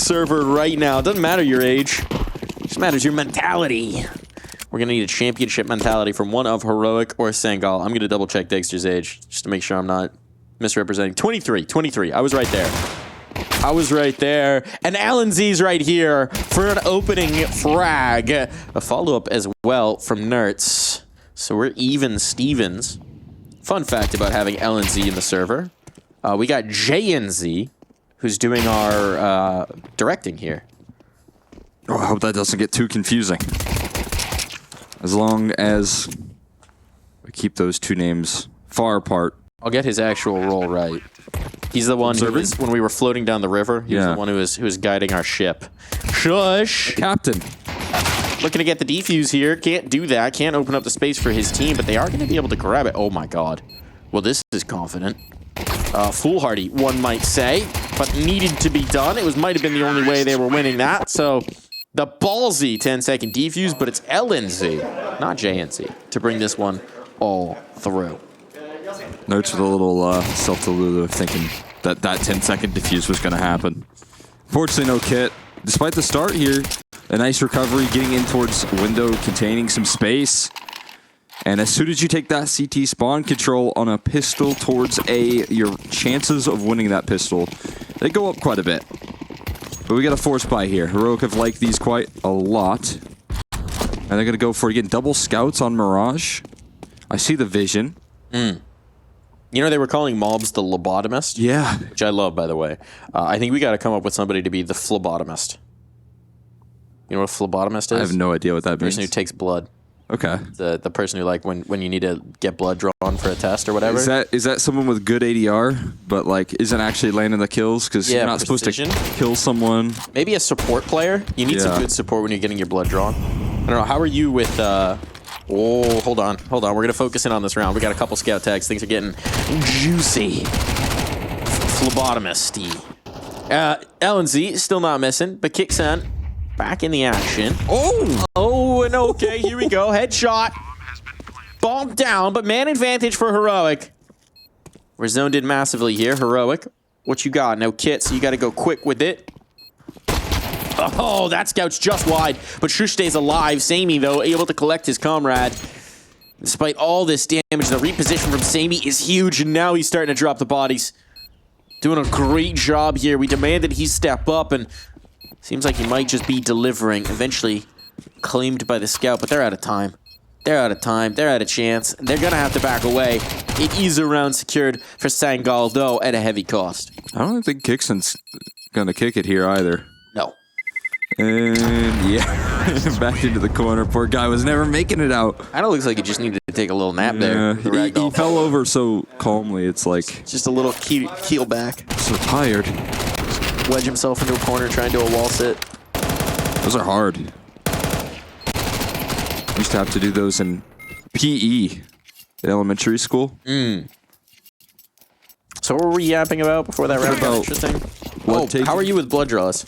server right now. It doesn't matter your age. It just matters your mentality. We're going to need a championship mentality from one of Heroic or Sangal. I'm going to double check Dexter's age just to make sure I'm not misrepresenting. 23. I was right there. And Alan Z's right here for an opening frag. A follow-up as well from Nertz. So we're even Stevens. Fun fact about having LNZ in the server. We got JNZ, who's doing our directing here. Oh, I hope that doesn't get too confusing. As long as we keep those two names far apart. I'll get his actual role right. He's the one who was, when we were floating down the river, he was the one who was guiding our ship. Shush! Captain. Looking to get the defuse here. Can't do that. Can't open up the space for his team, but they are going to be able to grab it. Oh my god. Well, this is confident. Foolhardy, one might say, but needed to be done. It might have been the only way they were winning that, so the ballsy 10-second defuse, but it's LNZ, not JNZ, to bring this one all through. Notes with a little self-deluded thinking that 10-second defuse was going to happen. Fortunately, no kit. Despite the start here, a nice recovery, getting in towards window, containing some space. And as soon as you take that CT spawn control on a pistol towards A, your chances of winning that pistol, they go up quite a bit. But we got a force buy here. Heroic have liked these quite a lot. And they're going to go for, again, double scouts on Mirage. I see the vision. You know, they were calling mobs the lobotomist? Yeah. Which I love, by the way. I think we got to come up with somebody to be the phlebotomist. You know what a phlebotomist is? I have no idea what that means. The person who takes blood. Okay. The person who, like, when you need to get blood drawn for a test or whatever. Is that someone with good ADR, but, like, isn't actually landing the kills? Because you're not supposed to kill someone. Maybe a support player. You need some good support when you're getting your blood drawn. I don't know. How are you with... Oh, hold on. We're going to focus in on this round. We got a couple scout tags. Things are getting juicy. Phlebotomisty. LNZ still not missing, but Kixan back in the action. Oh, and okay, here we go. Headshot. Bomb down, but man advantage for Heroic. We're zoned in massively here. Heroic, what you got? No kit, so you got to go quick with it. Oh, that scout's just wide, but Shush stays alive. Samey, though, able to collect his comrade. Despite all this damage, the reposition from Samey is huge, and now he's starting to drop the bodies. Doing a great job here. We demanded he step up, and seems like he might just be delivering. Eventually claimed by the scout, but they're out of time. They're out of chance. They're going to have to back away. It is a round secured for Sangal, though, at a heavy cost. I don't think Kixon's going to kick it here either. No. And yeah, back into the corner. Poor guy was never making it out. Kind of looks like he just needed to take a little nap there. He fell over so calmly. It's like just a little keel back. So tired. Wedge himself into a corner, trying to do a wall sit. Those are hard. Used to have to do those in PE in elementary school. So what were we yapping about before that round got interesting? How are you with blood draws?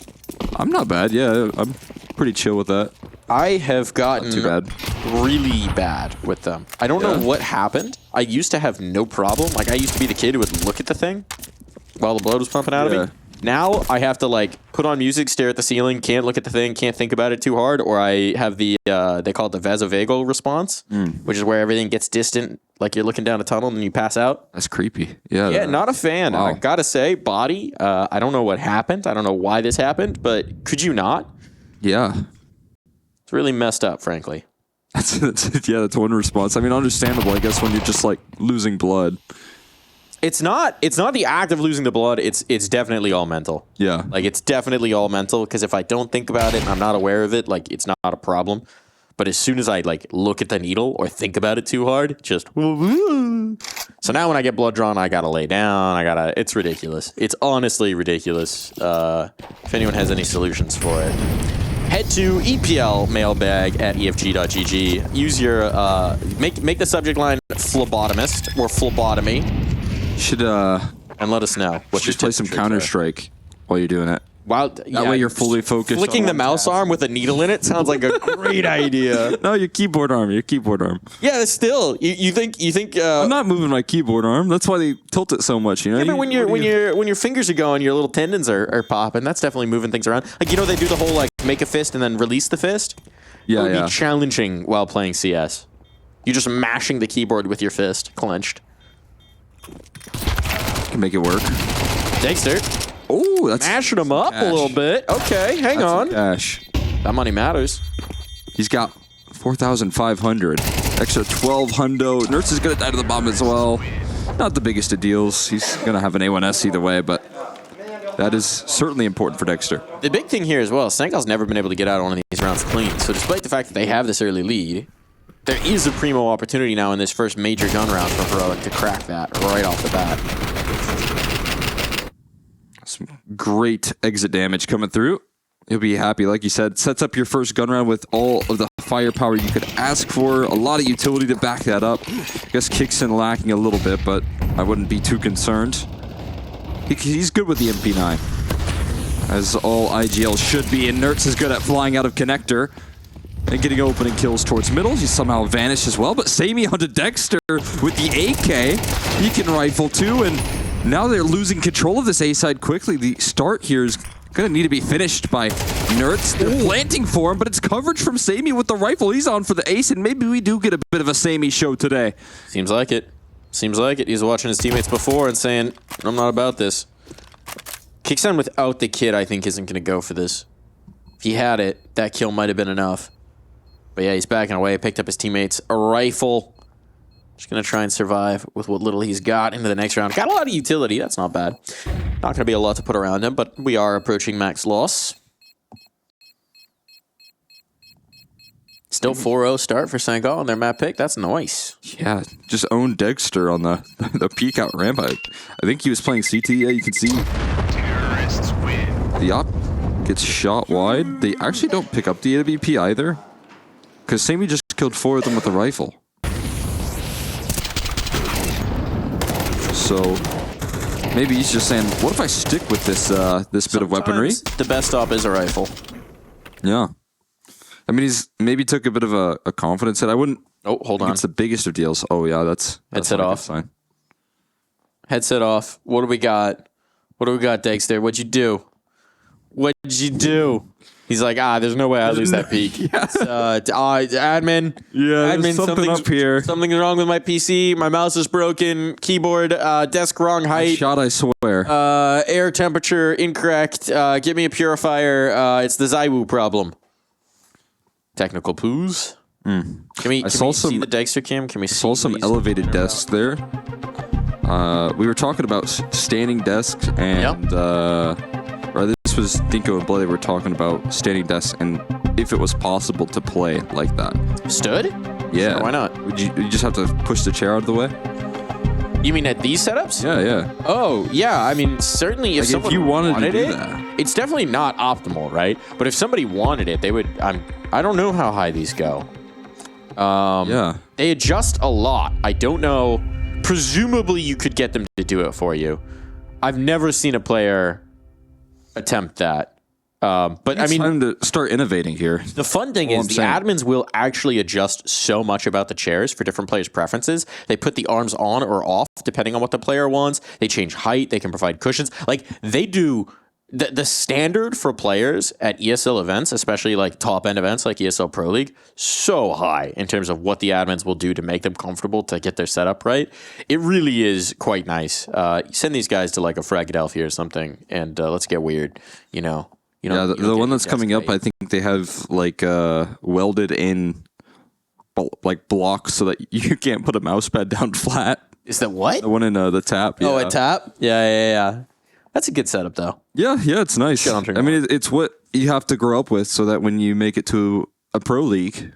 I'm not bad. Yeah, I'm pretty chill with that. I have gotten too bad. Really bad with them. I don't know what happened. I used to have no problem. Like, I used to be the kid who would look at the thing while the blood was pumping out of me. Now I have to, like, put on music, stare at the ceiling, can't look at the thing, can't think about it too hard, or I have the, they call it the vasovagal response, which is where everything gets distant, like you're looking down a tunnel and you pass out. That's creepy. Yeah. Yeah, not a fan. Wow. I gotta say, body, I don't know what happened. I don't know why this happened, but could you not? Yeah. It's really messed up, frankly. That's one response. I mean, understandable, I guess, when you're just, like, losing blood. It's not the act of losing the blood. It's definitely all mental. Yeah. Like, it's definitely all mental, because if I don't think about it and I'm not aware of it, like, it's not a problem. But as soon as I, like, look at the needle or think about it too hard, just... So now when I get blood drawn, I gotta lay down. It's ridiculous. It's honestly ridiculous. If anyone has any solutions for it, head to EPL mailbag at efg.gg. Use your... Make the subject line phlebotomist or phlebotomy. Should and let us know what just play some Counter-Strike while you're doing it. Wow, That way you're fully focused. Flicking on the one mouse task. arm with a needle in it sounds like a great idea. No, your keyboard arm. Yeah, still, you think. I'm not moving my keyboard arm. That's why they tilt it so much. You know. Yeah, but when your fingers are going, your little tendons are popping. That's definitely moving things around. Like they do the whole like make a fist and then release the fist. Yeah, it would be challenging while playing CS. You're just mashing the keyboard with your fist clenched. Can make it work. Dexter. Oh, that's mashing him up a little bit. Okay, hang on. Cash. That money matters. He's got 4,500. Extra 12 hundo. Nertz is gonna die to the bomb as well. Not the biggest of deals. He's gonna have an A1S either way, but that is certainly important for Dexter. The big thing here as well, Sangal's never been able to get out of one of these rounds clean. So despite the fact that they have this early lead, there is a primo opportunity now in this first major gun round for Heroic to crack that right off the bat. Some great exit damage coming through. He'll be happy, like you said. Sets up your first gun round with all of the firepower you could ask for. A lot of utility to back that up. I guess Kickson lacking a little bit, but I wouldn't be too concerned. He's good with the MP9, as all IGL should be. And Nertz is good at flying out of connector and getting opening kills towards middle. He somehow vanished as well, but Sammy onto Dexter with the AK. He can rifle too, and now they're losing control of this A side quickly. The start here is going to need to be finished by Nertz. They're planting for him, but it's coverage from Sammy with the rifle. He's on for the ace, and maybe we do get a bit of a Sammy show today. Seems like it. Seems like it. He's watching his teammates before and saying, I'm not about this. Kickson without the kid, I think, isn't going to go for this. If he had it, that kill might have been enough. But yeah, he's backing away, picked up his teammates. A rifle. Just going to try and survive with what little he's got into the next round. Got a lot of utility. That's not bad. Not going to be a lot to put around him, but we are approaching max loss. Still 4-0 start for Sangal on their map pick. That's nice. Yeah, just owned Dexter on the peek out ramp. I think he was playing CT. Yeah, you can see. Terrorists win. The op gets shot wide. They actually don't pick up the AWP either, because Sammy just killed 4 of them with a rifle. So maybe he's just saying, what if I stick with this this bit of weaponry? The best op is a rifle. Yeah. I mean, he's maybe took a bit of a confidence hit. I wouldn't. Oh, hold on. It's the biggest of deals. Oh, yeah, that's Headset not a good off. sign. Headset off. What do we got? What do we got, Dexter? What'd you do? What'd you do? He's like, there's no way I lose that peak. Yeah. Admin. Yeah, there's something up here. Something's wrong with my PC. My mouse is broken. Keyboard, desk wrong height. Shot, I swear. Air temperature incorrect. Give me a purifier. It's the Zywoo problem. Technical poos. Can we see the Dexter cam? Can we see some elevated desks there. We were talking about standing desks, and or this was Dinko and Bloody were talking about standing desks and if it was possible to play like that. Stood? Yeah. Sure, why not? Would you just have to push the chair out of the way? You mean at these setups? Yeah, yeah. Oh, yeah. I mean, certainly if someone you wanted to do it, that. it's definitely not optimal, right? But if somebody wanted it, they would. I don't know how high these go. Yeah. They adjust a lot. I don't know. Presumably, you could get them to do it for you. I've never seen a player attempt that. But I mean, time to start innovating here. the fun thing is the admins will actually adjust so much about the chairs for different players' preferences. They put the arms on or off depending on what the player wants. They change height. They can provide cushions. Like they do. The standard for players at ESL events, especially like top-end events like ESL Pro League, so high in terms of what the admins will do to make them comfortable to get their setup right. It really is quite nice. Send these guys to like a Fragadelphia or something, and let's get weird. Yeah, the one that's coming up, I think they have like welded in like blocks so that you can't put a mouse pad down flat. Is that what? The one in the tap. Yeah. Oh, a tap? Yeah. That's a good setup, though. Yeah, it's nice. I mean, it's what you have to grow up with so that when you make it to a pro league,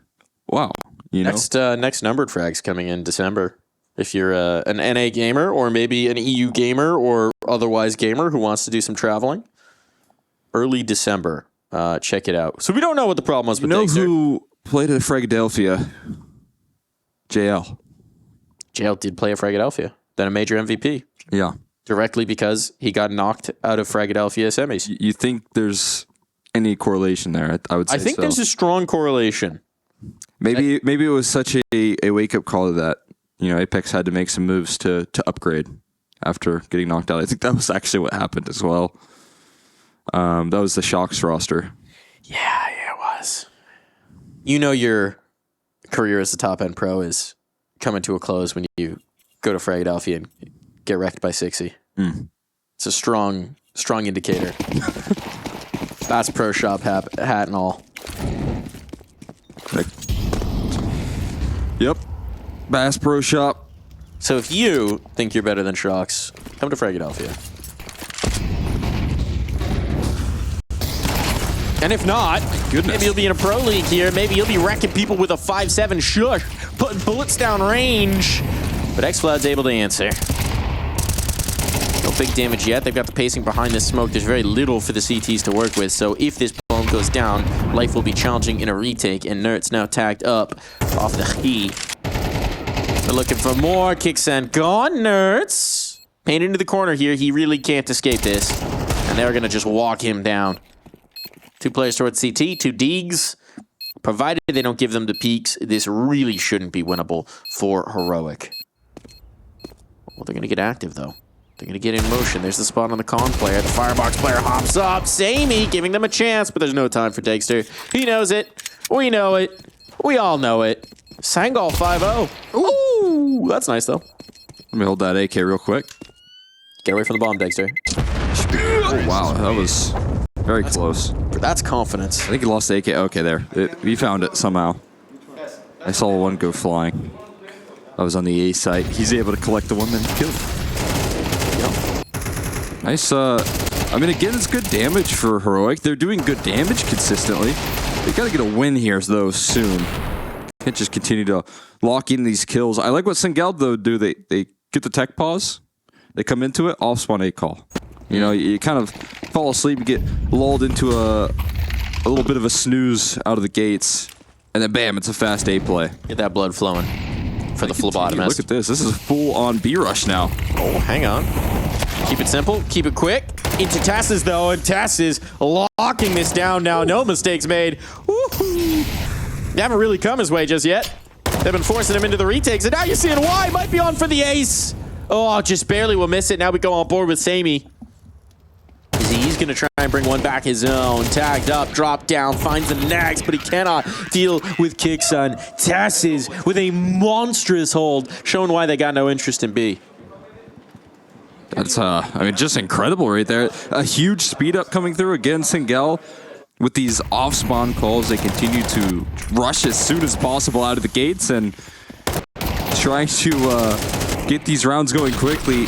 wow. Next numbered frags coming in December. If you're an NA gamer or maybe an EU gamer or otherwise gamer who wants to do some traveling, early December. Check it out. So we don't know what the problem was with Dexter. Who played at Fragadelphia? JL. JL did play at Fragadelphia. Then a major MVP. Yeah. directly because he got knocked out of Philadelphia semis. You think there's any correlation there? I would say I think so. there's a strong correlation. Maybe it was such a wake-up call that, Apex had to make some moves to upgrade after getting knocked out. I think that was actually what happened as well. That was the Shocks roster. Yeah, it was. Your career as a top-end pro is coming to a close when you go to Philadelphia and get wrecked by 60. It's a strong indicator. That's pro shop hat and all. Yep. Bass Pro Shop. So if you think you're better than Shocks, come to Philadelphia. And if not, maybe you'll be in a pro league here. Maybe you'll be wrecking people with a 5.7 shush, putting bullets down range. But X-Flood's able to answer. No big damage yet. They've got the pacing behind this smoke. There's very little for the CTs to work with. So if this bomb goes down, life will be challenging in a retake. And Nert's now tagged up off the key. They're looking for more. Kicksan gone. Nert's painted into the corner here. He really can't escape this. And they're going to just walk him down. 2 players towards CT, 2 Deegs. Provided they don't give them the peaks, this really shouldn't be winnable for Heroic. Well, they're going to get active, though. They're going to get in motion. There's the spot on the con player. The firebox player hops up. Samey giving them a chance, but there's no time for Dexter. He knows it. We know it. We all know it. Sangal 5-0. Ooh, that's nice, though. Let me hold that AK real quick. Get away from the bomb, Dexter. Oh, wow. That was very close. That's confidence. I think he lost the AK. Okay, there. We found it somehow. I saw one go flying. I was on the A site. He's able to collect the one and kill it. Yep. Nice. Again, it's good damage for Heroic. They're doing good damage consistently. They got to get a win here, though, soon. Can't just continue to lock in these kills. I like what Sangal, though, do. They get the tech pause. They come into it, off spawn A call. You kind of fall asleep and get lulled into a little bit of a snooze out of the gates. And then, bam, it's a fast A play. Get that blood flowing for the phlebotomist. Look at this. This is full-on B rush now. Oh, hang on. Keep it simple. Keep it quick. Into Tassis, though, and Tassis locking this down now. No mistakes made. Woohoo! They haven't really come his way just yet. They've been forcing him into the retakes, and now you're seeing why. Might be on for the ace. Oh, just barely will miss it. Now we go on board with Samey. He's going to try and bring one back his own. Tagged up, dropped down, finds the next, but he cannot deal with Kicksun. Tassis with a monstrous hold, showing why they got no interest in B. That's, just incredible right there. A huge speed up coming through again. Sangal with these off-spawn calls. They continue to rush as soon as possible out of the gates and trying to get these rounds going quickly.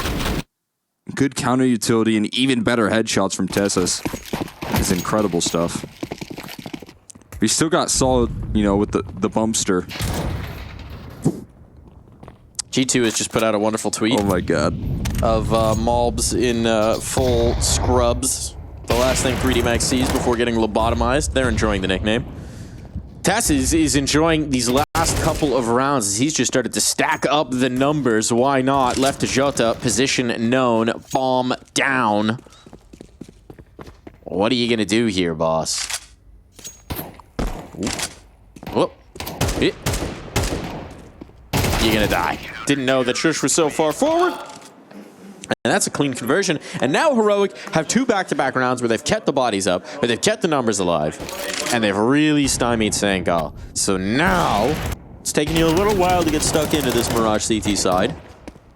Good counter utility and even better headshots from Tessus. It's incredible stuff. We still got solid, with the bumpster. G2 has just put out a wonderful tweet. Oh my god. Of mobs in full scrubs. The last thing 3D Max sees before getting lobotomized. They're enjoying the nickname. Tassis is enjoying these last couple of rounds as he's just started to stack up the numbers. Why not? Left to Jota, position known, bomb down. What are you gonna do here, boss? Whoop. You're gonna die. Didn't know that Shush was so far forward. And that's a clean conversion. And now Heroic have 2 back-to-back rounds where they've kept the bodies up, where they've kept the numbers alive, and they've really stymied Sangal. So now, it's taking you a little while to get stuck into this Mirage CT side,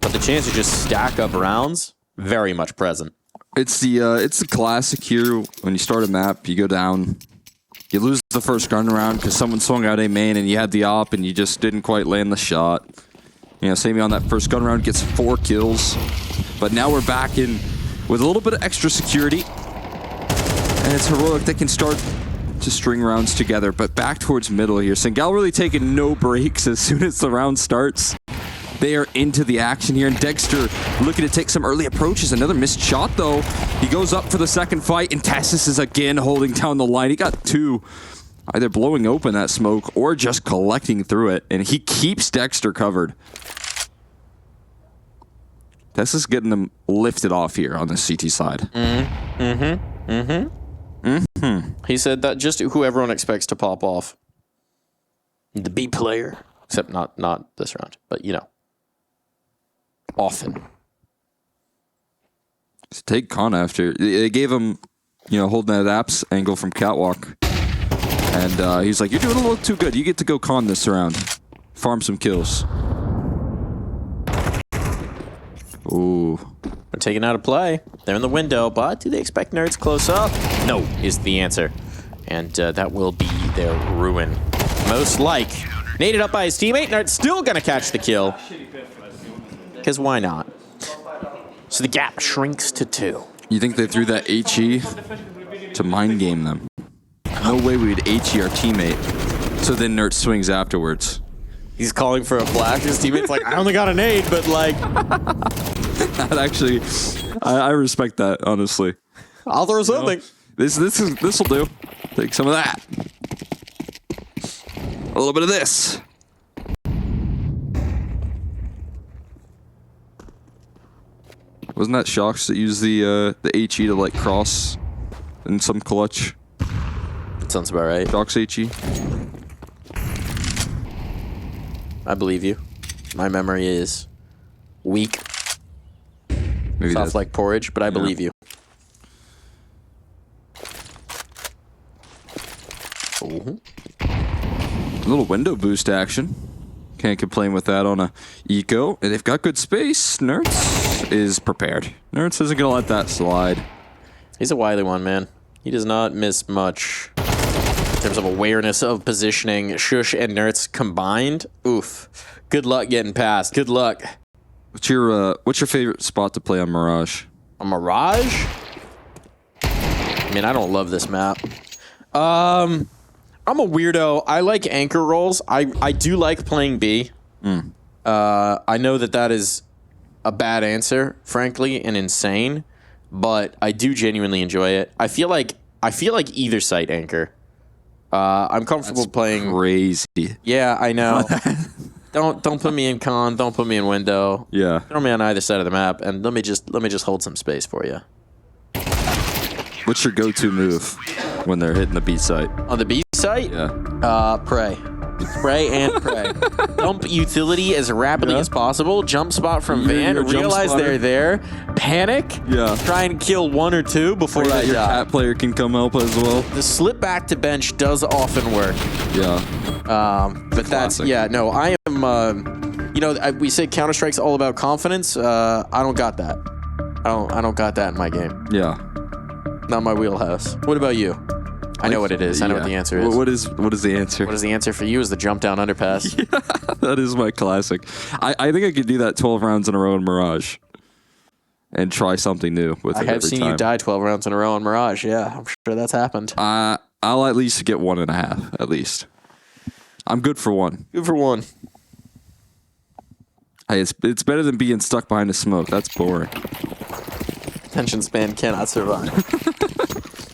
but the chance to just stack up rounds, very much present. It's the classic here. When you start a map, you go down, you lose the first gun round because someone swung out a main and you had the op and you just didn't quite land the shot. Samey on that first gun round gets 4 kills. But now we're back in with a little bit of extra security. And it's Heroic that can start to string rounds together. But back towards middle here. Sangal really taking no breaks as soon as the round starts. They are into the action here. And Dexter looking to take some early approaches. Another missed shot, though. He goes up for the second fight. And Tassis is again holding down the line. He got 2. Either blowing open that smoke or just collecting through it. And he keeps Dexter covered. Tesla's getting them lifted off here on the CT side. He said that just who everyone expects to pop off. The B player. Except not this round, but you know. Often. So take Con after. They gave him, you know, holding that apps angle from Catwalk. And he's like, you're doing a little too good. You get to go Con this round. Farm some kills. Ooh. They're taken out of play. They're in the window, but do they expect Nerds close up? No, is the answer. And that will be their ruin. Most like. Naded up by his teammate. Nerds still going to catch the kill. Because why not? So the gap shrinks to 2. You think they threw that HE to mind game them? No way we would HE our teammate. So then Nert swings afterwards. He's calling for a flash. His teammate's like, I only got a nade, but like... That actually, I respect that, honestly. I'll throw something. This'll do. Take some of that. A little bit of this. Wasn't that Shocks that used the HE to like cross in some clutch? That sounds about right. Shocks HE. I believe you. My memory is weak. Maybe Soft like porridge, but I believe you. Ooh. A little window boost action. Can't complain with that on a eco. And they've got good space. Nerds is prepared. Nerds isn't going to let that slide. He's a wily one, man. He does not miss much. In terms of awareness of positioning, Shush and Nerds combined, oof. Good luck getting past. Good luck. What's your favorite spot to play on Mirage? A Mirage? I mean, I don't love this map. I'm a weirdo. I like anchor rolls. I do like playing B. I know that is a bad answer, frankly, and insane, but I do genuinely enjoy it. I feel like either site anchor. I'm comfortable playing. Crazy. Yeah, I know. Don't put me in con. Don't put me in window. Yeah. Throw me on either side of the map, and let me just hold some space for you. What's your go-to move when they're hitting the B site? On the B site? Yeah. Pray. Spray and pray. Dump utility as rapidly as possible. Jump spot from Van. Realize they're there. Panic. Yeah. Try and kill 1 or 2 before I your die. cat player can come help as well. The slip back to bench does often work. Yeah. But that's, yeah, no, I am, you know, we say Counter-Strike's all about confidence. I don't got that. I don't got that in my game. Yeah. Not my wheelhouse. What about you? I know what it is. I know what the answer is. What is the answer? What is the answer for you? Is the jump down underpass? Yeah, that is my classic. I think I could do that 12 rounds in a row in Mirage. And try something new with it every time. I have seen you die 12 rounds in a row in Mirage. Yeah, I'm sure that's happened. I'll at least get 1.5, at least. I'm good for 1. Good for 1. Hey, it's better than being stuck behind a smoke. That's boring. Attention span cannot survive.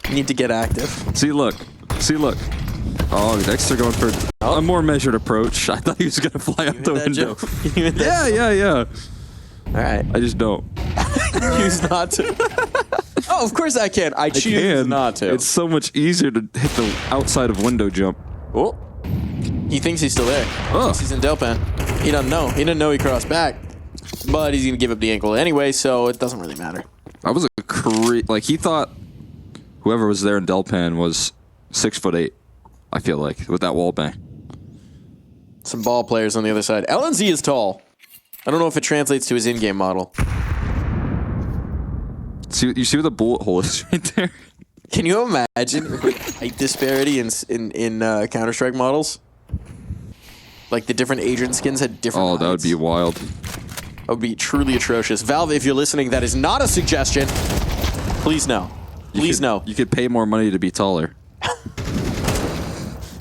You need to get active. See, look. Oh, Dexter going for a more measured approach. I thought he was going to fly out the window. Yeah. All right. I just don't. Choose not to. Oh, of course I can. I choose not to. It's so much easier to hit the outside of window jump. Oh. He thinks he's still there. Oh. He's in Delpan. He doesn't know. He didn't know he crossed back. But he's going to give up the ankle anyway, so it doesn't really matter. That was like, he thought whoever was there in Delpan was 6'8", I feel like, with that wall bang. Some ball players on the other side. LNZ is tall. I don't know if it translates to his in-game model. You see where the bullet hole is right there? Can you imagine height disparity in Counter-Strike models? Like the different agent skins had different heights. That would be wild. That would be truly atrocious. Valve, if you're listening, that is not a suggestion. Please no. Please no. You could pay more money to be taller.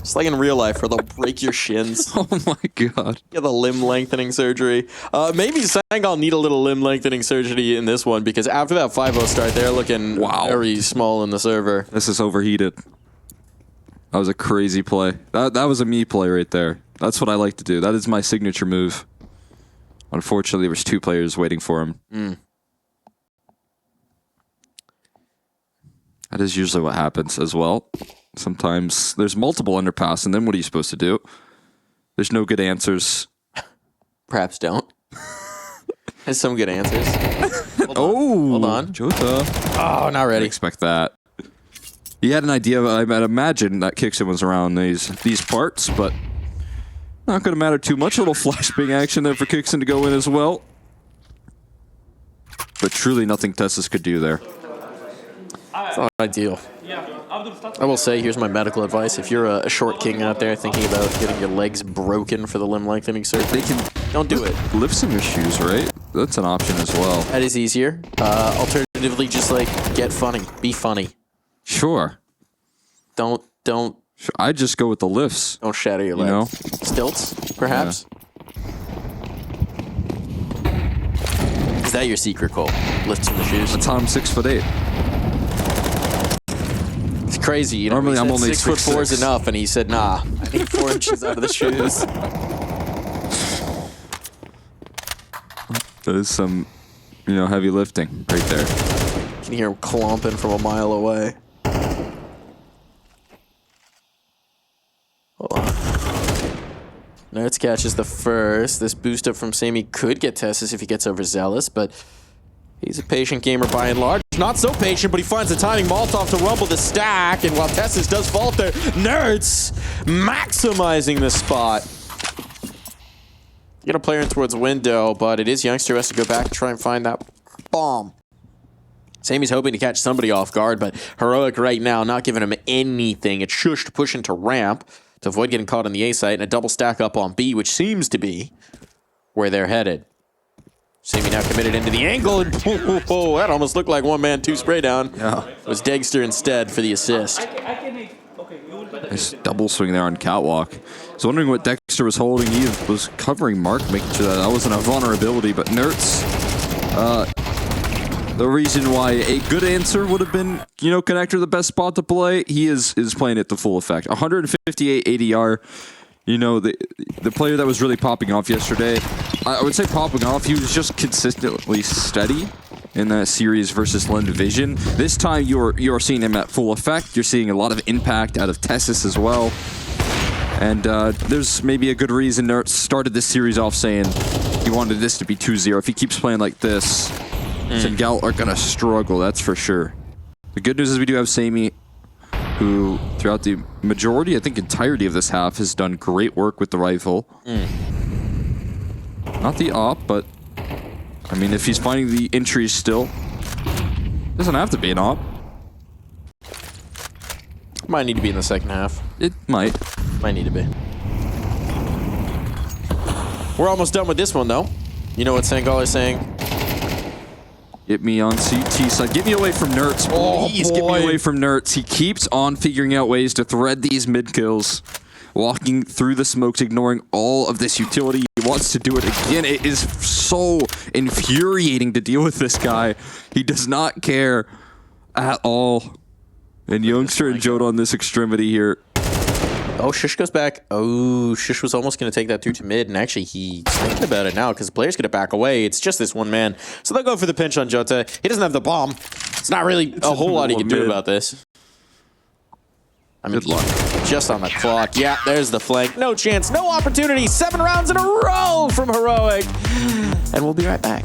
Just like in real life where they'll break your shins. Oh my god. Get the limb lengthening surgery. Maybe Sangal need a little limb lengthening surgery in this one because after that 5-0 start, they're looking very small in the server. This is overheated. That was a crazy play. That was a me play right there. That's what I like to do. That is my signature move. Unfortunately, there was 2 players waiting for him. That is usually what happens as well. Sometimes there's multiple underpass, and then what are you supposed to do? There's no good answers. Perhaps don't. Has some good answers. Hold on. Jota. Oh, not ready. Didn't expect that. He had an idea. I'd imagine that Kixon was around these parts, but not going to matter too much. A little flashbang action there for Kixon to go in as well. But truly nothing Tessus could do there. It's not ideal. I will say, here's my medical advice. If you're a short king out there thinking about getting your legs broken for the limb lengthening surgery, don't do it. Lift some your shoes, right? That's an option as well. That is easier. Alternatively, just like get funny. Be funny. Sure. Don't I'd just go with the lifts. Don't shatter your legs. You know? Stilts, perhaps? Yeah. Is that your secret, Cole? Lifts in the shoes? That's how I'm 6'8". It's crazy. You know, normally I'm only 6'4" is enough, and he said, nah, I need 4 inches out of the shoes. That is some, heavy lifting right there. You can hear him clomping from a mile away. Hold on. Nerds catches the first. This boost up from Sammy could get Tessus if he gets overzealous, but he's a patient gamer by and large. Not so patient, but he finds the timing. Molotov to rumble the stack, and while Tessus does falter, Nerds maximizing the spot. Get a player in towards window, but it is Youngster who has to go back and try and find that bomb. Sammy's hoping to catch somebody off guard, but Heroic right now not giving him anything. It's Shush to push into ramp to avoid getting caught on the A site, and a double stack up on B, which seems to be where they're headed. Sammy now committed into the angle, and oh, that almost looked like 1-man, 2 spray down. Yeah. It was Degster instead for the assist. Nice double swing there on Catwalk. I was wondering what Dexter was holding. He was covering Mark, making sure that wasn't a vulnerability, but Nerds, the reason why a good answer would have been, Connector the best spot to play, he is playing it to full effect. 158 ADR. The player that was really popping off yesterday, I would say popping off, he was just consistently steady in that series versus Lone Division. This time you're seeing him at full effect. You're seeing a lot of impact out of Tessus as well. And there's maybe a good reason Nert started this series off saying he wanted this to be 2-0. If he keeps playing like this, Sangal are going to struggle, that's for sure. The good news is we do have Sammy, who throughout the majority, I think entirety of this half, has done great work with the rifle. Not the op, but I mean, if he's finding the entries still, doesn't have to be an op. Might need to be in the second half. It might. Might need to be. We're almost done with this one, though. You know what Sangal is saying? Get me on CT side. Get me away from Nerds, please. Get me away from Nerds. He keeps on figuring out ways to thread these mid kills. Walking through the smokes, ignoring all of this utility. He wants to do it again. It is so infuriating to deal with this guy. He does not care at all. And Youngster and Jota on this extremity here. Oh, Shush goes back. Oh, Shush was almost going to take that through to mid, and actually he's thinking about it now because the player's going to back away. It's just this 1-man. So they'll go for the pinch on Jota. He doesn't have the bomb. It's not really a whole lot he can do about this. I mean, good luck. Just on the clock. Yeah, there's the flank. No chance, no opportunity. 7 rounds in a row from Heroic. And we'll be right back.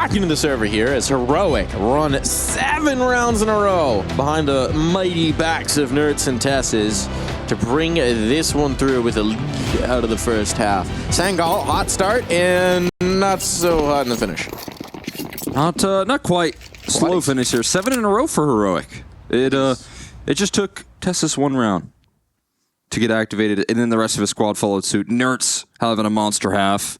back into the server here as Heroic run 7 rounds in a row behind the mighty backs of Nerds and Tesses to bring this one through with a lead out of the first half. Sangal, hot start and not so hot in the finish. Not quite. Slow finish here. 7 in a row for Heroic. It just took Tessus 1 round to get activated, and then the rest of his squad followed suit. Nerds having a monster half.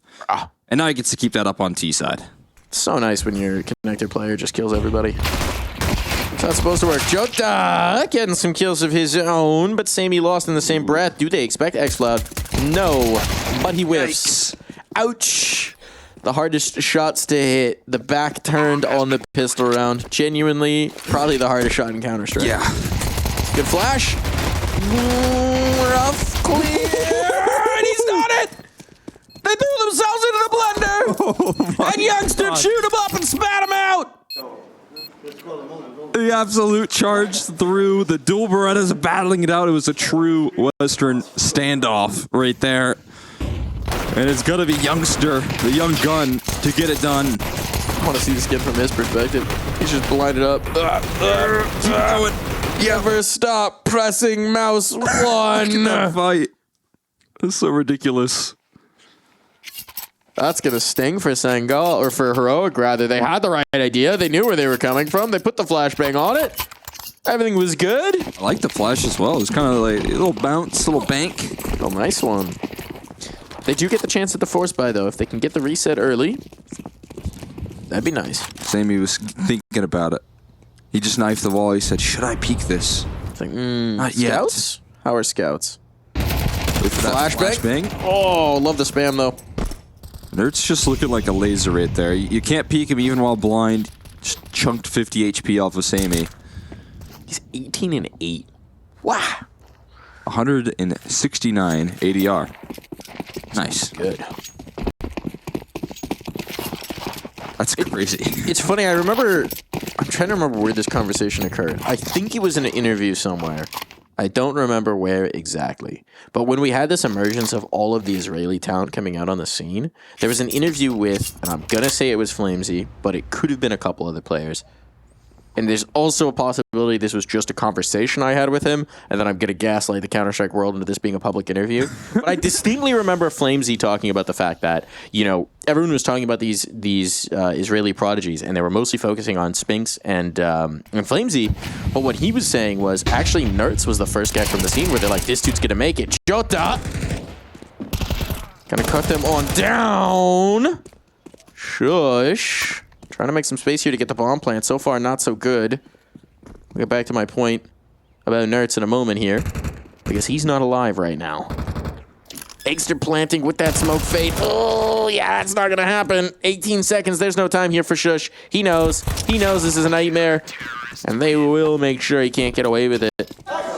And now he gets to keep that up on T side. So nice when your connector player just kills everybody. That's how it's supposed to work. Jota getting some kills of his own, but Sammy lost in the same breath. Do they expect X-Cloud? No, but he whiffs. Ouch. The hardest shots to hit. The back turned on the pistol round. Genuinely, probably the hardest shot in Counter-Strike. Yeah. Good flash. Rough clear. And he's got it. They threw themselves into the blender. And Youngster chewed him up and spat him out. The absolute charge through. The dual Berettas battling it out. It was a true Western standoff right there. And it's going to be Youngster, the young gun, to get it done. I want to see this kid from his perspective. He's just blinded up. Keep going. Never stop pressing mouse 1. That fight. It's so ridiculous. That's going to sting for Sangal, or for Heroic, rather. They had the right idea. They knew where they were coming from. They put the flashbang on it. Everything was good. I like the flash as well. It was kind of like a little bounce, a little bank. Oh, nice one. They do get the chance at the force buy, though. If they can get the reset early, that'd be nice. Sammy was thinking about it. He just knifed the wall. He said, should I peek this? It's like, Not yet. Scouts? How are scouts? Wait for that flashbang. Oh, love the spam, though. Nerds just looking like a laser right there. You can't peek him even while blind. Just chunked 50 HP off of Sammy. He's 18 and 8. Wow. 169 ADR. Nice. Good. That's crazy. It's funny, I'm trying to remember where this conversation occurred. I think it was in an interview somewhere. I don't remember where exactly. But when we had this emergence of all of the Israeli talent coming out on the scene, there was an interview with, and I'm going to say it was Flamesy, but it could have been a couple other players. And there's also a possibility this was just a conversation I had with him, and then I'm going to gaslight the Counter-Strike world into this being a public interview. But I distinctly remember Flamesy talking about the fact that, you know, everyone was talking about these Israeli prodigies, and they were mostly focusing on Spinks and Flamesy. But what he was saying was, actually, Nerds was the first guy from the scene where they're like, this dude's going to make it. Jota! Gonna cut them on down. Shush. Trying to make some space here to get the bomb plant. So far, not so good. We'll get back to my point about Nerds in a moment here, because he's not alive right now. Extra planting with that smoke fade. Oh, yeah, that's not going to happen. 18 seconds. There's no time here for Shush. He knows. He knows this is a nightmare, and they will make sure he can't get away with it.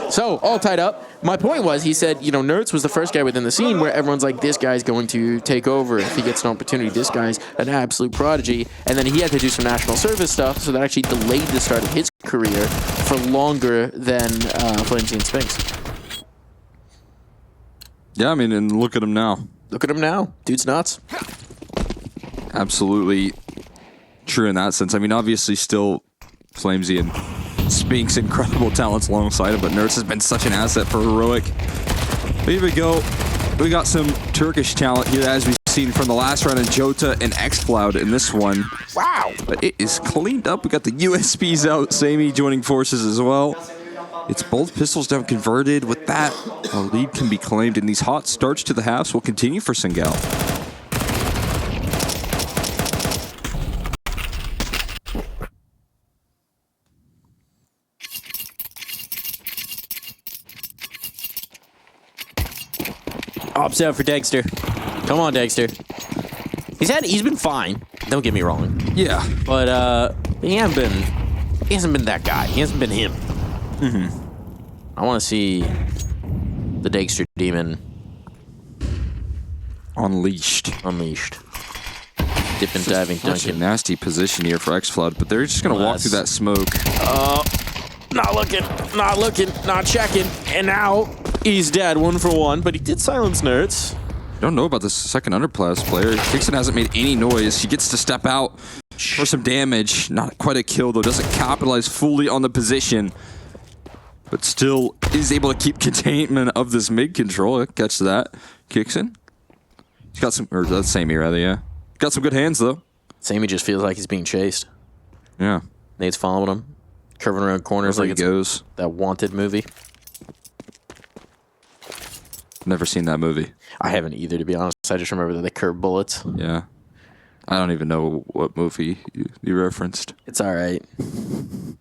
So, all tied up. My point was, he said, you know, Nerds was the first guy within the scene where everyone's like, this guy's going to take over if he gets an opportunity. This guy's an absolute prodigy. And then he had to do some national service stuff, so that actually delayed the start of his career for longer than Flamesy and Spinks. Yeah, I mean, and look at him now. Look at him now. Dude's nuts. Absolutely true in that sense. I mean, obviously still Flamesy and Spinks incredible talents alongside him, but Nerds has been such an asset for Heroic. Here we go. We got some Turkish talent here, as we've seen from the last round in Jota and X-Cloud in this one. Wow. But it is cleaned up. We got the USBs out. Sammy joining forces as well. It's both pistols down converted. With that, a lead can be claimed, and these hot starts to the halves will continue for Sangal. Ops out for Dexter. Come on, Dexter. He's been fine. Don't get me wrong. Yeah, But he hasn't been that guy. He hasn't been him. I want to see the Dexter demon unleashed. Dipping, diving, Such a dunking. nasty position here for X-Cloud, but they're just going to walk through that smoke. Not looking, not checking. And now he's dead, 1 for 1. But he did silence Nerds. Don't know about this second underpass player. Dixon hasn't made any noise. He gets to step out. for some damage. Not quite a kill, though. Doesn't capitalize fully on the position. But still is able to keep containment of this mid control. Catch that. Kicks in. He's got some, or that's Sammy rather, yeah. Got some good hands, though. Sammy just feels like he's being chased. Yeah. Nate's following him. Curving around corners like he goes. That Wanted movie. Never seen that movie. I haven't either, to be honest. I just remember that they curve bullets. Yeah. I don't even know what movie you referenced. It's all right.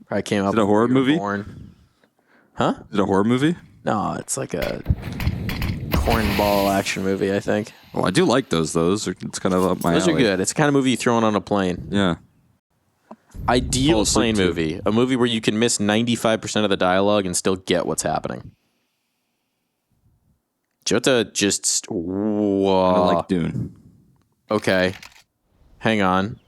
Probably came out. Is it a horror movie? Huh? Is it a horror movie? No, it's like a cornball action movie, I think. Oh, I do like those, though. It's kind of up my alley. Those are good. It's the kind of movie you throw on a plane. Yeah. Ideal plane movie. A movie where you can miss 95% of the dialogue and still get what's happening. Jota just... Whoa. I like Dune. Okay. Hang on.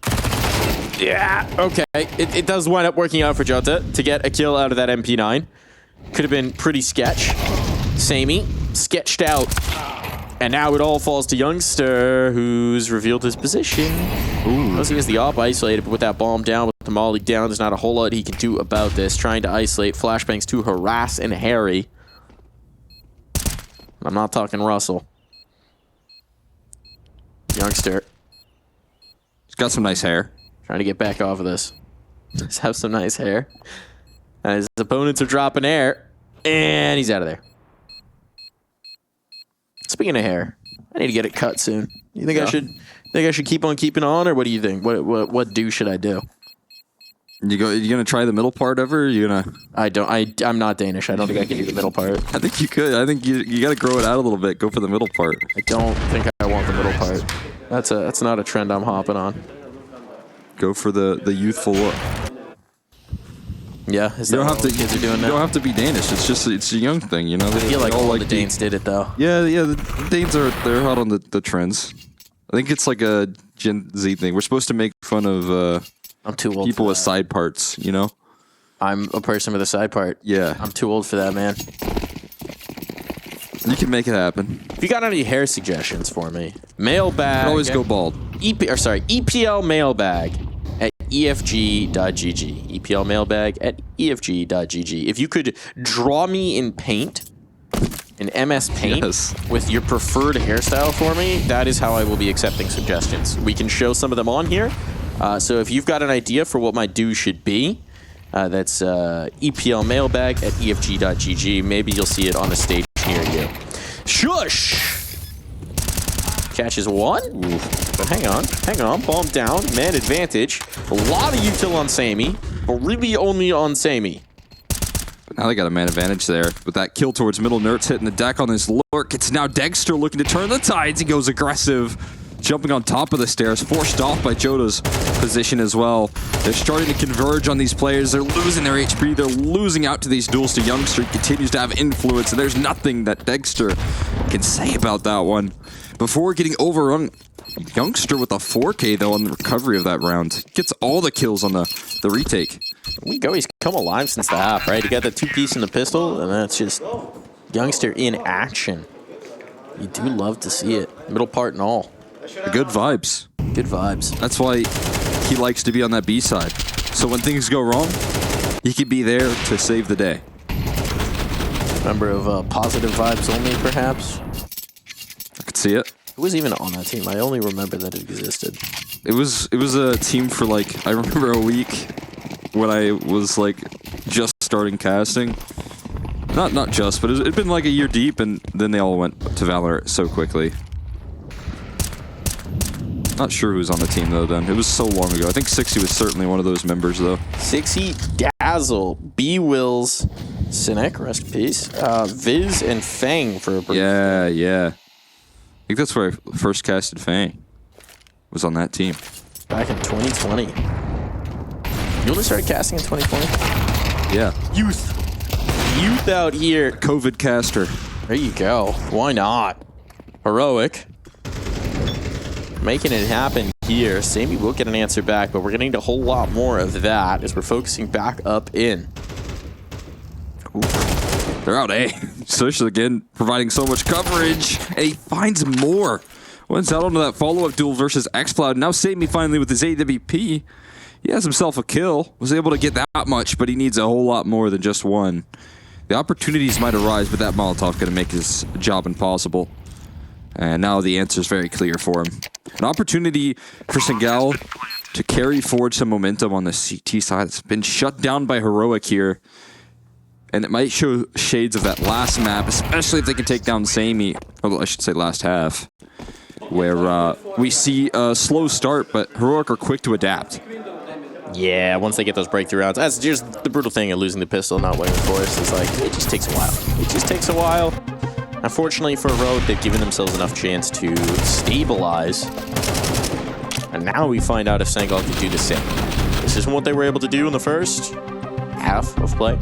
Yeah, okay. It does wind up working out for Jota to get a kill out of that MP9. Could have been pretty sketch. Sammy, sketched out. And now it all falls to Youngster, who's revealed his position. Ooh. He has the op isolated, but with that bomb down, with the molly down, there's not a whole lot he can do about this. Trying to isolate, flashbangs to harass and harry. I'm not talking Russell. Youngster. He's got some nice hair. Trying to get back off of this. Just have some nice hair. And his opponents are dropping air. And he's out of there. Speaking of hair, I need to get it cut soon. You think I should keep on keeping on, or what do you think? What should I do? You gonna try the middle part ever? Or you gonna? I'm not Danish. I don't think I can do the middle part. I think you could. I think you got to grow it out a little bit. Go for the middle part. I don't think I want the middle part. That's not a trend I'm hopping on. Go for the youthful look. Yeah, is that what kids are doing now? You don't have to be Danish. It's a young thing, you know. I feel like all the Danes did it though. Yeah. The Danes they're hot on the trends. I think it's like a Gen Z thing. We're supposed to make fun of I'm too old people for with that. side parts, you know. I'm a person with a side part. Yeah. I'm too old for that, man. You can make it happen. If you got any hair suggestions for me, mailbag. You can always go bald. EPL mailbag at efg.gg. EPL mailbag at efg.gg. If you could draw me in Paint, in MS Paint, with your preferred hairstyle for me, that is how I will be accepting suggestions. We can show some of them on here. So if you've got an idea for what my do should be, that's EPL mailbag at efg.gg. Maybe you'll see it on the stage near you. Shush! Catches one. Oof. But hang on. Bomb down. Man advantage. A lot of util on Sammy, but really only on Sammy. But now they got a man advantage there. With that kill towards middle, Nert's hitting the deck on his lurk. It's now Dexter looking to turn the tides. He goes aggressive. Jumping on top of the stairs, forced off by Jota's position as well. They're starting to converge on these players. They're losing their HP. They're losing out to these duels to Youngster. He continues to have influence, and there's nothing that Dexter can say about that one. Before getting overrun, Youngster with a 4K, though, on the recovery of that round. Gets all the kills on the retake. We go. He's come alive since the half, right? He got the two-piece in the pistol, and that's just Youngster in action. You do love to see it. Middle part and all. Good vibes. Good vibes. That's why he likes to be on that B side. So when things go wrong, he can be there to save the day. Member of Positive Vibes Only, perhaps? I could see it. Who was even on that team? I only remember that it existed. It was a team for like, I remember a week when I was like just starting casting. Not just, but it'd been like a year deep, and then they all went to Valorant so quickly. Not sure who was on the team though then. It was so long ago. I think 60 was certainly one of those members though. 60, Dazzle, B-Wills, Sinek, rest in peace, Viz, and Fang for a brief. Yeah. I think that's where I first casted Fang. Was on that team. Back in 2020. You only started casting in 2020? Yeah. Youth out here. COVID caster. There you go. Why not? Heroic. Making it happen here. Sammy will get an answer back, but we're going to need a whole lot more of that as we're focusing back up in. Ooh. They're out A. Social again providing so much coverage, and he finds more Went out onto that follow-up duel versus xCloud. Now Sammy finally with his AWP. He has himself a kill. Was able to get that much, but he needs a whole lot more than just one. The opportunities might arise, but that Molotov going to make his job impossible. And now the answer is very clear for him. An opportunity for Sangal to carry forward some momentum on the CT side. It's been shut down by Heroic here. And it might show shades of that last map, especially if they can take down Sammy. Well, I should say last half. Where we see a slow start, but Heroic are quick to adapt. Yeah, once they get those breakthrough rounds. That's just the brutal thing of losing the pistol, not winning the force. Is like, it just takes a while. It just takes a while. Unfortunately for Heroic, they've given themselves enough chance to stabilize. And now we find out if Sangal can do the same. This isn't what they were able to do in the first half of play.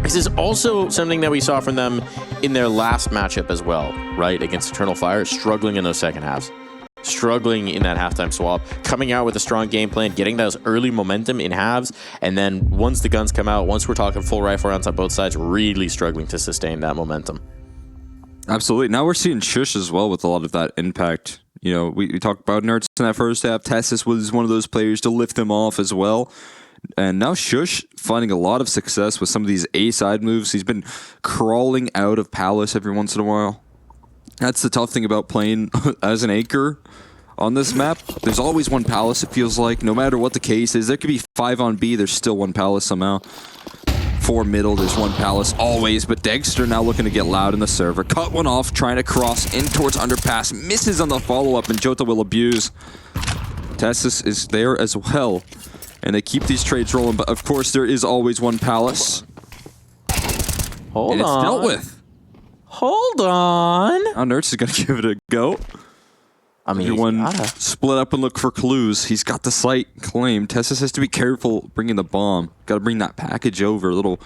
This is also something that we saw from them in their last matchup as well, right? Against Eternal Fire, struggling in those second halves. Struggling in that halftime swap, coming out with a strong game plan, getting those early momentum in halves, and then once the guns come out, once we're talking full rifle rounds on both sides, really struggling to sustain that momentum. Absolutely. Now we're seeing Shush as well with a lot of that impact. You know, we talked about Nerds in that first half. Tessus was one of those players to lift them off as well. And now Shush finding a lot of success with some of these A-side moves. He's been crawling out of Palace every once in a while. That's the tough thing about playing as an anchor on this map. There's always one Palace, it feels like. No matter what the case is. There could be 5 on B, there's still one Palace somehow. 4 middle, there's one Palace always. But Dexter now looking to get loud in the server. Cut one off, trying to cross in towards underpass. Misses on the follow-up, and Jota will abuse. Tessus is there as well. And they keep these trades rolling, but of course there is always one Palace. Hold and on. It's dealt with. Hold on. Now Nerds is going to give it a go. I mean, everyone split up and look for clues. He's got the site claimed. Tessus has to be careful bringing the bomb. Got to bring that package over. A little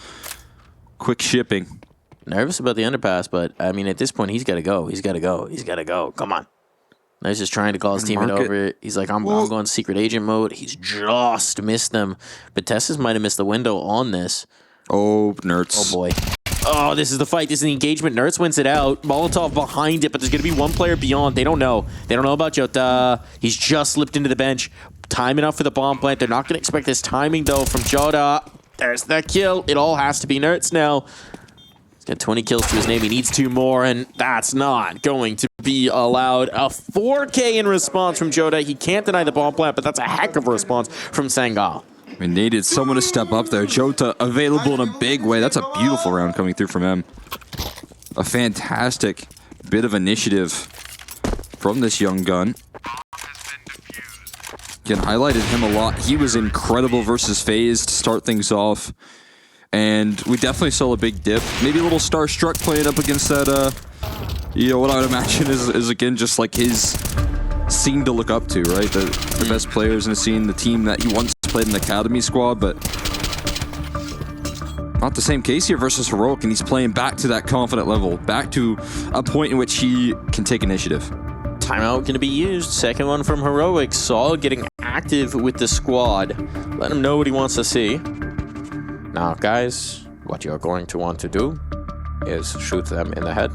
quick shipping. Nervous about the underpass, but I mean, at this point, he's got to go. He's got to go. He's got to go. Come on. Nervous is trying to call his teammate over. He's like, I'm going secret agent mode. He's just missed them. But Tessus might have missed the window on this. Oh, Nerds. Oh, boy. Oh, this is the fight. This is the engagement. Nerds wins it out. Molotov behind it, but there's going to be one player beyond. They don't know. They don't know about Jota. He's just slipped into the bench. Time enough for the bomb plant. They're not going to expect this timing, though, from Jota. There's the kill. It all has to be Nerds now. He's got 20 kills to his name. He needs 2 more, and that's not going to be allowed. A 4K in response from Jota. He can't deny the bomb plant, but that's a heck of a response from Sangal. We needed someone to step up there. Jota available in a big way. That's a beautiful round coming through from him. A fantastic bit of initiative from this young gun. Again, highlighted him a lot. He was incredible versus FaZe to start things off. And we definitely saw a big dip. Maybe a little starstruck playing up against that, you know, what I would imagine is again, just like his scene to look up to, right? The best players in the scene, the team that he once played in the academy squad, but not the same case here versus Heroic, and he's playing back to that confident level, back to a point in which he can take initiative. Timeout going to be used. Second one from Heroic. Saul getting active with the squad. Let him know what he wants to see. Now, guys, what you're going to want to do is shoot them in the head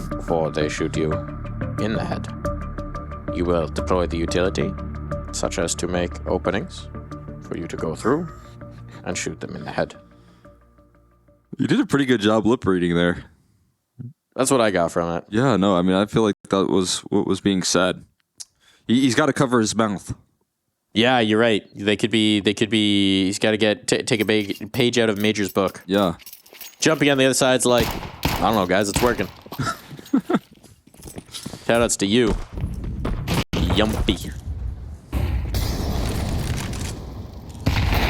before they shoot you in the head. You will deploy the utility, such as to make openings for you to go through and shoot them in the head. You did a pretty good job lip reading there. That's what I got from it. Yeah, no, I mean, I feel like that was what was being said. He's got to cover his mouth. Yeah, you're right. They could be. He's got to take a page out of Major's book. Yeah. Jumping on the other side's like, I don't know, guys, it's working. Shoutouts to you, Yumpy.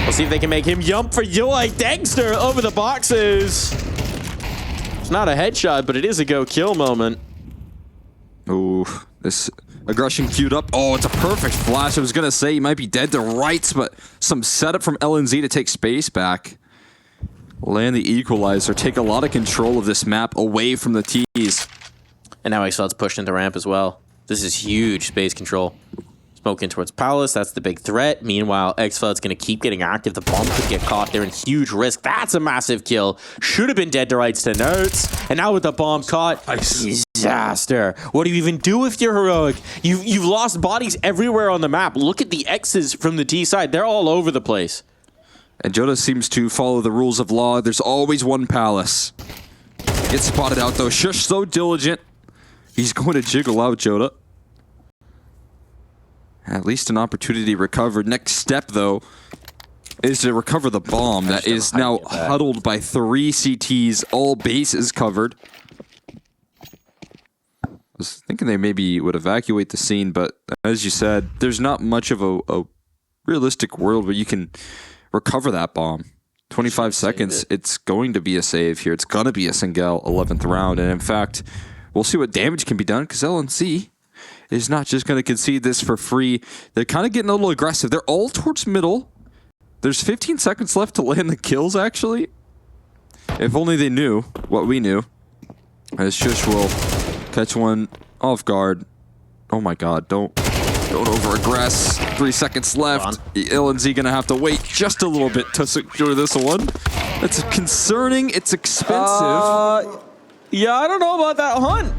We'll see if they can make him yump for you like Dexter over the boxes. It's not a headshot, but it is a go kill moment. Ooh, this aggression queued up. Oh, it's a perfect flash. I was going to say he might be dead to rights, but some setup from LNZ to take space back. Land the equalizer, take a lot of control of this map away from the T's. And now xCloud's pushed into ramp as well. This is huge space control. Smoke in towards Palace. That's the big threat. Meanwhile, Xflood's going to keep getting active. The bomb could get caught. They're in huge risk. That's a massive kill. Should have been dead to rights to Nerds. And now with the bomb caught, disaster. What do you even do if you're heroic? You've lost bodies everywhere on the map. Look at the X's from the T side. They're all over the place. And Joda seems to follow the rules of law. There's always one Palace. Gets spotted out though. Shush, so diligent. He's going to jiggle out Joda. At least an opportunity recovered. Next step, though, is to recover the bomb that is now huddled by 3 CTs, all bases covered. I was thinking they maybe would evacuate the scene, but as you said, there's not much of a realistic world where you can recover that bomb. 25 seconds, it's going to be a save here. It's going to be a Sangal 11th round, and in fact, we'll see what damage can be done, because LNC is not just going to concede this for free. They're kind of getting a little aggressive. They're all towards middle. There's 15 seconds left to land the kills, actually. If only they knew what we knew. As Shush will catch one off guard. Oh my god, don't over-aggress. 3 seconds left. LNZ going to have to wait just a little bit to secure this one. It's concerning. It's expensive. Yeah, I don't know about that hunt.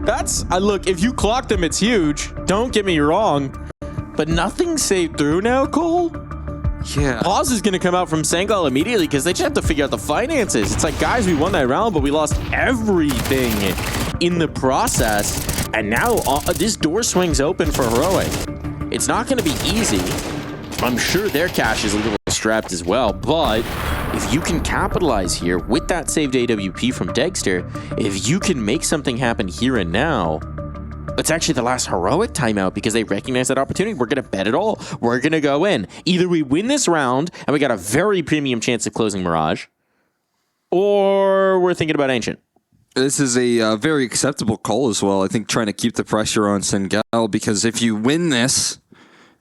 That's, look, if you clock them, it's huge. Don't get me wrong. But nothing saved through now, Cole? Yeah. Pause is going to come out from Sangal immediately because they just have to figure out the finances. It's like, guys, we won that round, but we lost everything in the process. And now this door swings open for Heroic. It's not going to be easy. I'm sure their cash is a little strapped as well, but if you can capitalize here with that saved AWP from Dexter, if you can make something happen here and now, it's actually the last Heroic timeout because they recognize that opportunity. We're going to bet it all. We're going to go in. Either we win this round and we got a very premium chance of closing Mirage, or we're thinking about Ancient. This is a very acceptable call as well. I think trying to keep the pressure on Sangal, because if you win this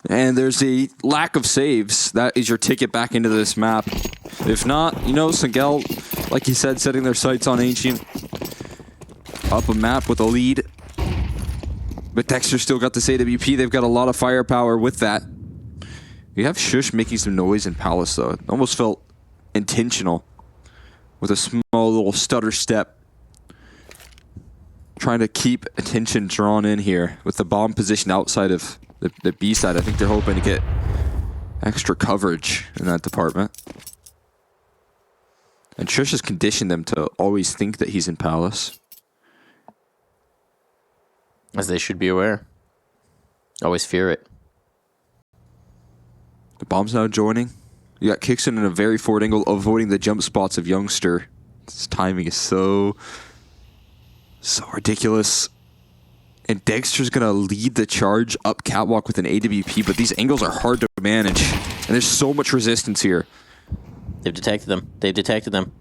and there's a lack of saves, that is your ticket back into this map. If not, you know, Sangal, like you said, setting their sights on Ancient. Up a map with a lead. But Dexter still got this AWP. They've got a lot of firepower with that. You have Shush making some noise in Palace, though. It almost felt intentional with a small little stutter step. Trying to keep attention drawn in here with the bomb position outside of the B side. I think they're hoping to get extra coverage in that department. And Shush has conditioned them to always think that he's in Palace. As they should be aware. Always fear it. The bomb's now joining. You got Kixon in a very forward angle, avoiding the jump spots of Youngster. This timing is so ridiculous. And Dexter's going to lead the charge up catwalk with an AWP, but these angles are hard to manage. And there's so much resistance here. They've detected them. They've detected them.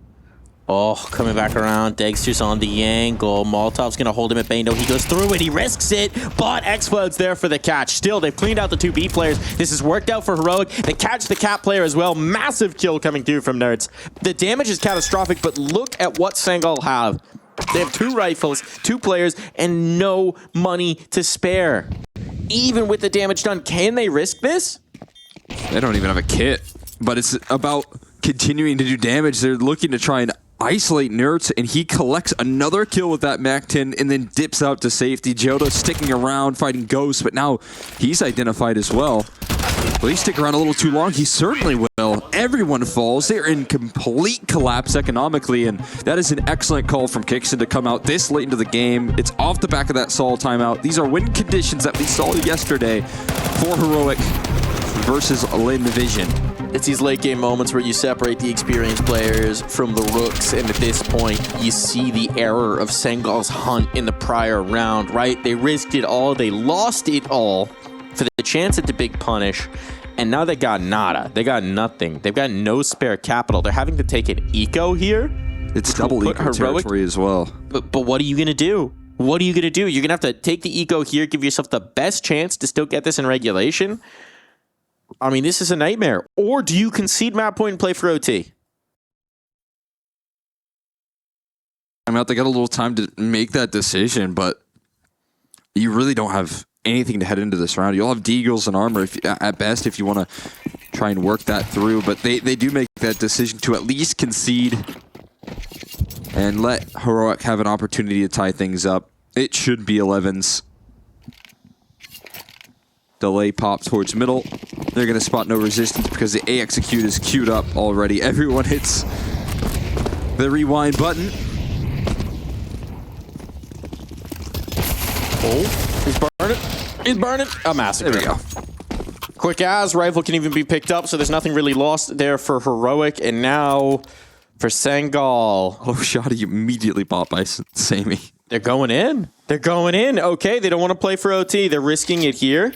Oh, coming back around. Dexter's on the angle. Molotov's going to hold him at bay. No, he goes through it. He risks it, but Xflood's there for the catch. Still, they've cleaned out the 2 B players. This has worked out for Heroic. They catch the Cat player as well. Massive kill coming through from Nerds. The damage is catastrophic, but look at what Sangal have. They have 2 rifles, 2 players, and no money to spare. Even with the damage done, can they risk this? They don't even have a kit, but it's about continuing to do damage. They're looking to try and isolate Nerds, and he collects another kill with that MAC-10 and then dips out to safety. Joda sticking around, fighting Ghost, but now he's identified as well. Will he stick around a little too long? He certainly will. Everyone falls. They're in complete collapse economically, and that is an excellent call from Kixon to come out this late into the game. It's off the back of that Sol timeout. These are win conditions that we saw yesterday for Heroic versus Lane Division. It's these late game moments where you separate the experienced players from the rooks, and at this point, you see the error of Sangal's hunt in the prior round, right? They risked it all, they lost it all for the chance at the big punish, and now they got nada. They got nothing. They've got no spare capital. They're having to take an eco here. It's double eco territory as well. But what are you going to do? What are you going to do? You're going to have to take the eco here, give yourself the best chance to still get this in regulation. I mean, this is a nightmare. Or do you concede map point and play for OT? I mean, they got a little time to make that decision, but you really don't have anything to head into this round. You'll have Deagles and armor at best if you want to try and work that through, but they do make that decision to at least concede and let Heroic have an opportunity to tie things up. It should be 11s. Delay pop towards middle. They're going to spot no resistance because the A execute is queued up already. Everyone hits the rewind button. Oh, he's burning. He's burning. A massacre. There we go. Quick as rifle can even be picked up, so there's nothing really lost there for Heroic. And now for Sangal. Oh, Shoddy immediately bought by Sammy. They're going in. They're going in. Okay, they don't want to play for OT. They're risking it here.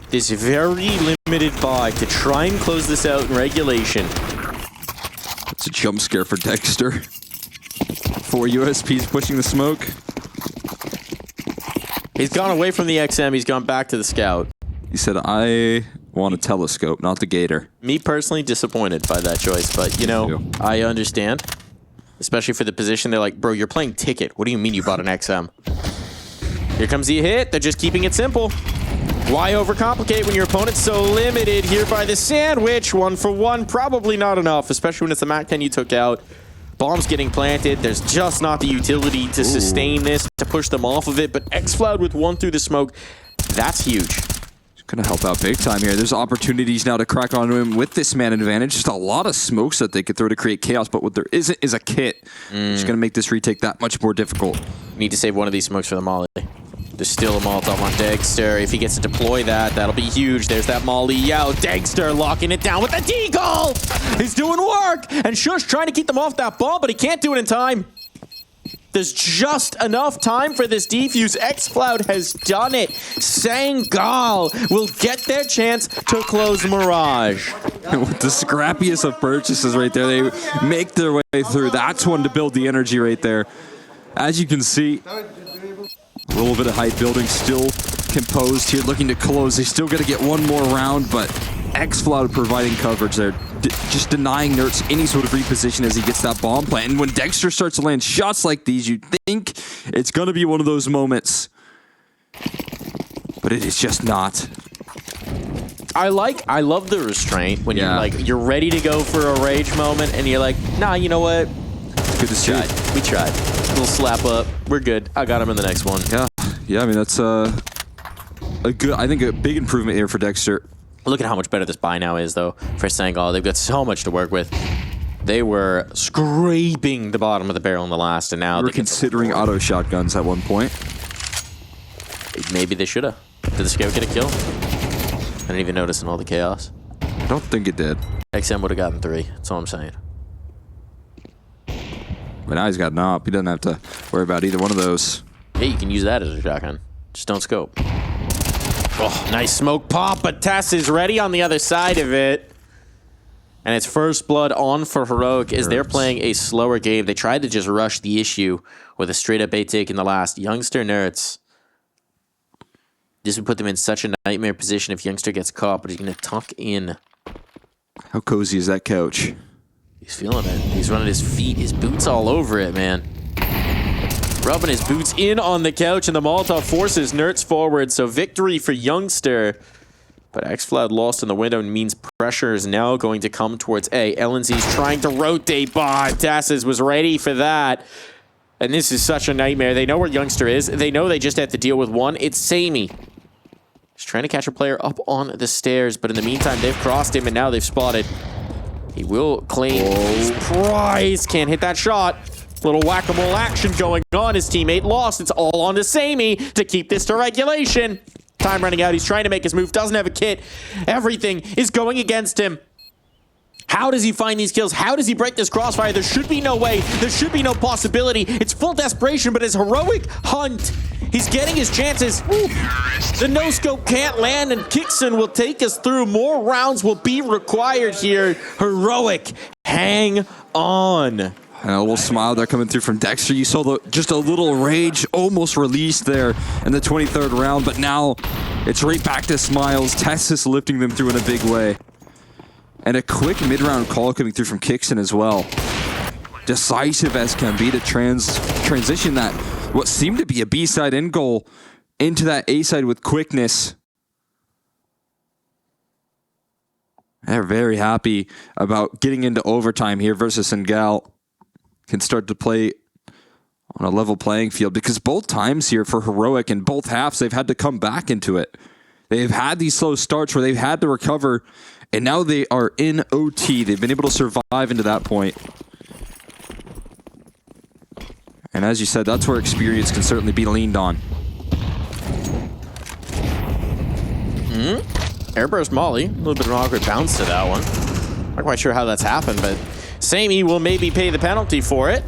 This very limited buy to try and close this out in regulation. It's a jump scare for Dexter. 4 USPs pushing the smoke. He's gone away from the XM. He's gone back to the Scout. He said, I want a telescope, not the Gator. Me personally disappointed by that choice, but you know, I understand. Especially for the position, they're like, bro, you're playing Ticket. What do you mean you bought an XM? Here comes the hit. They're just keeping it simple. Why overcomplicate when your opponent's so limited here by the sandwich? 1 for 1, probably not enough, especially when it's the MAC-10 you took out. Bombs getting planted. There's just not the utility to sustain this, to push them off of it. But Xfloud with 1 through the smoke, that's huge. Going to help out big time here. There's opportunities now to crack onto him with this man advantage. Just a lot of smokes that they could throw to create chaos, but what there isn't is a kit. It's going to make this retake that much more difficult. Need to save one of these smokes for the molly. There's still a Molotov on Dexter. If he gets to deploy that, that'll be huge. There's that molly out. Dexter locking it down with the deagle. He's doing work. And Shush trying to keep them off that ball, but he can't do it in time. There's just enough time for this defuse. Xfloud has done it. Sangal will get their chance to close Mirage. With the scrappiest of purchases right there, they make their way through. That's one to build the energy right there. As you can see, a little bit of height building still composed here, looking to close. They still got to get one more round, but Xfloud providing coverage there, just denying Nerds any sort of reposition as he gets that bomb plant. And when Dexter starts to land shots like these, you think it's going to be one of those moments, but it is just not. I love the restraint when you're ready to go for a rage moment, and you're like, nah, you know what? Good to see. We tried. A little slap up. We're good. I got him in the next one. Yeah. I mean, that's a big improvement here for Dexter. Look at how much better this buy now is, though, for Sangal. They've got so much to work with. They were scraping the bottom of the barrel in the last, and now they were considering auto shotguns at one point. Maybe they should have. Did the Scout get a kill? I didn't even notice in all the chaos. I don't think it did. XM would have gotten 3. That's all I'm saying. But now he's got an op. He doesn't have to worry about either one of those. Hey, you can use that as a shotgun. Just don't scope. Oh, nice smoke pop, but Tess is ready on the other side of it. And it's first blood on for Heroic as they're playing a slower game. They tried to just rush the issue with a straight-up A take in the last. Youngster Nerds. This would put them in such a nightmare position if Youngster gets caught, but he's going to tuck in. How cozy is that couch? He's feeling it. He's running his feet, his boots all over it, man. Rubbing his boots in on the couch, and the Molotov forces Nerds forward. So victory for Youngster. But Xfloud lost in the window means pressure is now going to come towards A. LNZ's trying to rotate by. Tasses was ready for that. And this is such a nightmare. They know where Youngster is. They know they just have to deal with one. It's Sammy. He's trying to catch a player up on the stairs, but in the meantime, they've crossed him, and now they've spotted. He will claim his prize. Can't hit that shot. Little whack-a-mole action going on. His teammate lost. It's all on to Sammy to keep this to regulation. Time running out. He's trying to make his move. Doesn't have a kit. Everything is going against him. How does he find these kills? How does he break this crossfire? There should be no way. There should be no possibility. It's full desperation, but his heroic hunt. He's getting his chances. Ooh. The no-scope can't land, and Kixon will take us through. More rounds will be required here. Heroic, hang on. And a little smile there coming through from Dexter. You saw just a little rage almost released there in the 23rd round, but now it's right back to smiles. Tessus lifting them through in a big way. And a quick mid-round call coming through from Kixon as well. Decisive as can be to transition that, what seemed to be a B-side end goal, into that A side with quickness. They're very happy about getting into overtime here versus Sangal. Can start to play on a level playing field because both times here for Heroic in both halves, they've had to come back into it. They've had these slow starts where they've had to recover, and now they are in OT. They've been able to survive into that point. And as you said, that's where experience can certainly be leaned on. Airburst Molly, a little bit of an awkward bounce to that one. Not quite sure how that's happened, but Sammy will maybe pay the penalty for it.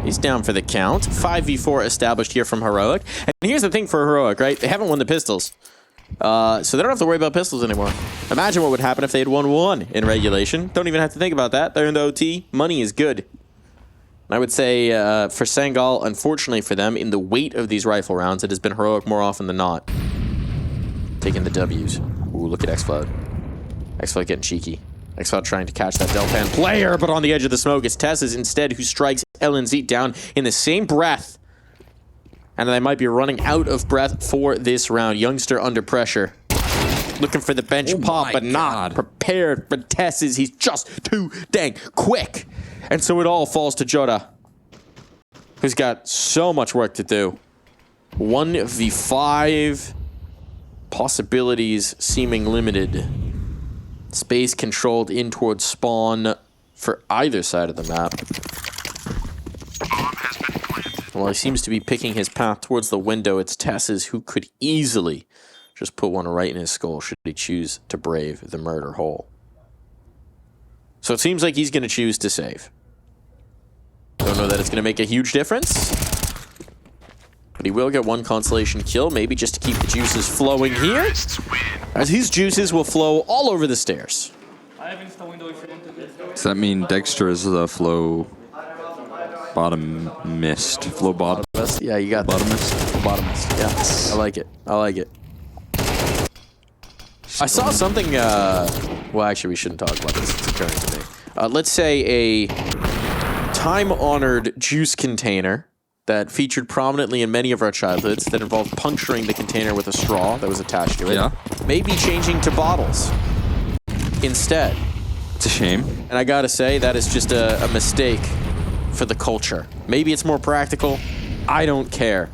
He's down for the count. 5v4 established here from Heroic. And here's the thing for Heroic, right? They haven't won the pistols. So they don't have to worry about pistols anymore. Imagine what would happen if they had won one in regulation. Don't even have to think about that. They're in the OT. Money is good. And I would say for Sangal, unfortunately for them, in the weight of these rifle rounds, it has been Heroic more often than not. Taking the W's. Ooh, look at xCloud. xCloud getting cheeky. xCloud trying to catch that Delpan player, but on the edge of the smoke, it's Tess's instead who strikes LNZ down in the same breath. And they might be running out of breath for this round. Youngster under pressure. Looking for the bench pop, but not prepared for Tess's. He's just too dang quick. And so it all falls to Jota, who's got so much work to do. 1v5. Possibilities seeming limited. Space controlled in towards spawn for either side of the map. Well, he seems to be picking his path towards the window. It's Tess's who could easily just put one right in his skull should he choose to brave the murder hole. So it seems like he's going to choose to save. Don't know that it's going to make a huge difference. But he will get one consolation kill, maybe just to keep the juices flowing here. As his juices will flow all over the stairs. Does that mean Dexter is the flow bottom mist? Flow bottom? Yeah, you got bottom that. mist? Bottomist. Yeah, I like it. I like it. I saw something, well, actually, we shouldn't talk about this. It's occurring to me. Let's say a time-honored juice container that featured prominently in many of our childhoods that involved puncturing the container with a straw that was attached to it. Yeah. Maybe changing to bottles instead. It's a shame. And I gotta say, that is just a mistake for the culture. Maybe it's more practical. I don't care.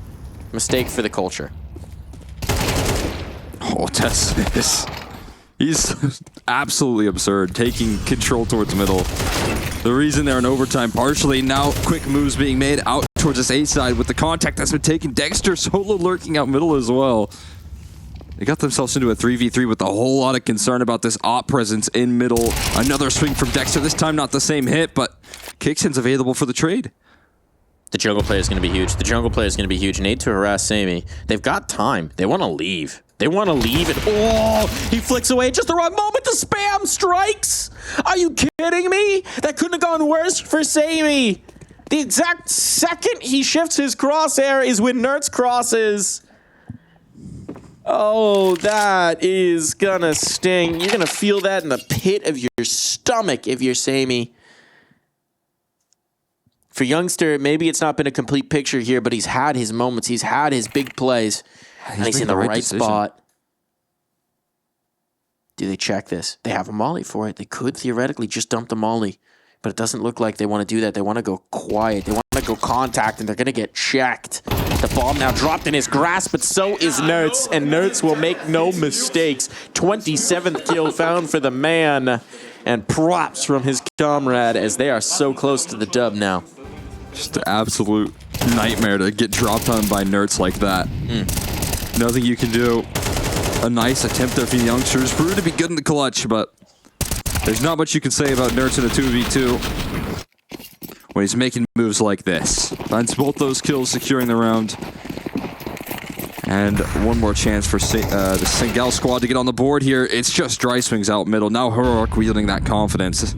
Mistake for the culture. Oh, Tess. He's absolutely absurd, taking control towards middle. The reason they're in overtime partially, now quick moves being made out towards this A side with the contact that's been taken. Dexter solo lurking out middle as well. They got themselves into a 3v3 with a whole lot of concern about this op presence in middle. Another swing from Dexter, this time not the same hit, but Kicksin's available for the trade. The jungle player is going to be huge. The jungle player is going to be huge. Nade to harass Sammy. They've got time. They want to leave. They want to leave it. Oh, he flicks away at just the wrong moment. The spam strikes. Are you kidding me? That couldn't have gone worse for Sammy. The exact second he shifts his crosshair is when Nertz crosses. Oh, that is gonna sting. You're gonna feel that in the pit of your stomach if you're Sammy. For Youngster, maybe it's not been a complete picture here, but he's had his moments. He's had his big plays. And he's in the right spot. Do they check this? They have a molly for it. They could theoretically just dump the molly. But it doesn't look like they want to do that. They want to go quiet. They want to go contact, and they're going to get checked. The bomb now dropped in his grasp, but so is Nertz. And Nertz will make no mistakes. 27th kill found for the man. And props from his comrade as they are so close to the dub now. Just an absolute nightmare to get dropped on by Nertz like that. Nothing you can do. A nice attempt there for the youngsters. Brew to be good in the clutch, but there's not much you can say about Nertz in a 2v2 when he's making moves like this. Finds both those kills, securing the round. And one more chance for the Sangal squad to get on the board here. It's just dry swings out middle. Now Heroic wielding that confidence.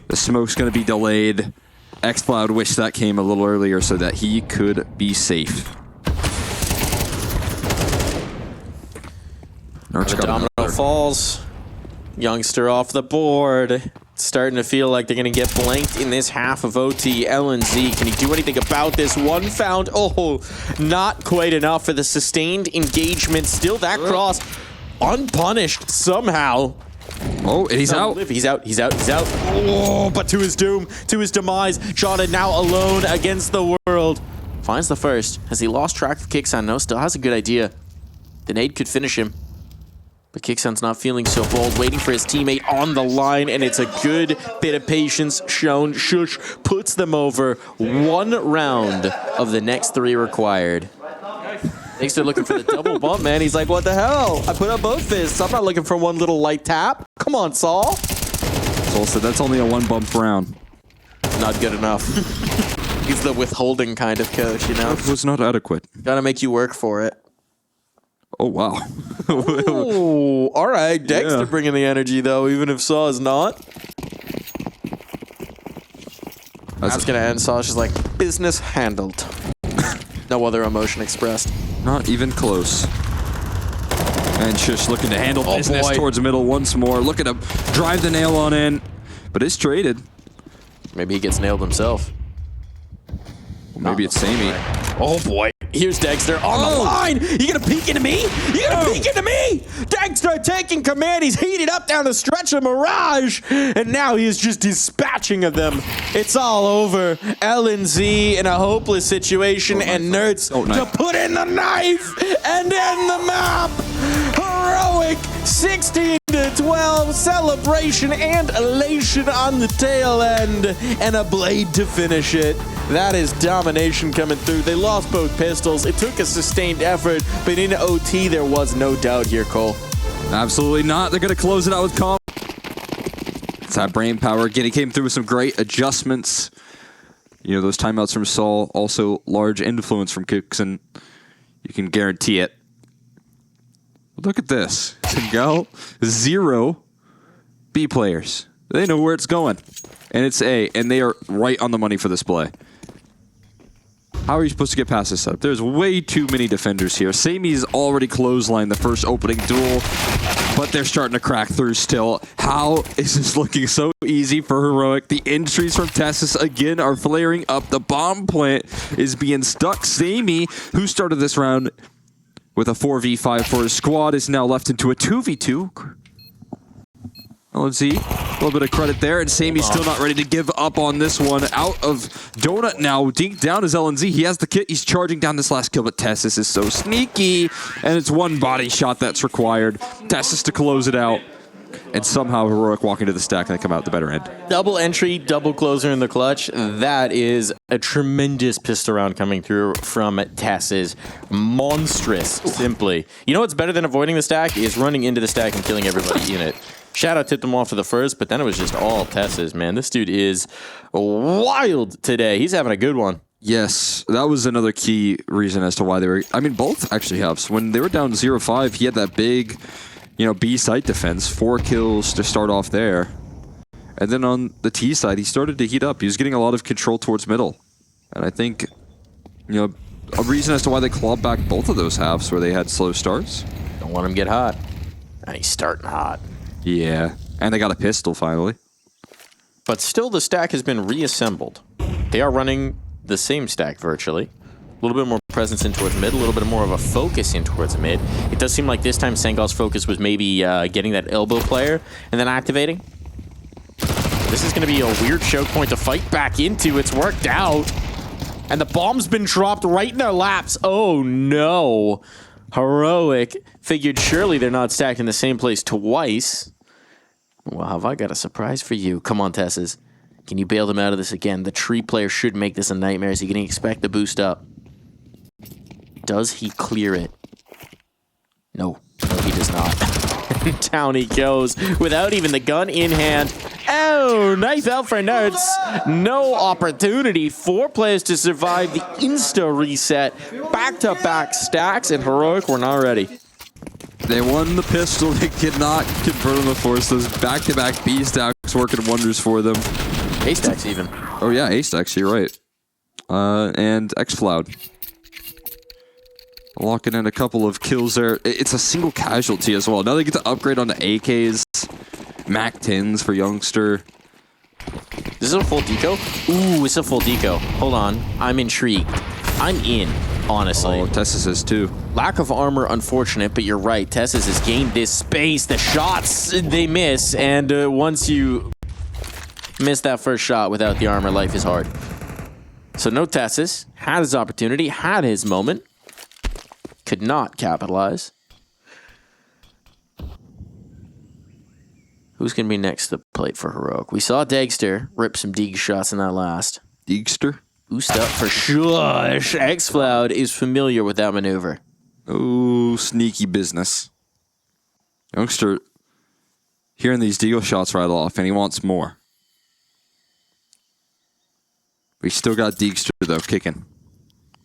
The smoke's going to be delayed. xCloud wished that came a little earlier so that he could be safe. The domino falls. Youngster off the board. Starting to feel like they're going to get blanked in this half of OT. LNZ, can he do anything about this? One found. Oh, not quite enough for the sustained engagement. Still that cross unpunished somehow. Oh, and he's out. He's out. Oh, but to his doom, to his demise. Jada now alone against the world. Finds the first. Has he lost track of Kixan? No, still has a good idea. The nade could finish him. But Kixan's not feeling so bold, waiting for his teammate on the line, and it's a good bit of patience shown. Shush puts them over. 1 round of the next 3 required. Thanks to looking for the double bump, man. He's like, what the hell? I put up both fists. I'm not looking for one little light tap. Come on, Saul. Saul said that's only a 1 bump round. Not good enough. He's the withholding kind of coach, you know? That was not adequate. Gotta make you work for it. Oh, wow. Oh, all right. Dexter bringing the energy, though, even if Saw is not. That's going to end. Saw's just like, business handled. No other emotion expressed. Not even close. And Shush looking to handle business towards the middle once more. Looking to drive the nail on in. But it's traded. Maybe he gets nailed himself. Maybe it's Sammy. Oh boy, here's Dexter on the line. You gonna peek into me? You gonna peek into me? Dexter taking command. He's heated up down the stretch of Mirage, and now he is just dispatching of them. It's all over. LNZ in a hopeless situation, and Nerds to put in the knife and end the map. Heroic 16-12 celebration and elation on the tail end, and a blade to finish it. That is domination coming through. They lost both pistols. It took a sustained effort, but in OT, there was no doubt here, Cole. Absolutely not. They're going to close it out with calm. It's that brain power. Again, he came through with some great adjustments. You know, those timeouts from Saul, also large influence from Kixan. You can guarantee it. Look at this. Sangal, 0 B players. They know where it's going. And it's A, and they are right on the money for this play. How are you supposed to get past this setup? There's way too many defenders here. Sammy's already clotheslined the first opening duel, but they're starting to crack through still. How is this looking so easy for Heroic? The entries from Tessus again are flaring up. The bomb plant is being stuck. Sammy, who started this round with a 4v5 for his squad, is now left into a 2v2. Let's see. A little bit of credit there, and Sammy's still not ready to give up on this one. Out of Donut now. Dink down is LNZ. He has the kit. He's charging down this last kill, but Tessus is so sneaky, and it's 1 body shot that's required. Tessus to close it out, and somehow Heroic walking to the stack and they come out the better end. Double entry, double closer in the clutch. That is a tremendous pistol round coming through from Tessus. Monstrous, simply. You know what's better than avoiding the stack is running into the stack and killing everybody in it. Shadow tipped him off to the first, but then it was just all Tessus, man. This dude is wild today. He's having a good one. Yes, that was another key reason as to why they were... I mean, both actually helps. When they were down 0-5, he had that big, you know, B site defense. 4 kills to start off there. And then on the T side, he started to heat up. He was getting a lot of control towards middle. And I think, you know, a reason as to why they clawed back both of those halves where they had slow starts. Don't let him get hot. And he's starting hot. Yeah, and they got a pistol finally. But still, the stack has been reassembled. They are running the same stack virtually. A little bit more presence in towards mid, a little bit more of a focus in towards mid. It does seem like this time Sangal's focus was maybe getting that elbow player and then activating. This is going to be a weird choke point to fight back into. It's worked out. And the bomb's been dropped right in their laps. Oh, no. Heroic figured surely they're not stacked in the same place twice. Well, have I got a surprise for you? Come on, Tessus. Can you bail them out of this again? The tree player should make this a nightmare. Is he going to expect the boost up? Does he clear it? No. No, he does not. Down he goes without even the gun in hand. Oh, nice out for Nerds. No opportunity. 4 players to survive the insta reset. Back-to-back stacks, and Heroic were not ready. They won the pistol. They could not convert on the force. Those back-to-back B stacks working wonders for them. A stacks even. Oh yeah, A stacks. You're right. And X-Cloud. Locking in a couple of kills there. It's a single casualty as well. Now they get to upgrade on the AKs, Mac 10s for Youngster. This is a full deco? Ooh, it's a full deco. Hold on. I'm intrigued. I'm in, honestly. Oh, Tessus is too. Lack of armor, unfortunate, but you're right. Tessus has gained this space. The shots, they miss. And once you miss that first shot without the armor, life is hard. So no Tessus. Had his opportunity, had his moment. Could not capitalize. Who's going to be next to the plate for Heroic? We saw Dagster rip some Deeg shots in that last. Deegster? Boost up for shush. X-Cloud is familiar with that maneuver. Oh, sneaky business. Youngster hearing these Deagle shots right off, and he wants more. We still got Deegster, though, kicking.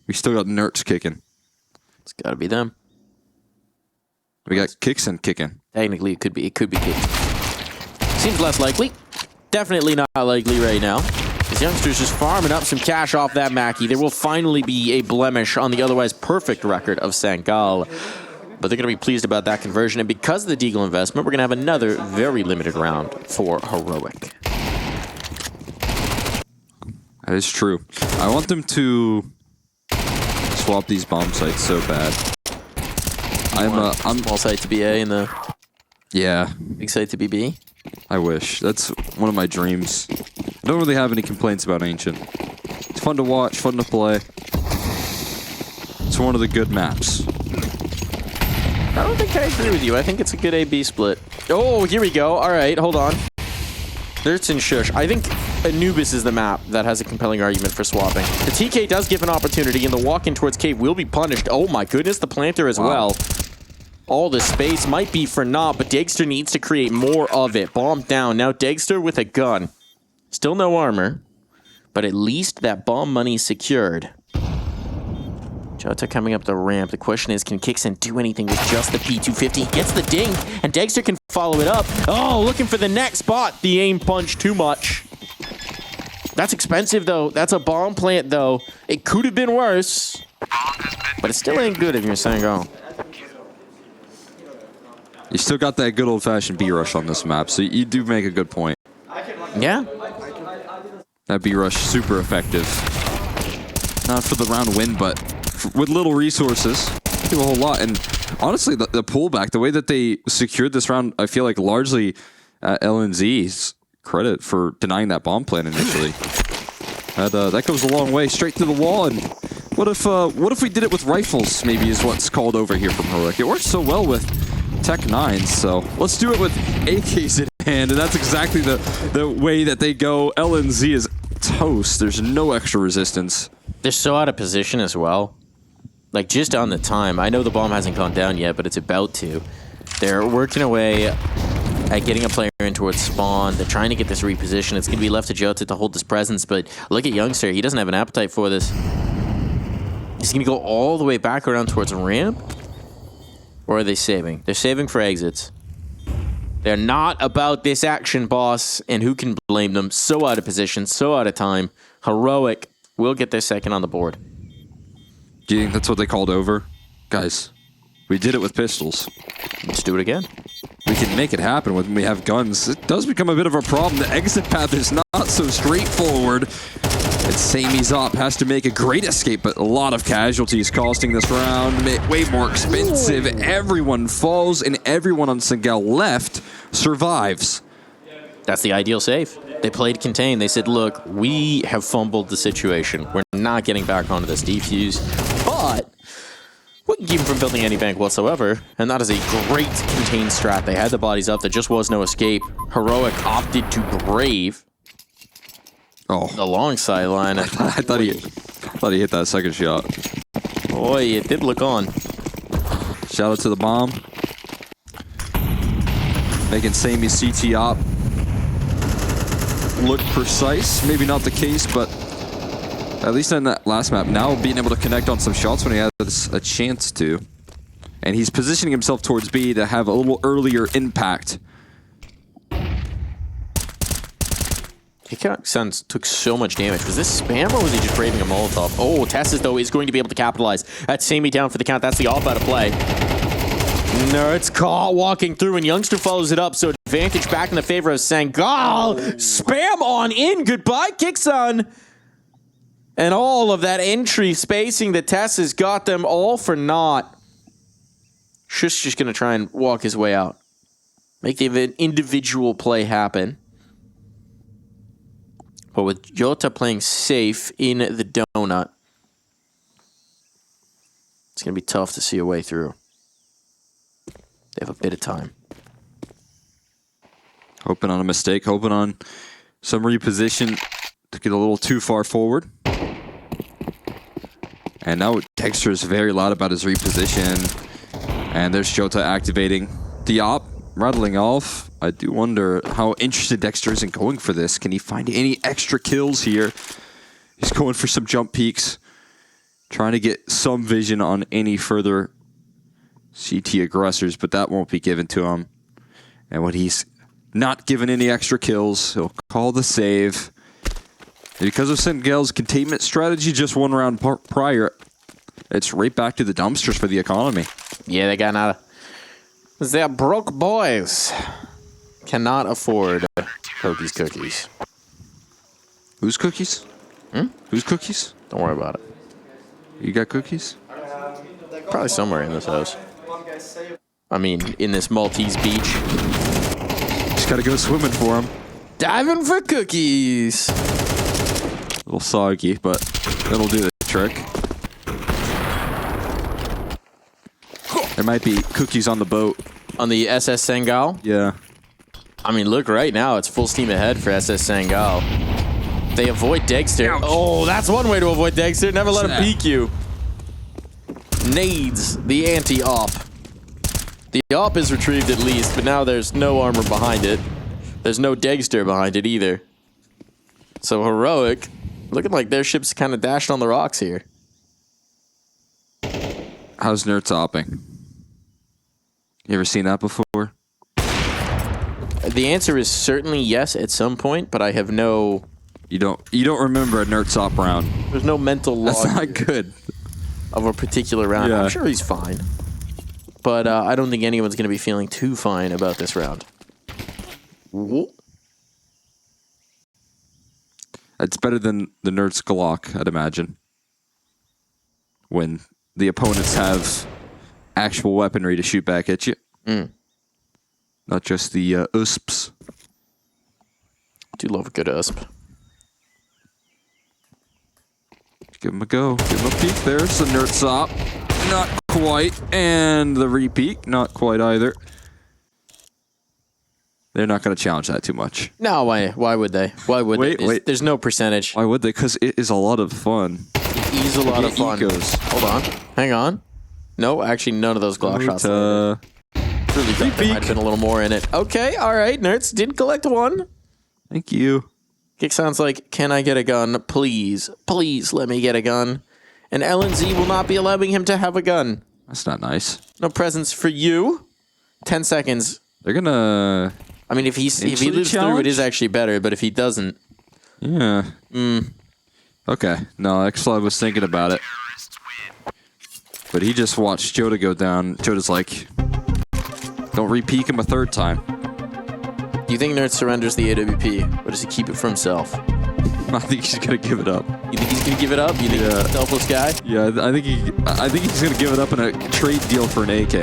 We still got Nerts kicking. It's got to be them. We got Kixen kicking. Technically, it could be Kick. Seems less likely. Definitely not likely right now. This youngster's just farming up some cash off that Mackie. There will finally be a blemish on the otherwise perfect record of Sangal. But they're going to be pleased about that conversion. And because of the Deagle investment, we're going to have another very limited round for Heroic. That is true. I want them to swap these bomb sites so bad. I'm small site to be A and the big site to be B. I wish. That's one of my dreams. I don't really have any complaints about Ancient. It's fun to watch, fun to play. It's one of the good maps. I don't think I agree with you. I think it's a good A-B split. Oh, here we go. All right, hold on. Nerts and Shush. I think Anubis is the map that has a compelling argument for swapping. The TK does give an opportunity, and the walk-in towards Cave will be punished. Oh my goodness, the planter as well. All the space might be for naught, but Dagster needs to create more of it. Bomb down. Now Dagster with a gun. Still no armor, but at least that bomb money secured. Jota coming up the ramp. The question is, can Kixen do anything with just the P250? Gets the ding, and Dagster can follow it up. Oh, looking for the next spot. The aim punch too much. That's expensive, though. That's a bomb plant, though. It could have been worse, but it still ain't good if you're Sangal. You still got that good old-fashioned B-rush on this map, so you do make a good point. Yeah. That B-rush, super effective. Not for the round win, but with little resources, do a whole lot. And honestly, the pullback, the way that they secured this round, I feel like largely LNZ's credit for denying that bomb plan initially. That goes a long way, straight to the wall. And what if we did it with rifles? Maybe is what's called over here from Heroic. It works so well with Tech 9s, so let's do it with AKs in hand, and that's exactly the way that they go. LNZ is toast. There's no extra resistance. They're so out of position as well. Like, just on the time. I know the bomb hasn't gone down yet, but it's about to. They're working away at getting a player in towards spawn. They're trying to get this reposition. It's going to be left to Jota to hold this presence, but look at Youngster. He doesn't have an appetite for this. He's going to go all the way back around towards a ramp. Or are they saving? They're saving for exits. They're not about this action, boss. And who can blame them? So out of position, so out of time. Heroic will get their second on the board. Do you think that's what they called over? Guys, we did it with pistols. Let's do it again. We can make it happen when we have guns. It does become a bit of a problem. The exit path is not so straightforward. And Sammy Zop has to make a great escape, but a lot of casualties costing this round. Way more expensive. Everyone falls, and everyone on Sangal left survives. That's the ideal save. They played contain. They said, look, we have fumbled the situation. We're not getting back onto this defuse, but we can keep them from building any bank whatsoever. And that is a great contain strat. They had the bodies up. There just was no escape. Heroic opted to brave. Oh, the long sideline. I thought he hit that second shot. Boy, it did look on. Shout out to the bomb. Making Sammy's CT op look precise. Maybe not the case, but at least in that last map, now being able to connect on some shots when he has a chance to. And he's positioning himself towards B to have a little earlier impact. Kixen took so much damage. Was this spam or was he just braving a Molotov? Oh, Tessus, though, is going to be able to capitalize. That's Sammy down for the count. That's the off out of play. Nerds caught walking through, and Youngster follows it up, so advantage back in the favor of Sangal. Spam on in. Goodbye, Kixon. And all of that entry spacing that Tess has got them all for naught. Shush just going to try and walk his way out. Make the individual play happen. But with Jota playing safe in the donut, it's going to be tough to see a way through. They have a bit of time. Hoping on a mistake, hoping on some reposition to get a little too far forward. And now Dexter is very loud about his reposition. And there's Jota activating the op, rattling off. I do wonder how interested Dexter is in going for this. Can he find any extra kills here? He's going for some jump peaks, trying to get some vision on any further CT aggressors, but that won't be given to him. And when he's not given any extra kills, he'll call the save. And because of Sangal's containment strategy just one round prior, it's right back to the dumpsters for the economy. Yeah, they got nada. They're broke boys. Cannot afford Koki's cookies. Whose cookies? Whose cookies? Don't worry about it. You got cookies? Probably somewhere in this house. I mean, in this Maltese beach. Just gotta go swimming for them. Diving for cookies. A little soggy, but that'll do the trick. There might be cookies on the boat. On the SS Sangal? Yeah. I mean, look, right now, it's full steam ahead for SS Sangal. They avoid Dexter. Ouch. Oh, that's one way to avoid Dexter. Never let him peek you. Nades the anti-op. The op is retrieved at least, but now there's no armor behind it. There's no Dexter behind it either. So Heroic, looking like their ship's kind of dashed on the rocks here. How's Nerds opping? You ever seen that before? The answer is certainly yes at some point, but I have no... You don't remember a Nerds op round. There's no mental log That's not good. of a particular round. Yeah. I'm sure he's fine. But I don't think anyone's going to be feeling too fine about this round. It's better than the Nerds Glock, I'd imagine. When the opponents have actual weaponry to shoot back at you. Not just the USPs. Do love a good USP. Give him a go. Give him a peek. There's the Nerds op. Not quite. And the repeat. Not quite either. They're not going to challenge that too much. No, why would they? Why would they? Wait. There's no percentage. Why would they? Because it is a lot of fun. It is a lot of fun. Egos. Hold on. Hang on. No, actually, none of those Glock shots. Really thought there might have been a little more in it. Okay, all right. Nerds did collect one. Thank you. Kick sounds like, can I get a gun? Please. Please let me get a gun. And LNZ will not be allowing him to have a gun. That's not nice. No presents for you. 10 seconds. They're going to... I mean, if he lives through, it is actually better. But if he doesn't... Yeah. Okay. No, actually, I was thinking about it. But he just watched Jota go down. Jota's like, don't re-peek him a third time. Do you think Nerd surrenders the AWP, or does he keep it for himself? I think he's going to give it up. You think he's going to give it up? You think he's a selfless guy? Yeah, I think he's going to give it up in a trade deal for an AK.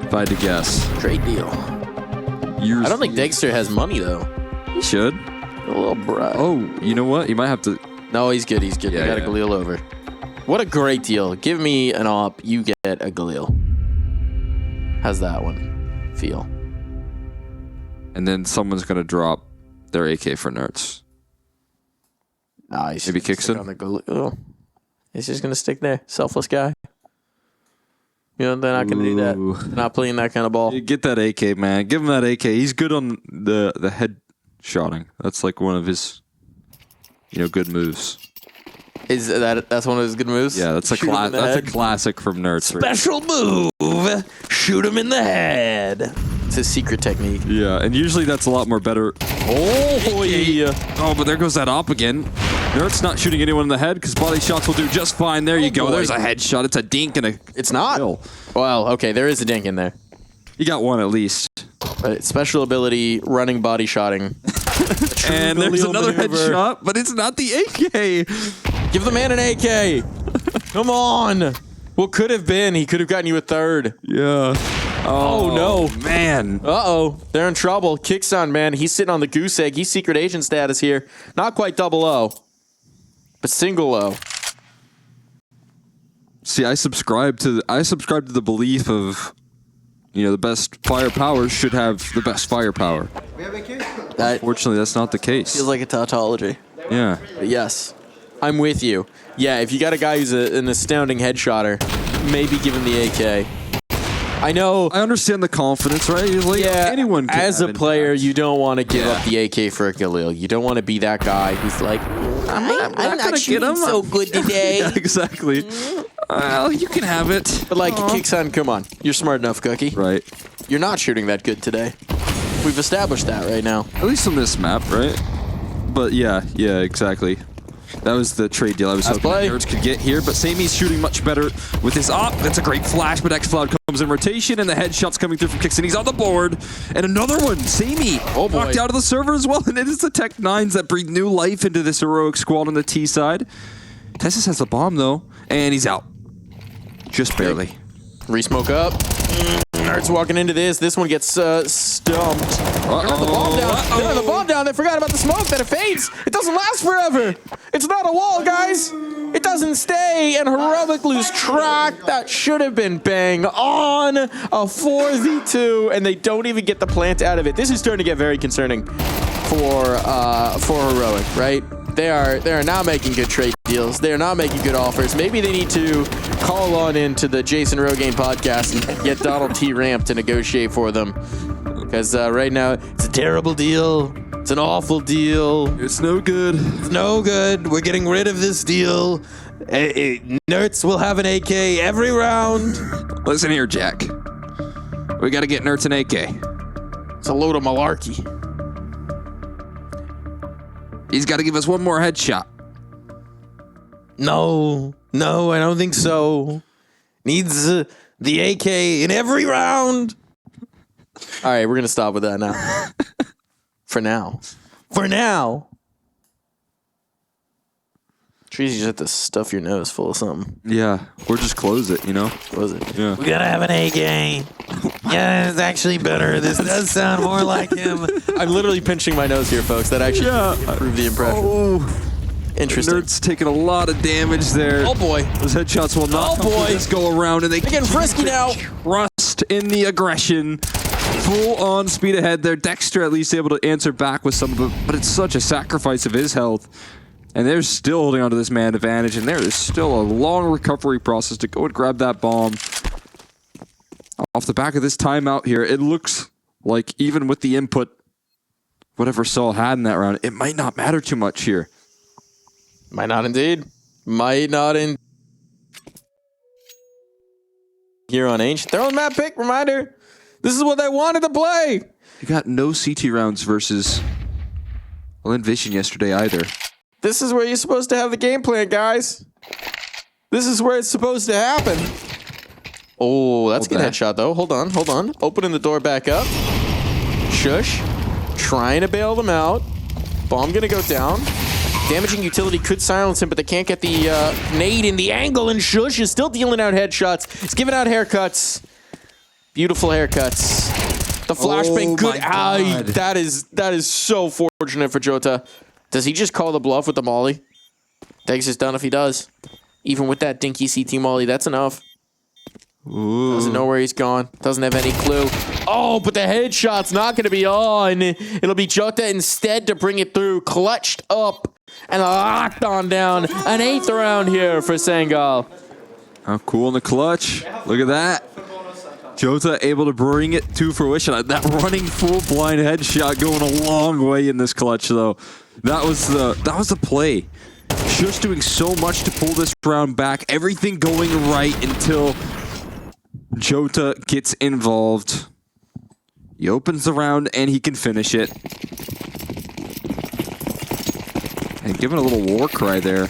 If I had to guess. Trade deal. I don't think Dexter has money, though. He should. A little brat. Oh, you know what? You might have to... No, he's good. He's good. Yeah, I got a Galil over. What a great deal. Give me an op, you get a Galil. How's that one feel? And then someone's going to drop their AK for Nerds. Nice. Maybe Kixon? On the Galil. He's just going to stick there. Selfless guy. You know, they're not going to do that. They're not playing that kind of ball. Get that AK, man. Give him that AK. He's good on the head shotting. That's like one of his, good moves. That's one of his good moves? Yeah, that's a classic from Nerds. Special move. Shoot him in the head. It's his secret technique. Yeah, and usually that's a lot more better. Oh, yeah. Oh, but there goes that op again. Nert's not shooting anyone in the head because body shots will do just fine. There you go. boy. There's a headshot. It's a dink and a It's not. kill. Well, okay, there is a dink in there. You got one at least. But special ability, running body shotting. And there's Galil another maneuver. headshot, but it's not the AK. Give the man an AK. Come on. What could have been? He could have gotten you a third. Yeah. Oh, no. Man. Uh-oh. They're in trouble. Kickson, man. He's sitting on the goose egg. He's secret agent status here. Not quite double O, but single O. See, I subscribe to the belief of, you know, the best firepower should have the best firepower. That Fortunately, that's not the case. feels like a tautology. Yeah. But yes, I'm with you. Yeah, if you got a guy who's an astounding headshotter, maybe give him the AK. I know. I understand the confidence, right? Like, Yeah, anyone can as a have player, impact. you don't want to give Yeah. up the AK for a Galil. You don't want to be that guy who's like, I'm not gonna shooting get him. so good today. Yeah, exactly. Well, you can have it. But like, Kickson, come on. You're smart enough, Cookie. Right. You're not shooting that good today. We've established that right now. At least on this map, right? But yeah, exactly. That was the trade deal I was hoping play. Nerds could get here, but Samy's shooting much better with his op. That's a great flash, but X-Cloud comes in rotation, and the headshot's coming through from Kickson. He's on the board, and another one, Sammy, Oh, boy. knocked out of the server as well, and it is the Tech 9s that breathe new life into this heroic squad on the T side. Tessus has the bomb, though, and he's out. Just barely. Re-smoke up. Nerds walking into this. This one gets stumped. They're on the bomb down. They're on the bomb down. They forgot about the smoke. That it fades. It doesn't last forever. It's not a wall, guys. It doesn't stay. And Heroic lose track. That should have been bang on. A 4v2. And they don't even get the plant out of it. This is starting to get very concerning for Heroic, right? They are not making good trade deals. They are not making good offers. Maybe they need to call on into the Jason Rogaine podcast and get Donald T. Ramp to negotiate for them. Because right now, it's a terrible deal. It's an awful deal. It's no good. It's no good. We're getting rid of this deal. Nerds will have an AK every round. Listen here, Jack. We got to get Nerds an AK. It's a load of malarkey. He's got to give us one more headshot. No, I don't think so. Needs the AK in every round. All right, we're going to stop with that now. For now. Trees, you just have to stuff your nose full of something. Yeah, or just close it, you know? What was it? Yeah. We gotta have an AK. Yeah, it's actually better. This does sound more like him. I'm literally pinching my nose here, folks. That actually proved the impression. Oh, Interesting. Nerds taking a lot of damage there. Oh boy. Those headshots will not come through this go around, and they They're getting frisky now. trust in the aggression. Full on speed ahead there. Dexter at least able to answer back with some of it, but it's such a sacrifice of his health. And they're still holding on to this man advantage, and there is still a long recovery process to go and grab that bomb. Off the back of this timeout here, it looks like even with the input, whatever Saul had in that round, it might not matter too much here. Might not indeed. Might not in. Here on Ancient. They're on map pick. Reminder. This is what they wanted to play. You got no CT rounds versus Envision yesterday either. This is where you're supposed to have the game plan, guys. This is where it's supposed to happen. Oh, that's a good headshot, though. Hold on. Opening the door back up. Shush. Trying to bail them out. Bomb gonna go down. Damaging utility could silence him, but they can't get the nade in the angle, and Shush is still dealing out headshots. He's giving out haircuts. Beautiful haircuts. The flashbang, good eye. That is so fortunate for Jota. Does he just call the bluff with the molly? Degs is done if he does. Even with that dinky CT molly, that's enough. Ooh. Doesn't know where he's gone. Doesn't have any clue. Oh, but the headshot's not going to be on. It'll be Jota instead to bring it through. Clutched up and locked on down. An 8th round here for Sangal. How cool in the clutch. Look at that. Jota able to bring it to fruition. That running full blind headshot going a long way in this clutch, though. That was the play. Shush doing so much to pull this round back. Everything going right until Jota gets involved. He opens the round and he can finish it. And giving a little war cry there.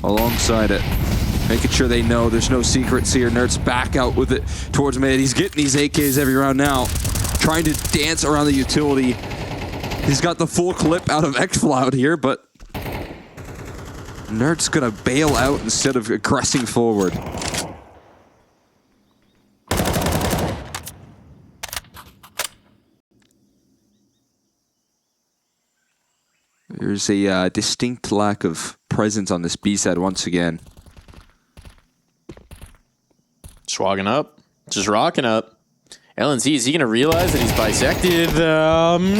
Alongside it. Making sure they know there's no secrets here. Nert's back out with it towards mid. He's getting these AKs every round now. Trying to dance around the utility. He's got the full clip out of Xfloud here, but Nert's gonna bail out instead of aggressing forward. There's a distinct lack of presence on this B side once again. Swagging up. Just rocking up. LNZ, is he going to realize that he's bisected?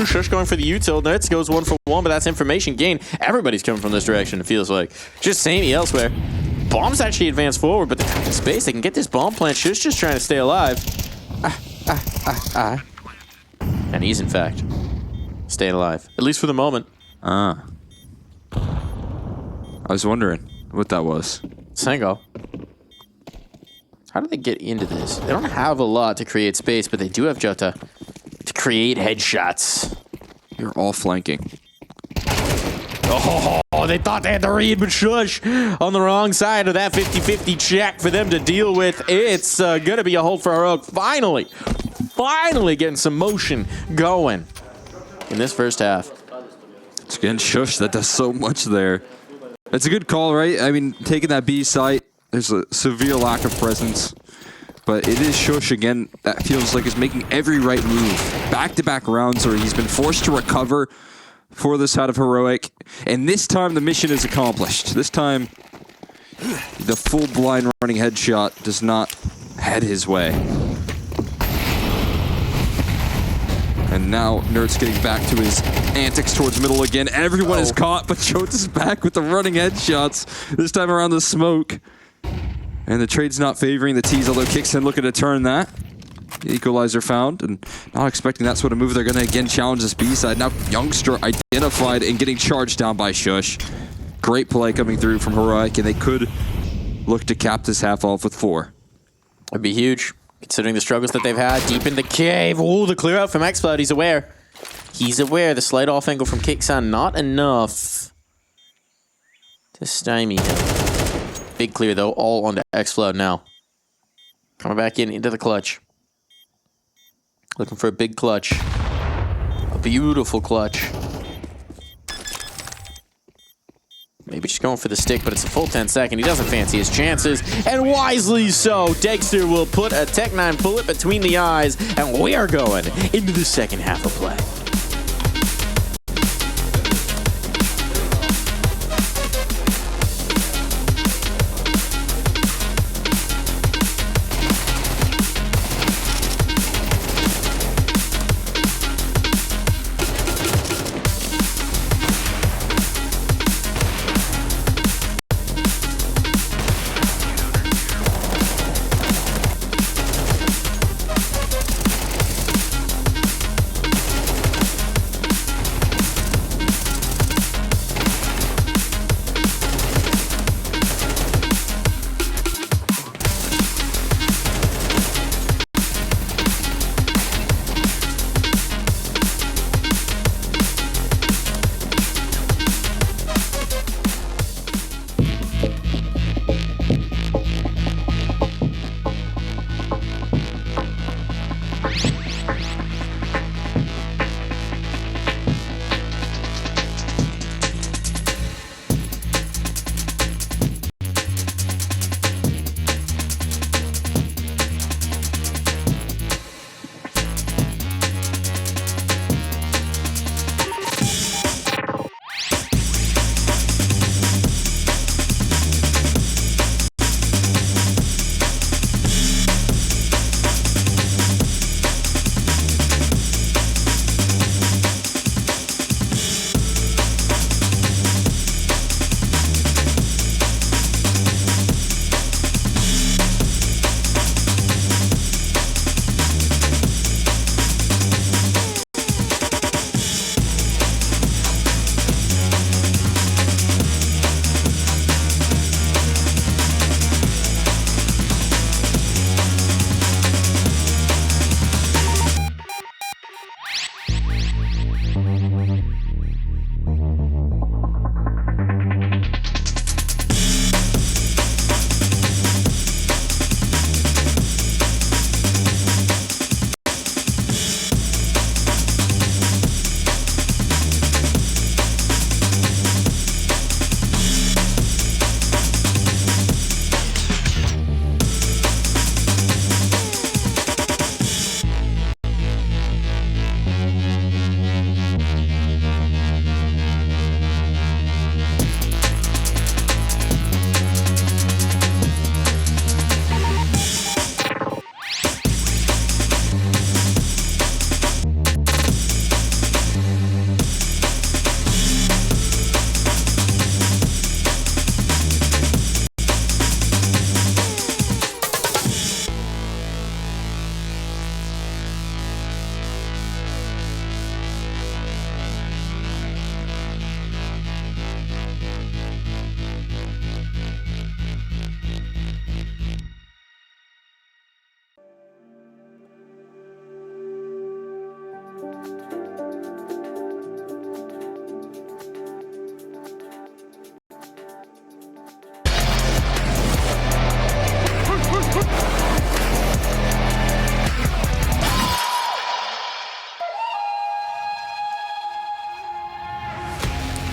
Shush going for the util. Nets goes 1 for 1, but that's information gain. Everybody's coming from this direction, it feels like. Just samey elsewhere. Bombs actually advance forward, but they're in space. They can get this bomb plant. Shush just trying to stay alive. And he's, in fact, staying alive. At least for the moment. I was wondering what that was. Sangal. How do they get into this? They don't have a lot to create space, but they do have Jota to create headshots. You're all flanking. Oh, they thought they had the read, but shush. On the wrong side of that 50-50 check for them to deal with. It's going to be a hold for Heroic. Finally getting some motion going in this first half. It's again Shush that does so much there. It's a good call, right? I mean, taking that B site, there's a severe lack of presence. But it is Shush again that feels like is making every right move. Back-to-back rounds where he's been forced to recover for this side of Heroic. And this time the mission is accomplished. This time the full blind running headshot does not head his way. And now Nert's getting back to his antics towards middle again. Everyone is caught, but Jota's back with the running headshots. This time around the smoke. And the trade's not favoring the T's, although Kicksin looking to turn that. The equalizer found, and not expecting that sort of move. They're going to again challenge this B side. Now Youngster identified and getting charged down by Shush. Great play coming through from Heroic, and they could look to cap this half off with 4. That'd be huge, considering the struggles that they've had deep in the cave. Oh, the clear out from Xfloud. He's aware. He's aware. The slight off angle from Kicksan, not enough to stymie him. Big clear, though, all onto Xfloud now. Coming back into the clutch. Looking for a big clutch. A beautiful clutch. Maybe just going for the stick, but it's a full 10 second. He doesn't fancy his chances, and wisely so. Dexter will put a Tech-9 bullet between the eyes, and we are going into the second half of play.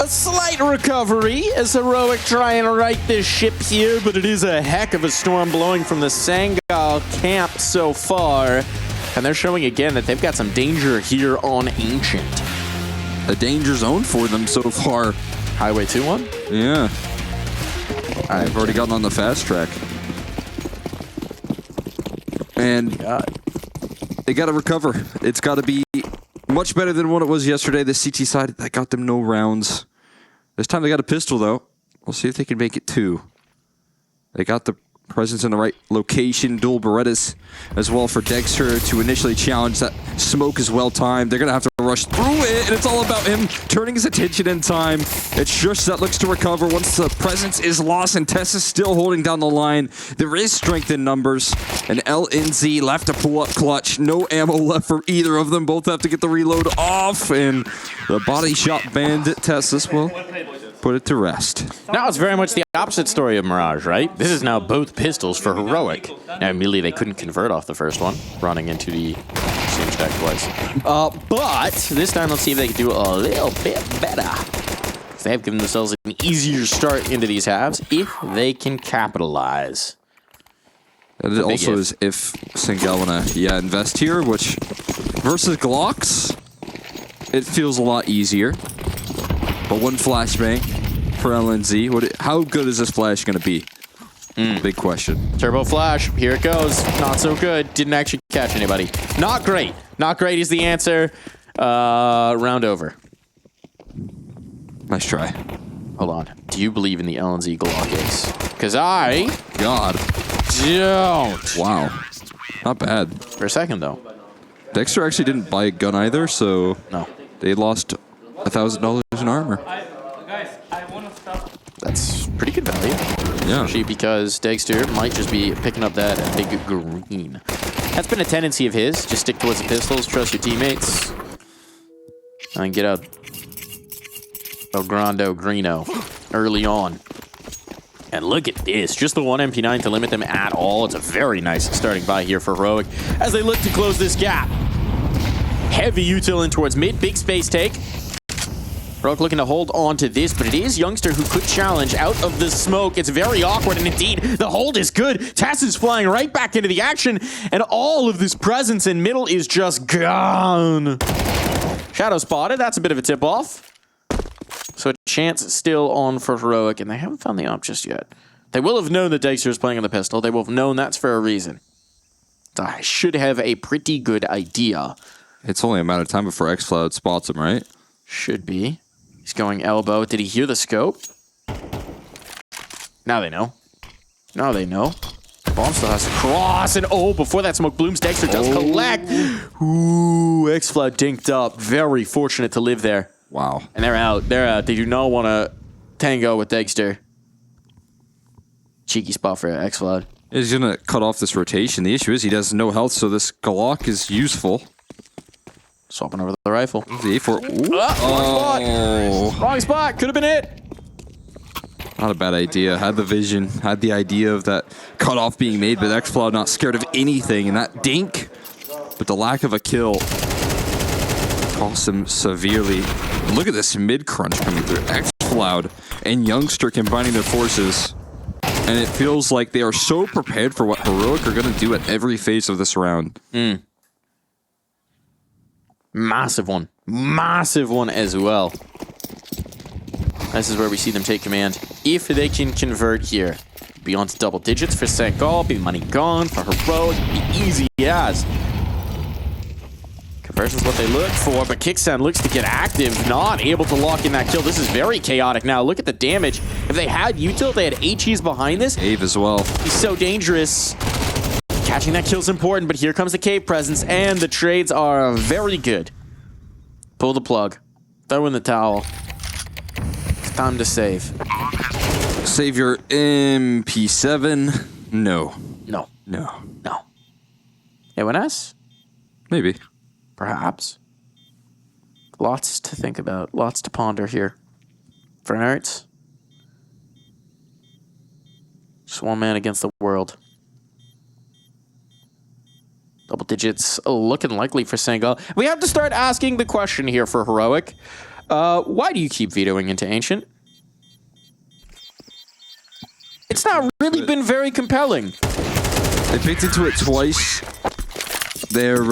A slight recovery as Heroic try and right this ship here, but it is a heck of a storm blowing from the Sangal camp so far. And they're showing again that they've got some danger here on Ancient. A danger zone for them so far. Highway 2-1? Yeah. I've already gotten on the fast track. And they got to recover. It's got to be much better than what it was yesterday. The CT side, that got them no rounds. This time they got a pistol, though. We'll see if they can make it 2. They got the presence in the right location. Dual Berettas as well for Dexter to initially challenge. That smoke is well timed. They're going to have to rush through it, and it's all about him turning his attention in time. It's just that looks to recover once the presence is lost, and Tess is still holding down the line. There is strength in numbers, and LNZ left to pull up clutch. No ammo left for either of them. Both have to get the reload off, and the body shot bandit Tessus will put it to rest. Now it's very much the opposite story of Mirage, right? This is now both pistols for Heroic. Now, immediately they couldn't convert off the first one, running into the same stack twice. But this time, let's see if they can do a little bit better. They have given themselves an easier start into these halves if they can capitalize. And it also is if Sangal want to invest here, which versus Glocks, it feels a lot easier. But one flashbang for LNZ. How good is this flash going to be? Big question. Turbo flash. Here it goes. Not so good. Didn't actually catch anybody. Not great. Not great is the answer. Round over. Nice try. Hold on. Do you believe in the LNZ Glock ace? Because I... God. don't. Wow. Not bad. For a second, though. Dexter actually didn't buy a gun either, so... No. They lost $1,000 in armor. Guys, I want to stop. That's pretty good value. Yeah. Especially because Dexter might just be picking up that big green. That's been a tendency of his. Just stick towards the pistols, trust your teammates, and get out El Grando Greeno early on. And look at this. Just the one MP9 to limit them at all. It's a very nice starting buy here for Heroic as they look to close this gap. Heavy util in towards mid. Big space take. Heroic looking to hold on to this, but it is Youngster who could challenge out of the smoke. It's very awkward, and indeed, the hold is good. Tass is flying right back into the action, and all of this presence in middle is just gone. Shadow spotted. That's a bit of a tip-off. So a chance still on for Heroic, and they haven't found the op just yet. They will have known that Dexter is playing on the pistol. They will have known that's for a reason. So I should have a pretty good idea. It's only a matter of time before xCloud spots him, right? Should be. He's going elbow. Did he hear the scope? Now they know. Now they know. Bomb still has to cross, and before that smoke blooms, Dexter does collect. Ooh, xCloud dinked up. Very fortunate to live there. Wow. And they're out. They're out. They do not want to tango with Dexter. Cheeky spot for xCloud. He's going to cut off this rotation. The issue is he has no health, so this Glock is useful. Swapping over the rifle. The A4. Wrong spot. Wrong spot. Could have been it. Not a bad idea. Had the vision. Had the idea of that cutoff being made, but xCloud not scared of anything. And that dink, but the lack of a kill, cost him severely. Look at this mid-crunch coming through. xCloud and Youngster combining their forces. And it feels like they are so prepared for what Heroic are going to do at every phase of this round. Massive one. Massive one as well. This is where we see them take command. If they can convert here, beyond to double digits for Sangal, be money gone for Heroic, be easy as. Conversion's what they look for, but Kickstand looks to get active, not able to lock in that kill. This is very chaotic now. Look at the damage. If they had util, they had HEs behind this. Cave as well. He's so dangerous. Catching that kill's important, but here comes the cave presence, and the trades are very good. Pull the plug. Throw in the towel. It's time to save. Save your MP7. No. No. No. No. AWS? Maybe. Perhaps. Lots to think about. Lots to ponder here. For nerds. Just one man against the world. Double digits looking likely for Sangal. We have to start asking the question here for Heroic. Why do you keep vetoing into Ancient? It's not really been very compelling. They picked into it twice. They're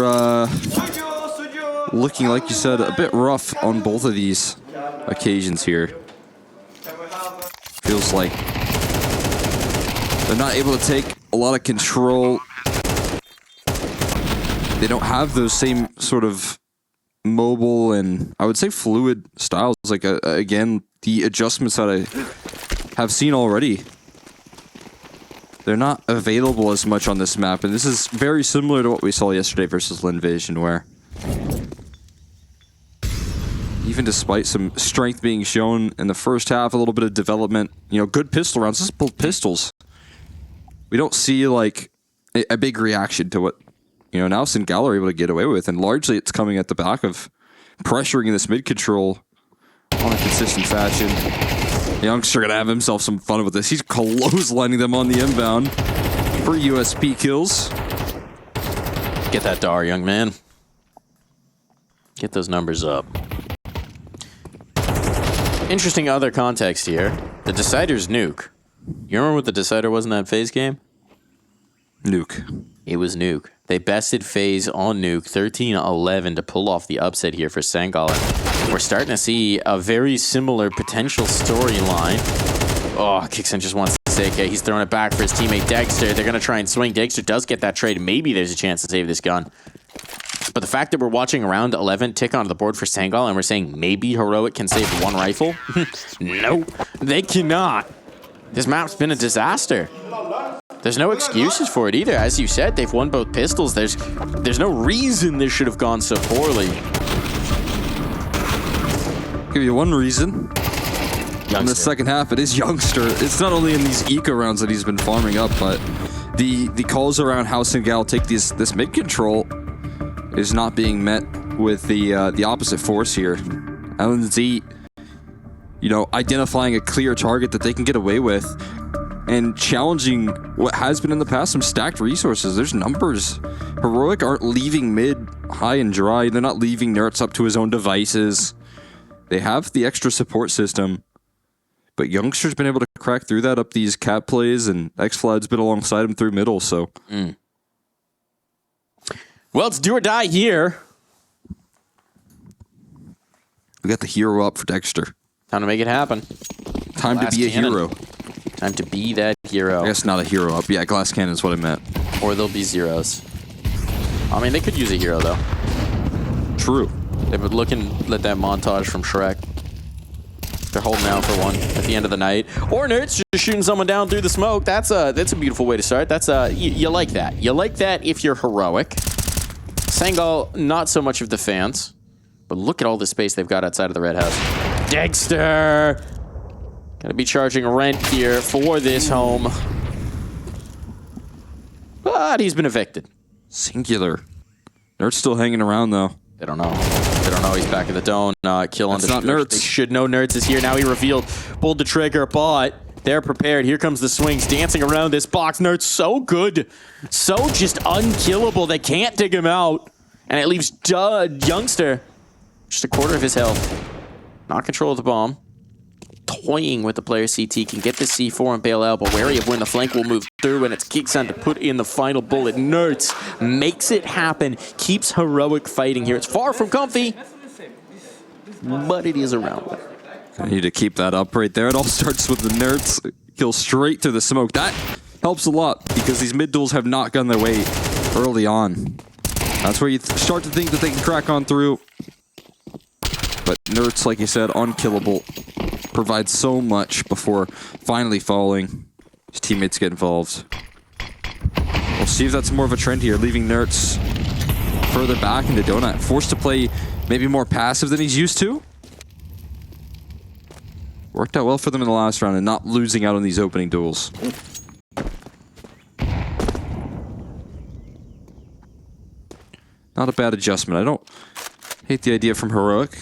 looking, like you said, a bit rough on both of these occasions here. Feels like they're not able to take a lot of control. They don't have those same sort of mobile and, I would say, fluid styles. Like, again, the adjustments that I have seen already, they're not available as much on this map. And this is very similar to what we saw yesterday versus Linvision, where even despite some strength being shown in the first half, a little bit of development, you know, good pistol rounds. This is both pistols. We don't see, like, a big reaction to what, you know, now Sangal are able to get away with, and largely it's coming at the back of pressuring this mid control on a consistent fashion. Youngster gonna have himself some fun with this. He's clotheslining them on the inbound for USP kills. Get that DAR, young man. Get those numbers up. Interesting other context here. The Decider's Nuke. You remember what the Decider was in that FaZe game? Nuke. It was Nuke. They bested FaZe on Nuke 13-11 to pull off the upset here for Sangal. We're starting to see a very similar potential storyline. Oh, Kixen just wants to say, okay, he's throwing it back for his teammate Dexter. They're going to try and swing. Dexter does get that trade. Maybe there's a chance to save this gun. But the fact that we're watching round 11 tick onto the board for Sangal and we're saying maybe Heroic can save one rifle? No, they cannot. This map's been a disaster. There's no excuses for it either. As you said, they've won both pistols. There's no reason this should have gone so poorly. Give you one reason. Youngster. In the second half, it is Youngster. It's not only in these eco rounds that he's been farming up, but the calls around how Sangal take this mid control is not being met with the opposite force here. LNZ, you know, identifying a clear target that they can get away with and challenging what has been in the past some stacked resources. There's numbers. Heroic aren't leaving mid high and dry. They're not leaving Nerds up to his own devices. They have the extra support system, but Youngster's been able to crack through that up these cap plays, and X-Flad's been alongside him through middle, so. Well, it's do or die here. We got the hero up for Dexter. Time to make it happen. Time Glass to be cannon. a hero. Time to be that hero. I guess not a hero up. Yeah, glass cannon is what I meant. Or there'll be zeros. I mean, they could use a hero, though. True. They would look and let that montage from Shrek. They're holding out for one at the end of the night. Or Nerds just shooting someone down through the smoke. That's a beautiful way to start. That's you like that. You like that if you're Heroic. Sangal, not so much of the fans. But look at all the space they've got outside of the red house. Dexter! Gonna be charging rent here for this home. But he's been evicted. Singular. Nerds still hanging around, though. They don't know. They don't know he's back at the dome. Kill on That's not Nerds. They should know Nerds is here. Now he revealed, pulled the trigger, but they're prepared. Here comes the swings, dancing around this box. Nerds so good. So just unkillable. They can't dig him out. And it leaves Youngster just a quarter of his health. Not control of the bomb. Toying with the player CT. Can get the C4 and bail out, but wary of when the flank will move through, and it's Kixan to put in the final bullet. Nerds makes it happen. Keeps Heroic fighting here. It's far from comfy, but it is around. I need to keep that up right there. It all starts with the Nerds. Kill straight through the smoke. That helps a lot because these mid duels have not gone their way early on. That's where you start to think that they can crack on through. But Nerds, like you said, unkillable. Provides so much before finally falling. His teammates get involved. We'll see if that's more of a trend here, leaving Nerds further back into Donut. Forced to play maybe more passive than he's used to. Worked out well for them in the last round and not losing out on these opening duels. Not a bad adjustment. I don't hate the idea from Heroic.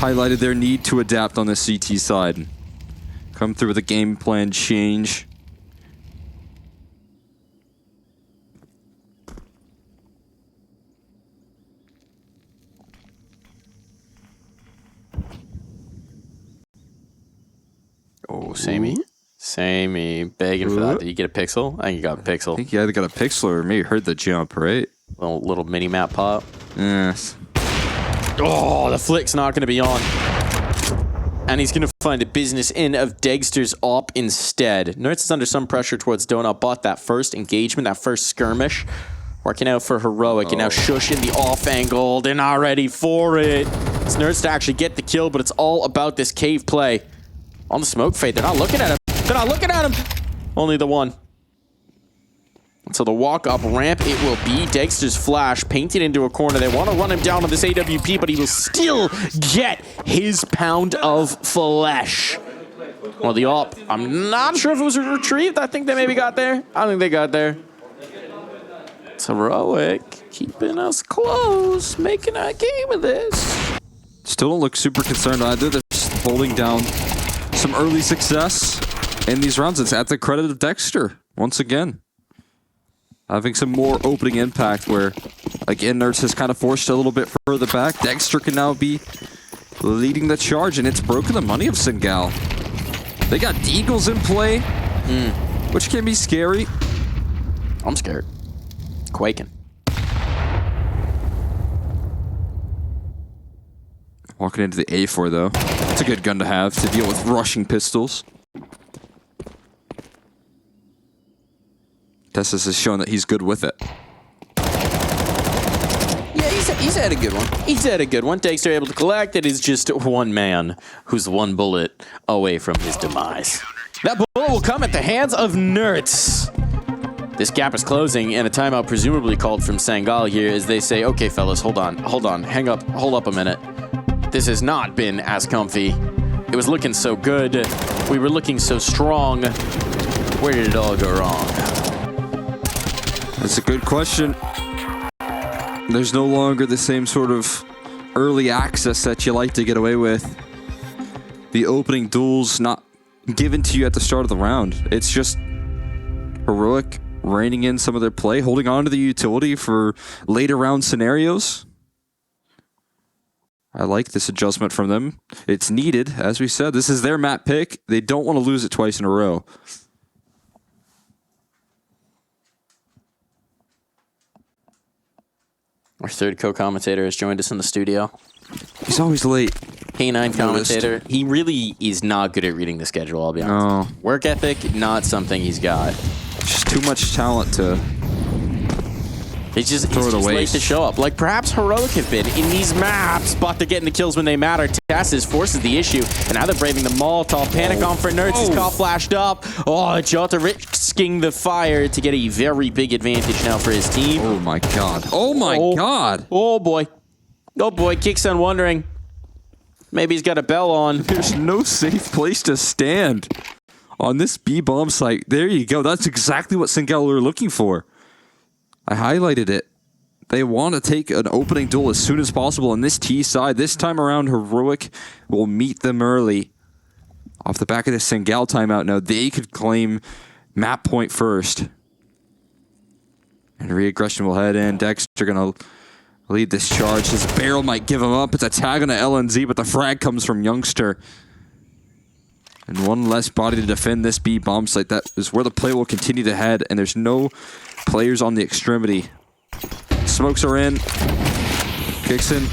Highlighted their need to adapt on the CT side. Come through with a game plan change. Oh, samey. Samey. Begging for that. Did you get a pixel? I think you got a pixel. I think you either got a pixel or maybe heard the jump, right? Little mini map pop. Yes. Oh, the flick's not going to be on. And he's going to find a business in of Degster's op instead. Nerds is under some pressure towards Donut Bot. That first engagement, that first skirmish. Working out for Heroic. And now Shush in the off angle. They're not ready for it. It's Nerds to actually get the kill, but it's all about this cave play. On the smoke fade. They're not looking at him. They're not looking at him. Only the one. So the walk-up ramp, it will be Dexter's flash painted into a corner. They want to run him down on this AWP, but he will still get his pound of flesh. Well, the op, I'm not sure if it was retrieved. I think they maybe got there. I think they got there. It's Heroic, keeping us close, making a game of this. Still don't look super concerned either. They're just holding down some early success in these rounds. It's at the credit of Dexter, once again. Having some more opening impact where, again, Nerds has kind of forced a little bit further back. Dexter can now be leading the charge, and it's broken the money of Sangal. They got Deagles in play, which can be scary. I'm scared. Quaking. Walking into the A4, though. It's a good gun to have to deal with rushing pistols. Tessus has shown that he's good with it. Yeah, he's had a good one. He's had a good one. Dexter able to collect. It is just one man who's one bullet away from his demise. That bullet will come at the hands of Nerds. This gap is closing, and a timeout presumably called from Sangal here as they say, okay, fellas, hold on, hang up, hold up a minute. This has not been as comfy. It was looking so good. We were looking so strong. Where did it all go wrong? That's a good question. There's no longer the same sort of early access that you like to get away with. The opening duels not given to you at the start of the round. It's just Heroic reining in some of their play, holding on to the utility for later round scenarios. I like this adjustment from them. It's needed, as we said. This is their map pick. They don't want to lose it twice in a row. Our third co-commentator has joined us in the studio. He's always late. K9 commentator. He really is not good at reading the schedule, I'll be honest. No. Work ethic, not something he's got. Just too much talent to He's just throw it away. late to show up. Like perhaps Heroic have been in these maps, but they're getting the kills when they matter. Tassis forces the issue, and now they're braving the Molotov. Panic on for Nerds. His call flashed up. Oh, Jota risking the fire to get a very big advantage now for his team. Oh my god. Oh my god. Oh boy. Oh boy. Kicks on wondering. Maybe he's got a bell on. There's no safe place to stand on this B-bomb site. There you go. That's exactly what Sangal were looking for. I highlighted it. They want to take an opening duel as soon as possible on this T side. This time around, Heroic will meet them early. Off the back of this Sangal timeout now, they could claim map point first. And re-aggression will head in. Dexter going to lead this charge. His barrel might give him up. It's a tag on the LNZ, but the frag comes from Youngster. And one less body to defend this B bomb site. That is where the play will continue to head, and there's no players on the extremity. Smokes are in. Kicks in.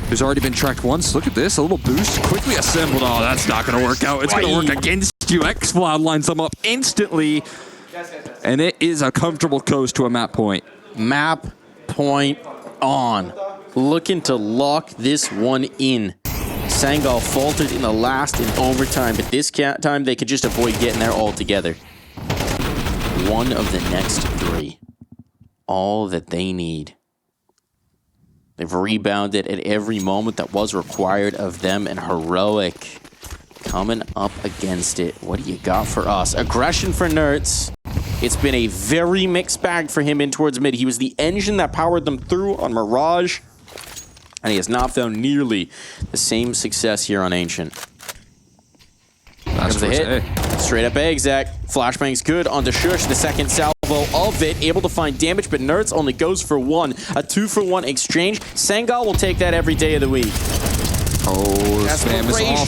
Who's already been tracked once. Look at this. A little boost. Quickly assembled. Oh, that's not going to work out. It's going to work against you. X-Floud lines them up instantly. And it is a comfortable coast to a map point. Map point on. Looking to lock this one in. Sangal faltered in the last in overtime, but this time they could just avoid getting there altogether. One of the next three. All that they need. They've rebounded at every moment that was required of them, and Heroic coming up against it. What do you got for us? Aggression for Nerds. It's been a very mixed bag for him in towards mid. He was the engine that powered them through on Mirage, and he has not found nearly the same success here on Ancient. That's a hit. Straight up exec. Flashbang's good onto Shush. The second salvo of it. Able to find damage, but Nerds only goes for one. A 2-for-1 exchange. Sangal will take that every day of the week. Oh, the spam is off.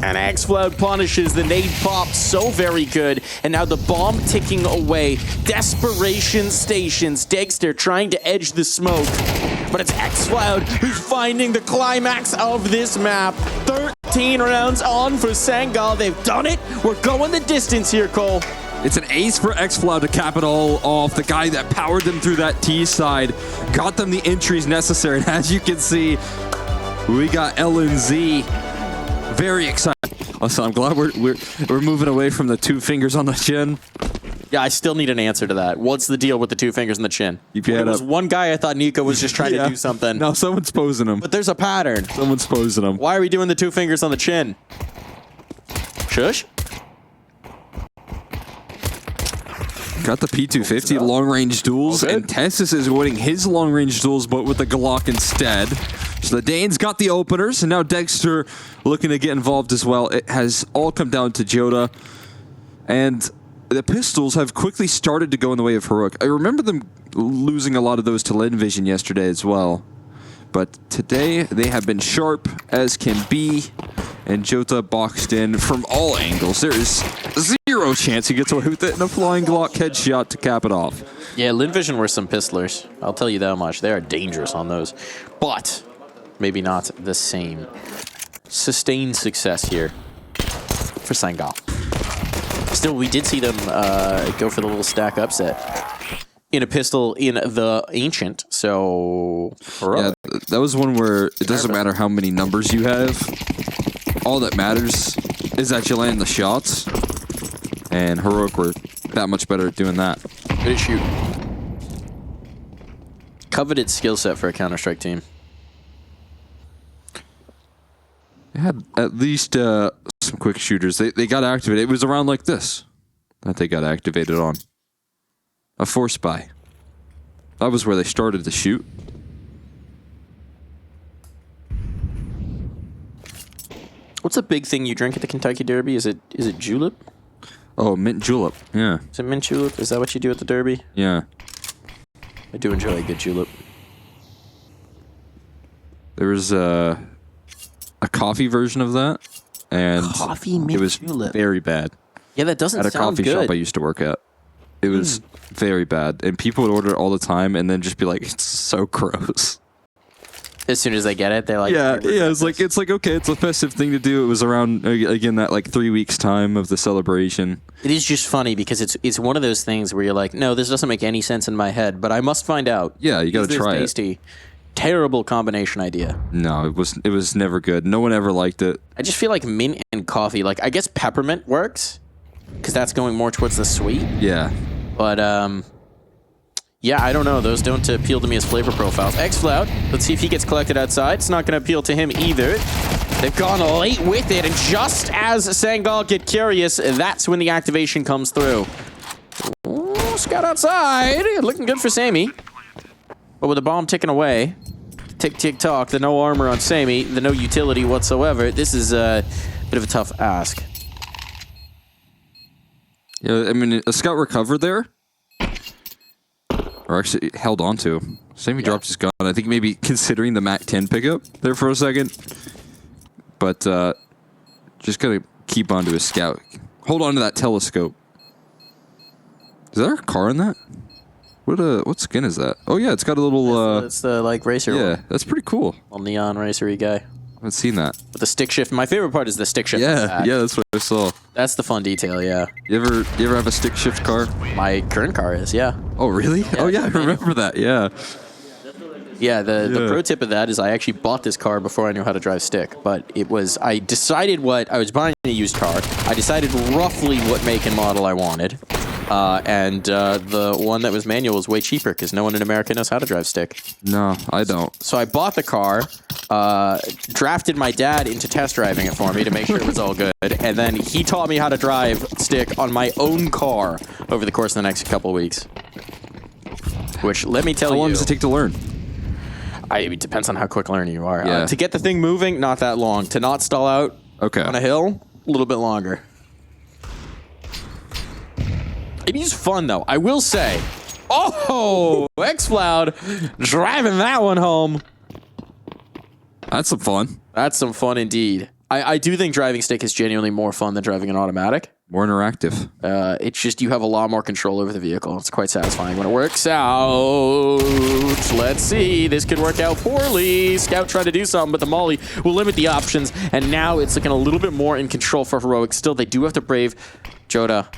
And X-Flood punishes the nade pop so very good. And now the bomb ticking away. Desperation stations. Dexter trying to edge the smoke. But it's X-Flood who's finding the climax of this map. 13 rounds on for Sangal. They've done it. We're going the distance here, Cole. It's an ace for X-Flood to cap it all off. The guy that powered them through that T side got them the entries necessary. And as you can see, we got LNZ very excited. Also, I'm glad we're moving away from the 2 fingers on the chin. Yeah, I still need an answer to that. What's the deal with the 2 fingers on the chin? There was one guy I thought Nico was just trying to do something. No, someone's posing him. But there's a pattern. Someone's posing him. Why are we doing the 2 fingers on the chin? Shush. Got the P250 long-range duels, and Tessus is winning his long-range duels, but with the Glock instead. So the Danes got the openers, and now Dexter looking to get involved as well. It has all come down to Jota, and the pistols have quickly started to go in the way of Heroic. I remember them losing a lot of those to Vision yesterday as well. But today, they have been sharp as can be, and Jota boxed in from all angles. There is zero chance he gets away with it, and a flying Glock headshot to cap it off. Yeah, Vision were some pistlers. I'll tell you that much. They are dangerous on those. But maybe not the same. Sustained success here for Sangal. Still, we did see them go for the little stack upset in a pistol in the Ancient, so... Yeah, that was one where it doesn't matter how many numbers you have. All that matters is that you land the shots, and Heroic were that much better at doing that. Good shoot. Coveted skill set for a Counter-Strike team. They had at least some quick shooters. They got activated. It was around like this that they got activated on. A force buy. That was where they started to shoot. What's a big thing you drink at the Kentucky Derby? Is it julep? Oh, mint julep. Yeah. Is it mint julep? Is that what you do at the Derby? Yeah. I do enjoy a good julep. There was a coffee version of that, and Coffee mint it was julep. very bad. Yeah, that doesn't At a sound coffee good. shop I used to work at. It was very bad, and people would order it all the time, and then just be like, "It's so gross." As soon as they get it, they're like, Yeah. It's like okay, it's a festive thing to do. It was around again that like 3 weeks time of the celebration. It is just funny because it's one of those things where you're like, no, this doesn't make any sense in my head, but I must find out. Yeah, you got to try it. Tasty. Terrible combination idea. No, it was never good. No one ever liked it. I just feel like mint and coffee, like I guess peppermint works because that's going more towards the sweet. Yeah. But yeah, I don't know. Those don't appeal to me as flavor profiles. X-Flout, let's see if he gets collected outside. It's not going to appeal to him either. They've gone late with it, and just as Sangal get curious, that's when the activation comes through. Ooh, scout outside. Looking good for Sammy. But with the bomb ticking away, tick, tick, tock, the no armor on Sammy, the no utility whatsoever, this is a bit of a tough ask. Yeah, I mean, a scout recovered there. Or actually held on to. Sammy dropped his gun. I think maybe considering the MAC-10 pickup there for a second. But just gotta keep on to his scout. Hold on to that telescope. Is there a car in that? What skin is that? Oh yeah, it's got a little... It's the like racer yeah, one. that's pretty cool. Little neon racery guy. I haven't seen that. With the stick shift. My favorite part is the stick shift. Yeah, yeah, that's what I saw. That's the fun detail, yeah. You ever have a stick shift car? My current car is, yeah. Oh really? Oh yeah, I remember that. Yeah. Yeah, the pro tip of that is I actually bought this car before I knew how to drive stick. But I decided I was buying a used car. I decided roughly what make and model I wanted. And the one that was manual was way cheaper because no one in America knows how to drive stick. No, I don't. So I bought the car, drafted my dad into test driving it for me to make sure it was all good, and then he taught me how to drive stick on my own car over the course of the next couple of weeks. Which, let me tell you... How long does it take to learn? It depends on how quick learner you are. Yeah. To get the thing moving, not that long. To not stall out on a hill, a little bit longer. It is fun, though. I will say. Oh, X-Cloud driving that one home. That's some fun. That's some fun indeed. I do think driving stick is genuinely more fun than driving an automatic. More interactive. It's just you have a lot more control over the vehicle. It's quite satisfying when it works out. Let's see. This could work out poorly. Scout tried to do something, but the Molly will limit the options. And now it's looking a little bit more in control for Heroic. Still, they do have to brave Joda.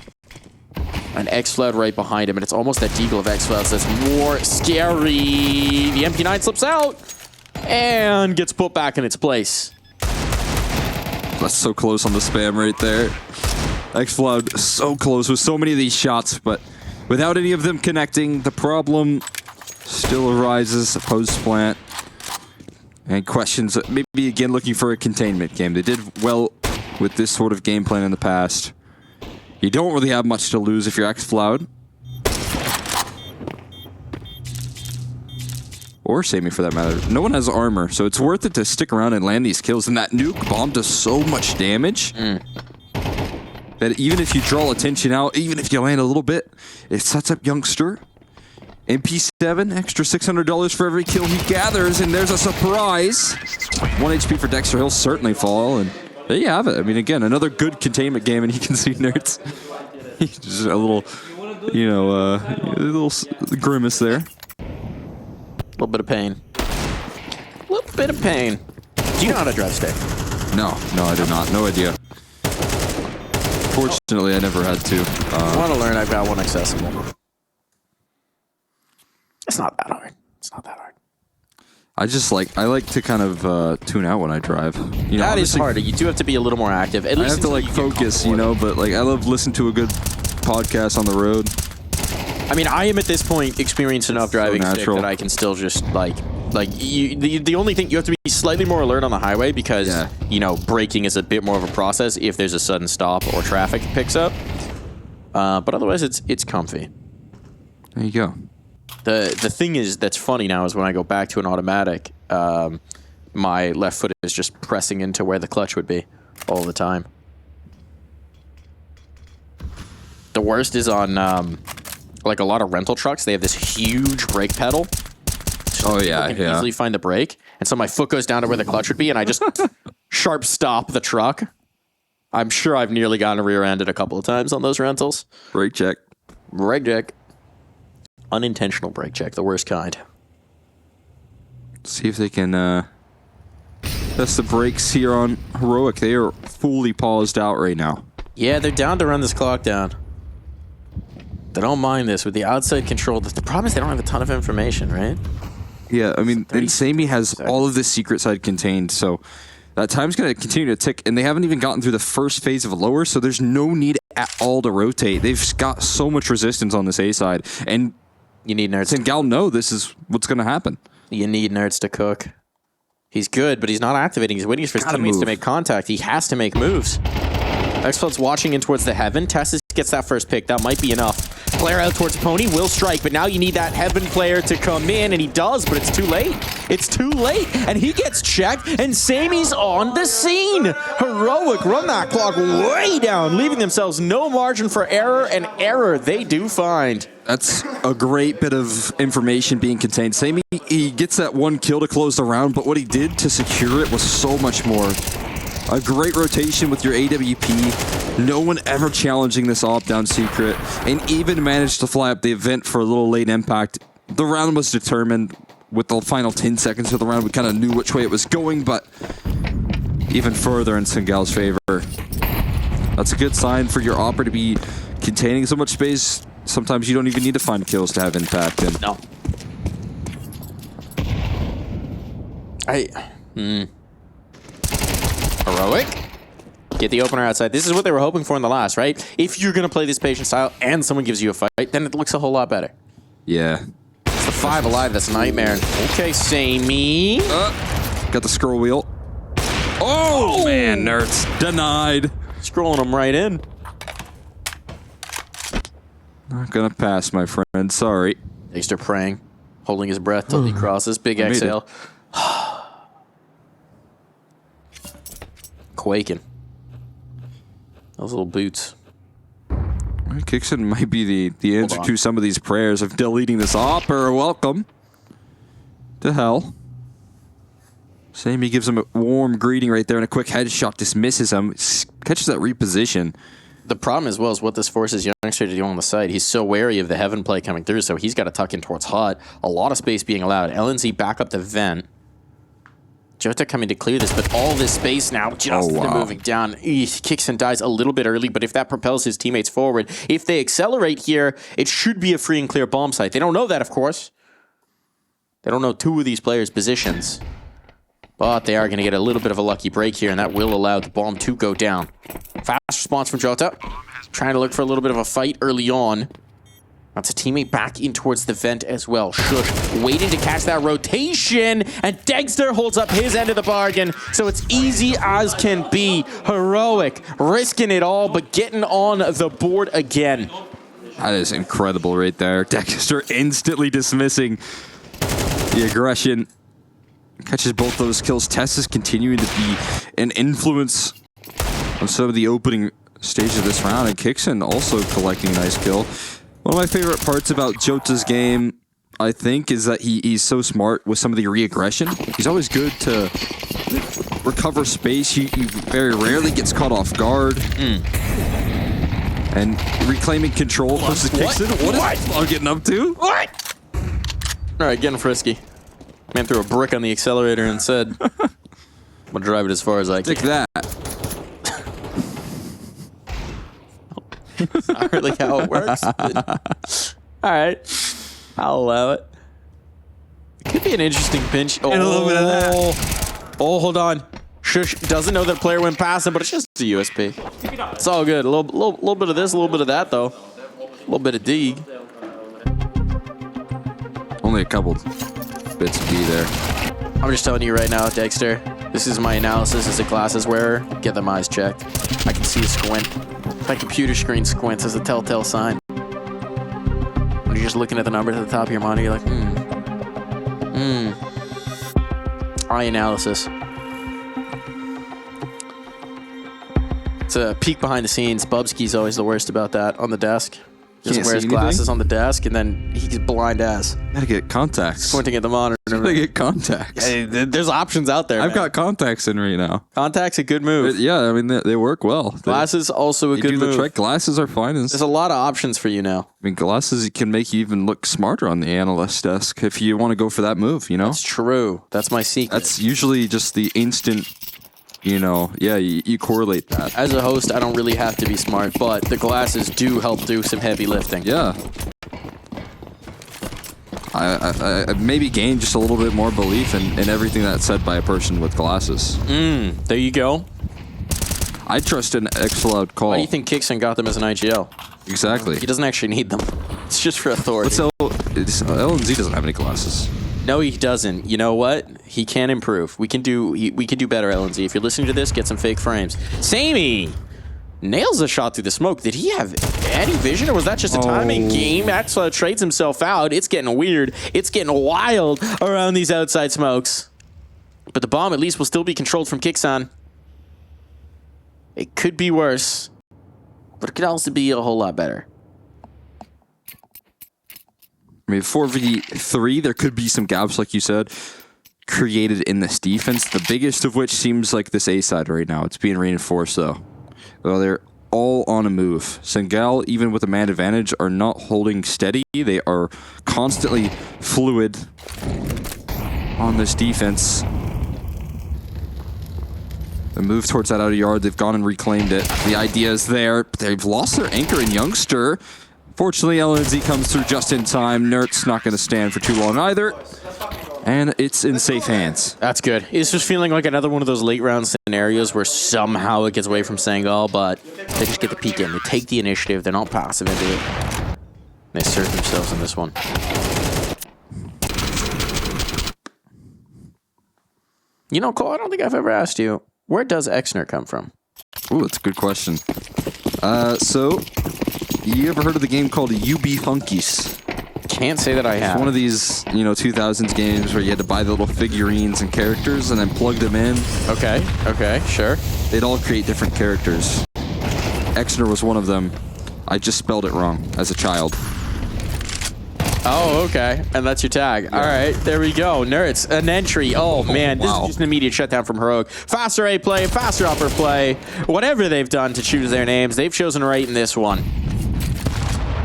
An X-Flood right behind him, and it's almost that Deagle of X-Flood that's more scary. The MP9 slips out and gets put back in its place. That's so close on the spam right there. X-Flood so close with so many of these shots, but without any of them connecting, the problem still arises post-plant. And questions, maybe again looking for a containment game. They did well with this sort of game plan in the past. You don't really have much to lose if you're X-Floud. Or Sammy for that matter. No one has armor, so it's worth it to stick around and land these kills. And that nuke bomb does so much damage that even if you draw attention out, even if you land a little bit, it sets up Youngster. MP7, extra $600 for every kill he gathers, and there's a surprise. 1 HP for Dexter, he'll certainly fall, and there you have it. I mean, again, another good containment game, and you can see Nerds. Just a little, you know, a little grimace there. A little bit of pain. A little bit of pain. Do you know how to drive stick? No, I do not. No idea. Fortunately, I never had to. I want to learn. I've got one accessible. It's not that hard. It's not that hard. I like to kind of tune out when I drive. You know, that is hard. You do have to be a little more active. At least I have to like focus, you know. But like, I love listening to a good podcast on the road. I mean, I am at this point experienced enough driving stick that I can still just the only thing you have to be slightly more alert on the highway because you know braking is a bit more of a process if there's a sudden stop or traffic picks up. But otherwise, it's comfy. There you go. The thing is that's funny now is when I go back to an automatic, my left foot is just pressing into where the clutch would be all the time. The worst is on like a lot of rental trucks. They have this huge brake pedal. Oh yeah, you can easily find the brake, and so my foot goes down to where the clutch would be, and I just sharp stop the truck. I'm sure I've nearly gotten rear-ended a couple of times on those rentals. Brake check. Brake check. Unintentional brake check, the worst kind. See if they can test the brakes here on Heroic. They are fully paused out right now. Yeah, they're down to run this clock down. They don't mind this with the outside control. The problem is they don't have a ton of information, right? Yeah, I mean, and Sammy has all of this secret side contained, so that time's going to continue to tick, and they haven't even gotten through the first phase of a lower, so there's no need at all to rotate. They've got so much resistance on this A side, and you need Nerds. Sangal know this is what's going to happen. You need Nerds to cook. He's good, but he's not activating. He's waiting for his teammates to make contact. He has to make moves. X-Flood's watching in towards the Heaven. Tessus gets that first pick. That might be enough. Player out towards Pony will strike, but now you need that Heaven player to come in, and he does, but it's too late. It's too late, and he gets checked, and Sammy's on the scene. Heroic run that clock way down, leaving themselves no margin for error, and error they do find. That's a great bit of information being contained. Sammy, he gets that one kill to close the round, but what he did to secure it was so much more. A great rotation with your AWP. No one ever challenging this op-down secret. And even managed to fly up the event for a little late impact. The round was determined with the final 10 seconds of the round. We kind of knew which way it was going, but even further in Sangal's favor. That's a good sign for your opera to be containing so much space. Sometimes you don't even need to find kills to have impact. And no. Heroic. Get the opener outside. This is what they were hoping for in the last, right? If you're going to play this patient style and someone gives you a fight, then it looks a whole lot better. yeah. It's the 5 alive. That's a nightmare. Okay, Sammy. Got the scroll wheel. Oh, man, Nerds. Denied. Scrolling them right in. Not gonna pass, my friend. Sorry. Dexter praying, holding his breath till he crosses. Big exhale. Quaking. Those little boots. Kickson might be the answer to some of these prayers of deleting this opera. Welcome to hell. Sammy gives him a warm greeting right there, and a quick headshot dismisses him. Catches that reposition. The problem as well is what this forces Youngster to do on the side. He's so wary of the Heaven play coming through, so he's got to tuck in towards Hot. A lot of space being allowed. LNZ back up the vent. Jota coming to clear this, but all this space now just moving down. He kicks and dies a little bit early, but if that propels his teammates forward, if they accelerate here, it should be a free and clear bomb site. They don't know that, of course. They don't know two of these players' positions. But they are going to get a little bit of a lucky break here, and that will allow the bomb to go down. Fast response from Jota. Trying to look for a little bit of a fight early on. That's a teammate back in towards the vent as well. Shush waiting to catch that rotation, and Dexter holds up his end of the bargain, so it's easy as can be. Heroic, risking it all, but getting on the board again. That is incredible right there. Dexter instantly dismissing the aggression. Catches both those kills. Tess is continuing to be an influence on some of the opening stages of this round, and Kixon also collecting a nice kill. One of my favorite parts about Jota's game, I think, is that he's so smart with some of the re-aggression. He's always good to recover space. He very rarely gets caught off guard. And reclaiming control versus Kixon. What is Fog getting up to? What? All right, getting frisky. Man threw a brick on the accelerator and said, I'm going to drive it as far as I can. Take that. That's not really how it works. All right. I'll allow it. It could be an interesting pinch. Oh, and a little bit of that. Oh, hold on. Shush doesn't know that player went past him, but it's just a USP. It's all good. A little bit of this, a little bit of that, though. A little bit of dig. Only a couple bits of D there. I'm just telling you right now, Dexter, this is my analysis as a glasses wearer. Get them eyes checked. I can see a squint. My computer screen squints as a telltale sign. When you're just looking at the numbers at the top of your monitor, you're like, Eye analysis. It's a peek behind the scenes. Bubsky's always the worst about that on the desk. Just wears glasses on the desk, and then he's blind ass. Gotta get contacts. Squinting at the monitor. Gotta get contacts. Hey, there's options out there. I've got contacts in right now. Contacts, a good move. Yeah, I mean, they work well. Glasses, also a good move. The trick. Glasses are fine. There's a lot of options for you now. I mean, glasses can make you even look smarter on the analyst desk if you want to go for that move, you know? That's true. That's my secret. That's usually just the instant, you know, yeah, you correlate that. As a host, I don't really have to be smart, but the glasses do help do some heavy lifting. Yeah. I maybe gain just a little bit more belief in everything that's said by a person with glasses. There you go. I trust an X-Loud call. Why do you think Kixon got them as an IGL? Exactly. He doesn't actually need them. It's just for authority. LNZ doesn't have any glasses. No, he doesn't. You know what? He can improve. We can do better, LNZ. If you're listening to this, get some fake frames. Sammy nails a shot through the smoke. Did he have any vision, or was that just a timing game? That's trades himself out. It's getting weird. It's getting wild around these outside smokes. But the bomb at least will still be controlled from Kixon. It could be worse, but it could also be a whole lot better. I mean, 4v3, there could be some gaps, like you said, created in this defense. The biggest of which seems like this A side right now. It's being reinforced, though. Well, they're all on a move. Sangal, even with a man advantage, are not holding steady. They are constantly fluid on this defense. The move towards that outer yard, they've gone and reclaimed it. The idea is there, but they've lost their anchor in Youngster. Fortunately, LNZ comes through just in time. Nert's not going to stand for too long either. And it's in safe hands. That's good. It's just feeling like another one of those late round scenarios where somehow it gets away from Sangal, but they just get the peek in. They take the initiative. They're not passive into it. They assert themselves in this one. You know, Cole, I don't think I've ever asked you, where does Exner come from? Ooh, that's a good question. So, you ever heard of the game called UB Funkies? Can't say that I have. It's one of these, 2000s games where you had to buy the little figurines and characters and then plug them in. Okay, sure. They'd all create different characters. Exner was one of them. I just spelled it wrong as a child. Oh, okay. And that's your tag. All right, there we go. Nerds, an entry. Oh, man, this is just an immediate shutdown from Heroic. Faster A play, faster upper play. Whatever they've done to choose their names, they've chosen right in this one.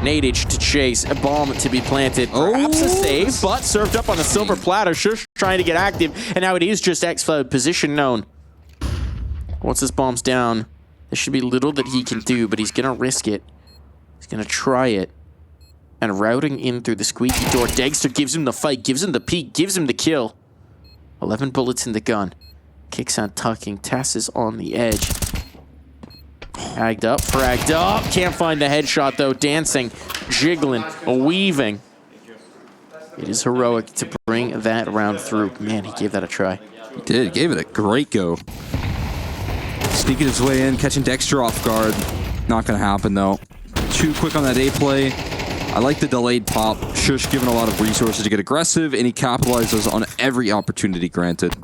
Nadage to chase, a bomb to be planted. Perhaps a save, but served up on a silver platter. Shush trying to get active, and now it is just X-Flood, position known. Once this bomb's down, there should be little that he can do, but he's going to risk it. He's going to try it. And routing in through the squeaky door, Dagster gives him the fight, gives him the peek, gives him the kill. 11 bullets in the gun. Kicks on tucking, Tess is on the edge. Fragged up, can't find the headshot though. Dancing, jiggling, weaving. It is Heroic to bring that round through. Man, he gave that a try. He did, gave it a great go. Sneaking his way in, catching Dexter off guard. Not gonna happen though. Too quick on that A play. I like the delayed pop. Shush given a lot of resources to get aggressive, and he capitalizes on every opportunity granted.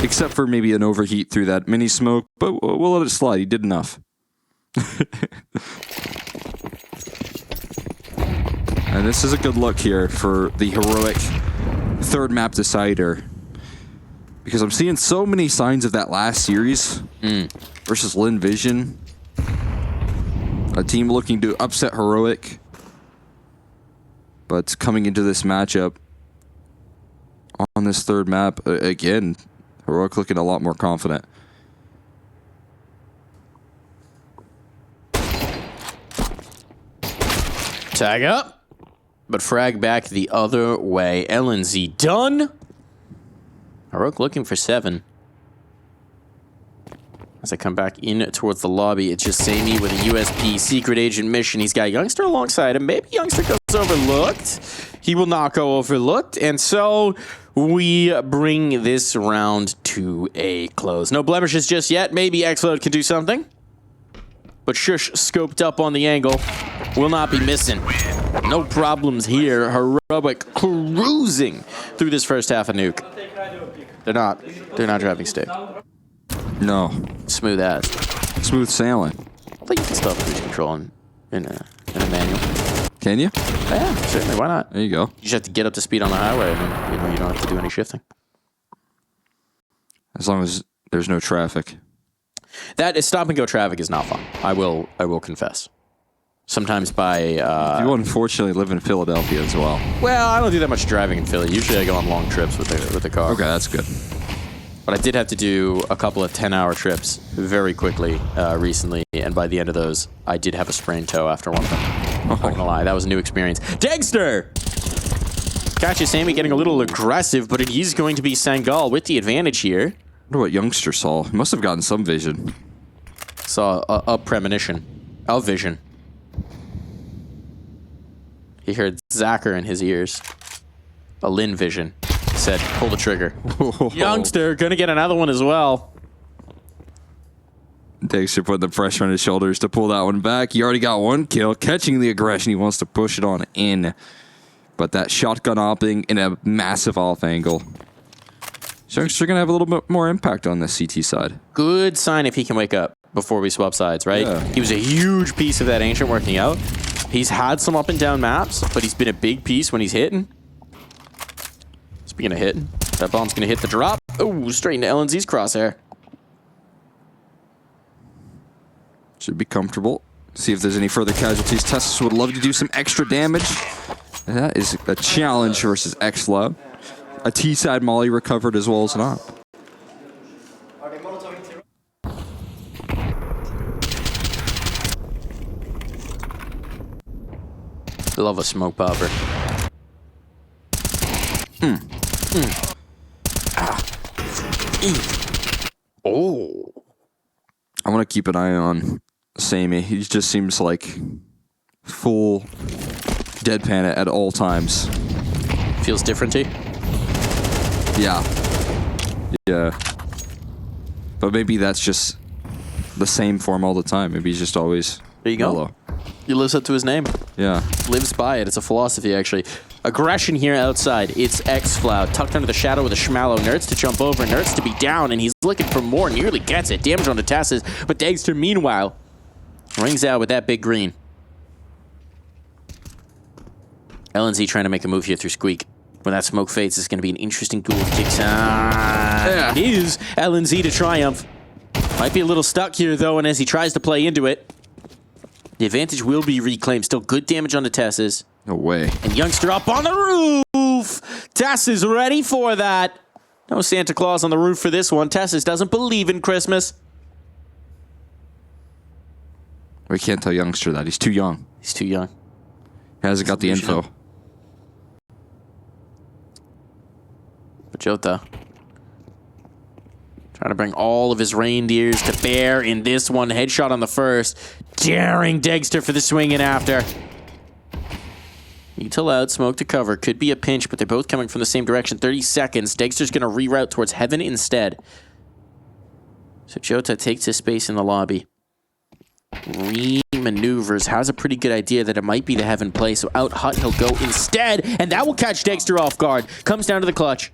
Except for maybe an overheat through that mini smoke, but we'll let it slide. He did enough. And this is a good look here for the Heroic third map decider. Because I'm seeing so many signs of that last series versus Lin Vision. A team looking to upset Heroic, but coming into this matchup on this third map, again, Heroic looking a lot more confident. Tag up, but frag back the other way. LNZ done. Heroic looking for 7. As I come back in towards the lobby, it's just Samey with a USP secret agent mission. He's got Youngster alongside him. Maybe Youngster goes overlooked. He will not go overlooked. And so we bring this round to a close. No blemishes just yet. Maybe X-Load can do something. But Shush scoped up on the angle. Will not be missing. No problems here. Heroic cruising through this first half of Nuke. They're not driving stick. No. Smooth as. Smooth sailing. I think you can still have cruise control in a manual. Can you? Yeah, certainly. Why not? There you go. You just have to get up to speed on the highway, and then, you don't have to do any shifting. As long as there's no traffic. That is stop and go traffic is not fun. I will confess. Sometimes by you unfortunately live in Philadelphia as well. well, I don't do that much driving in Philly. Usually I go on long trips with the car. Okay, that's good. But I did have to do a couple of 10-hour trips very quickly recently, and by the end of those, I did have a sprained toe after one of them. I'm not gonna lie, that was a new experience. Dagster! Gotcha, Sammy getting a little aggressive, but it is going to be Sangal with the advantage here. I wonder what Youngster saw. He must have gotten some vision. Saw a premonition. A vision. He heard Zacher in his ears. A Lin vision. Said, pull the trigger. Youngster, gonna get another one as well. Dexter put the pressure on his shoulders to pull that one back. He already got one kill, catching the aggression. He wants to push it on in. But that shotgun opping in a massive off angle. Youngster gonna have a little bit more impact on the CT side. Good sign if he can wake up before we swap sides, right? Yeah. He was a huge piece of that Ancient working out. He's had some up and down maps, but he's been a big piece when he's hitting. Speaking of hitting, that bomb's gonna hit the drop. Oh, straight into LNZ's crosshair. Should be comfortable. See if there's any further casualties. Tessus would love to do some extra damage. And that is a challenge versus X-Lab. A T-side molly recovered as well as an op. Love a smoke popper. Oh. I want to keep an eye on Sammy. He just seems like full deadpan at all times. Feels different to you? Yeah. Yeah. But maybe that's just the same form all the time. Maybe he's just always There you go. mellow. He lives up to his name. Yeah. Lives by it. It's a philosophy, actually. Aggression here outside. It's X-Floud. Tucked under the shadow with a Schmallow. Nerds to jump over. Nerds to be down. And he's looking for more. Nearly gets it. Damage on the Tasses. But Dagster, meanwhile, rings out with that big green. LNZ trying to make a move here through Squeak. When that smoke fades, this is going to be an interesting duel with Kicks. It is LNZ to triumph. Might be a little stuck here, though, and as he tries to play into it, the advantage will be reclaimed. Still good damage on the Tesses. No way. And Youngster up on the roof. Tess is ready for that. No Santa Claus on the roof for this one. Tesses doesn't believe in Christmas. We can't tell Youngster that. He's too young. He's too young. He hasn't got the info. But Jota trying to bring all of his reindeers to bear in this one. Headshot on the first. Daring Degster for the swing in after. Util out, smoke to cover. Could be a pinch, but they're both coming from the same direction. 30 seconds. Degster's going to reroute towards Heaven instead. So Jota takes his space in the lobby. Re-maneuvers. Has a pretty good idea that it might be the Heaven play, so out Hut he'll go instead, and that will catch Degster off guard. Comes down to the clutch.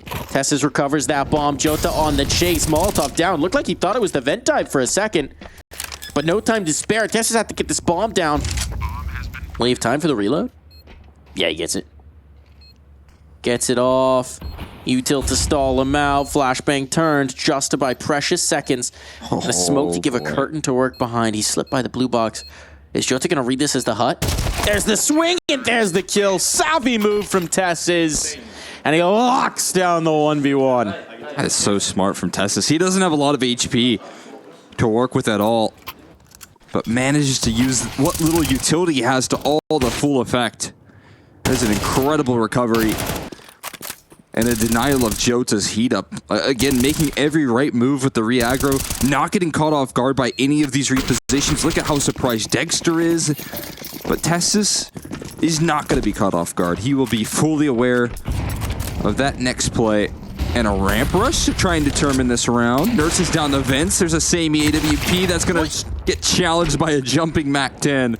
Tesses recovers that bomb. Jota on the chase. Molotov down. Looked like he thought it was the vent dive for a second, but no time to spare. Tesses have to get this bomb down. Will he have time for the reload? Yeah, he gets it. Gets it off. Util to stall him out. Flashbang turned just by precious seconds. And a smoke to give a curtain to work behind. He slipped by the blue box. Is Jota going to read this as the Hut? There's the swing, and there's the kill. Savvy move from Tesses. And he locks down the 1v1. That is so smart from Tesses. He doesn't have a lot of HP to work with at all, but manages to use what little utility he has to all the full effect. There's an incredible recovery and a denial of Jota's heat up. Again, making every right move with the re-aggro, not getting caught off guard by any of these repositions. Look at how surprised Degster is. But Tesses is not going to be caught off guard. He will be fully aware of that next play. And a ramp rush to try and determine this round. Nurse is down the vents. There's a samey AWP that's going to get challenged by a jumping MAC-10.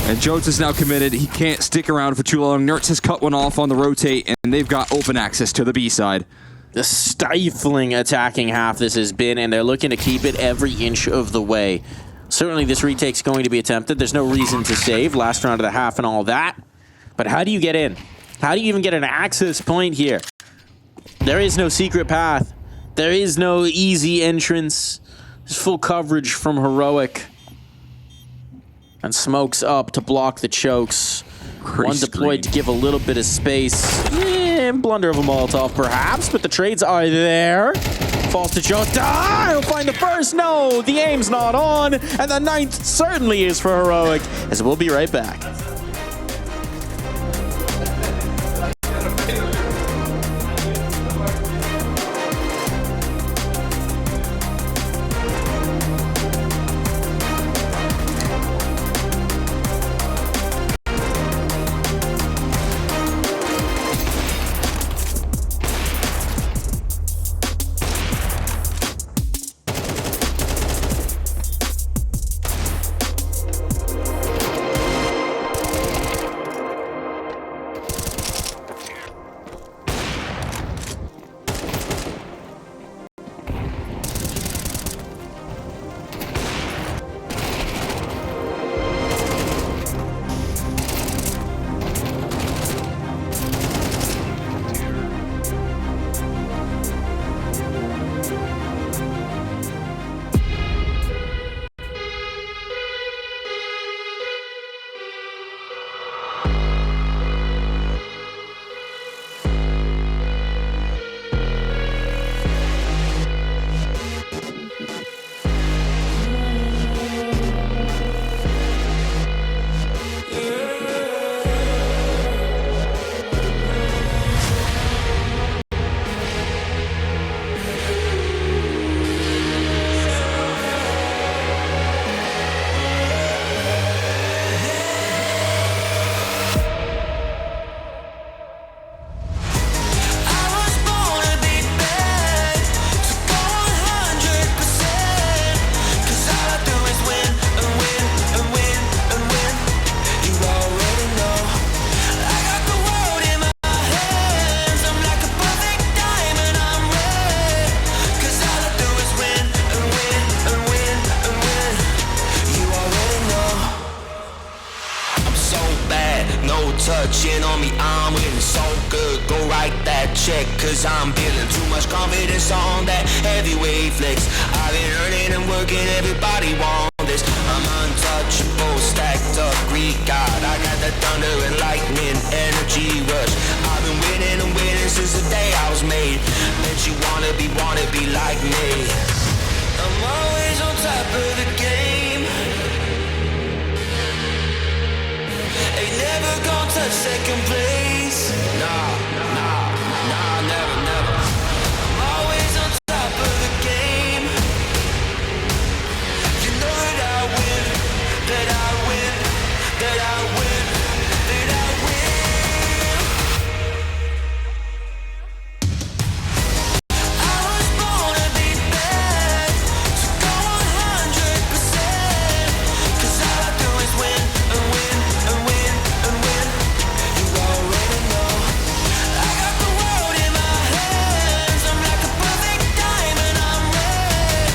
And Jota's now committed. He can't stick around for too long. Nurse has cut one off on the rotate, and they've got open access to the B side. The stifling attacking half this has been, and they're looking to keep it every inch of the way. Certainly this retake's going to be attempted. There's no reason to save. Last round of the half and all that. But how do you get in? How do you even get an access point here? There is no secret path. There is no easy entrance. There's full coverage from Heroic. And smokes up to block the chokes. One deployed to give a little bit of space. Blunder of a Molotov perhaps, but the trades are there. Falls to Jota. He'll find the first. No, the aim's not on. And the 9th certainly is for Heroic, as we'll be right back. cause I'm feeling too much confidence on that heavyweight flex. I've been earning and working, everybody wants this. I'm untouchable, stacked up Greek god. I got that thunder and lightning energy rush. I've been winning and winning since the day I was made. Bet you wanna be like me. I'm always on top of the game. Ain't never gonna touch second place. Nah, never. I'm always on top of the game. You know that I win, that I win, that I win, that I win. I was born to be bad, so go 100%. Cause all I do is win and win and win and win. You already know. I got the world in my hands. I'm like a perfect diamond, I'm red.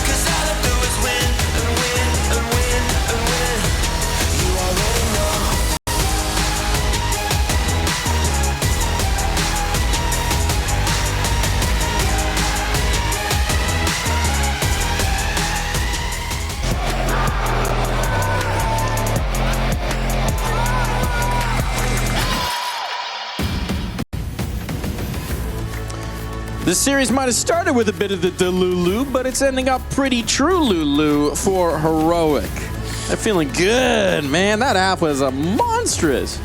Cause all I do is win and win and win and win. You already know. This series might have started with a bit of the Delulu, but it's ending up pretty true Lulu for Heroic. They're feeling good, man. That half was a monstrous.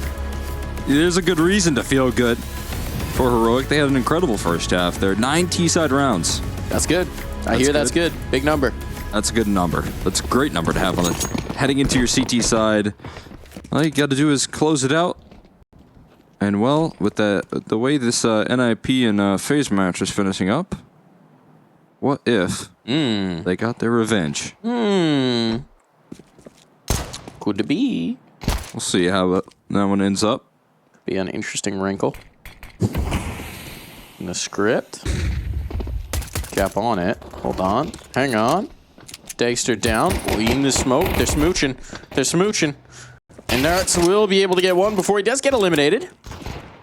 There's a good reason to feel good for Heroic. They had an incredible first half. They're 9 T-side rounds. That's good. I hear that's good. Big number. That's a good number. That's a great number to have on it. Heading into your CT side, all you got to do is close it out. And well, with the way this NIP and phase match is finishing up, what if they got their revenge? Could it be? We'll see how that one ends up. Be an interesting wrinkle in the script. Cap on it. Hold on. Hang on. Dexter down. Leading the smoke. They're smooching. They're smooching. And Nertz will be able to get one before he does get eliminated.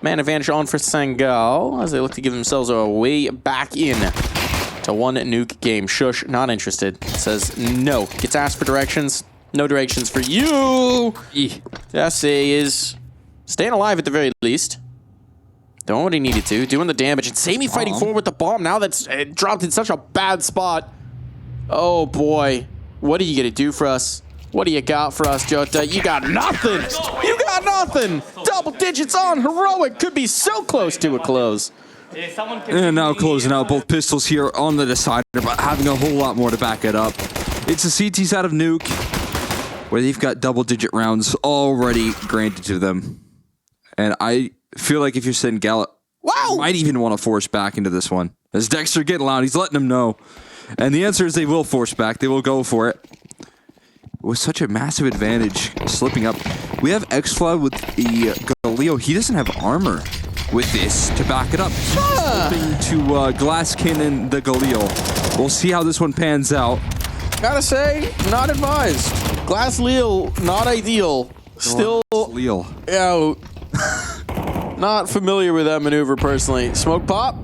Man advantage on for Sangal as they look to give themselves a way back in to one nuke game. Shush, not interested. Says no. Gets asked for directions. No directions for you. Jesse is staying alive at the very least. Doing what he needed to. Doing the damage. And Sammy fighting forward with the bomb now that's dropped in such a bad spot. Oh boy. What are you going to do for us? What do you got for us, Jota? You got nothing! You got nothing! Double digits on Heroic could be so close to a close. And now closing out both pistols here on the decider, but having a whole lot more to back it up. It's a CTs out of Nuke, where they've got double-digit rounds already granted to them. And I feel like if you're sitting Gallup, you might even want to force back into this one. As Dexter getting loud, he's letting them know. And the answer is they will force back. They will go for it. With such a massive advantage, slipping up. We have X-Fly with the Galileo. He doesn't have armor with this to back it up. Slipping to Glasskin and the Galileo. We'll see how this one pans out. Gotta say, not advised. Glass Leo, not ideal. Still Leo. out. Not familiar with that maneuver personally. Smoke pop.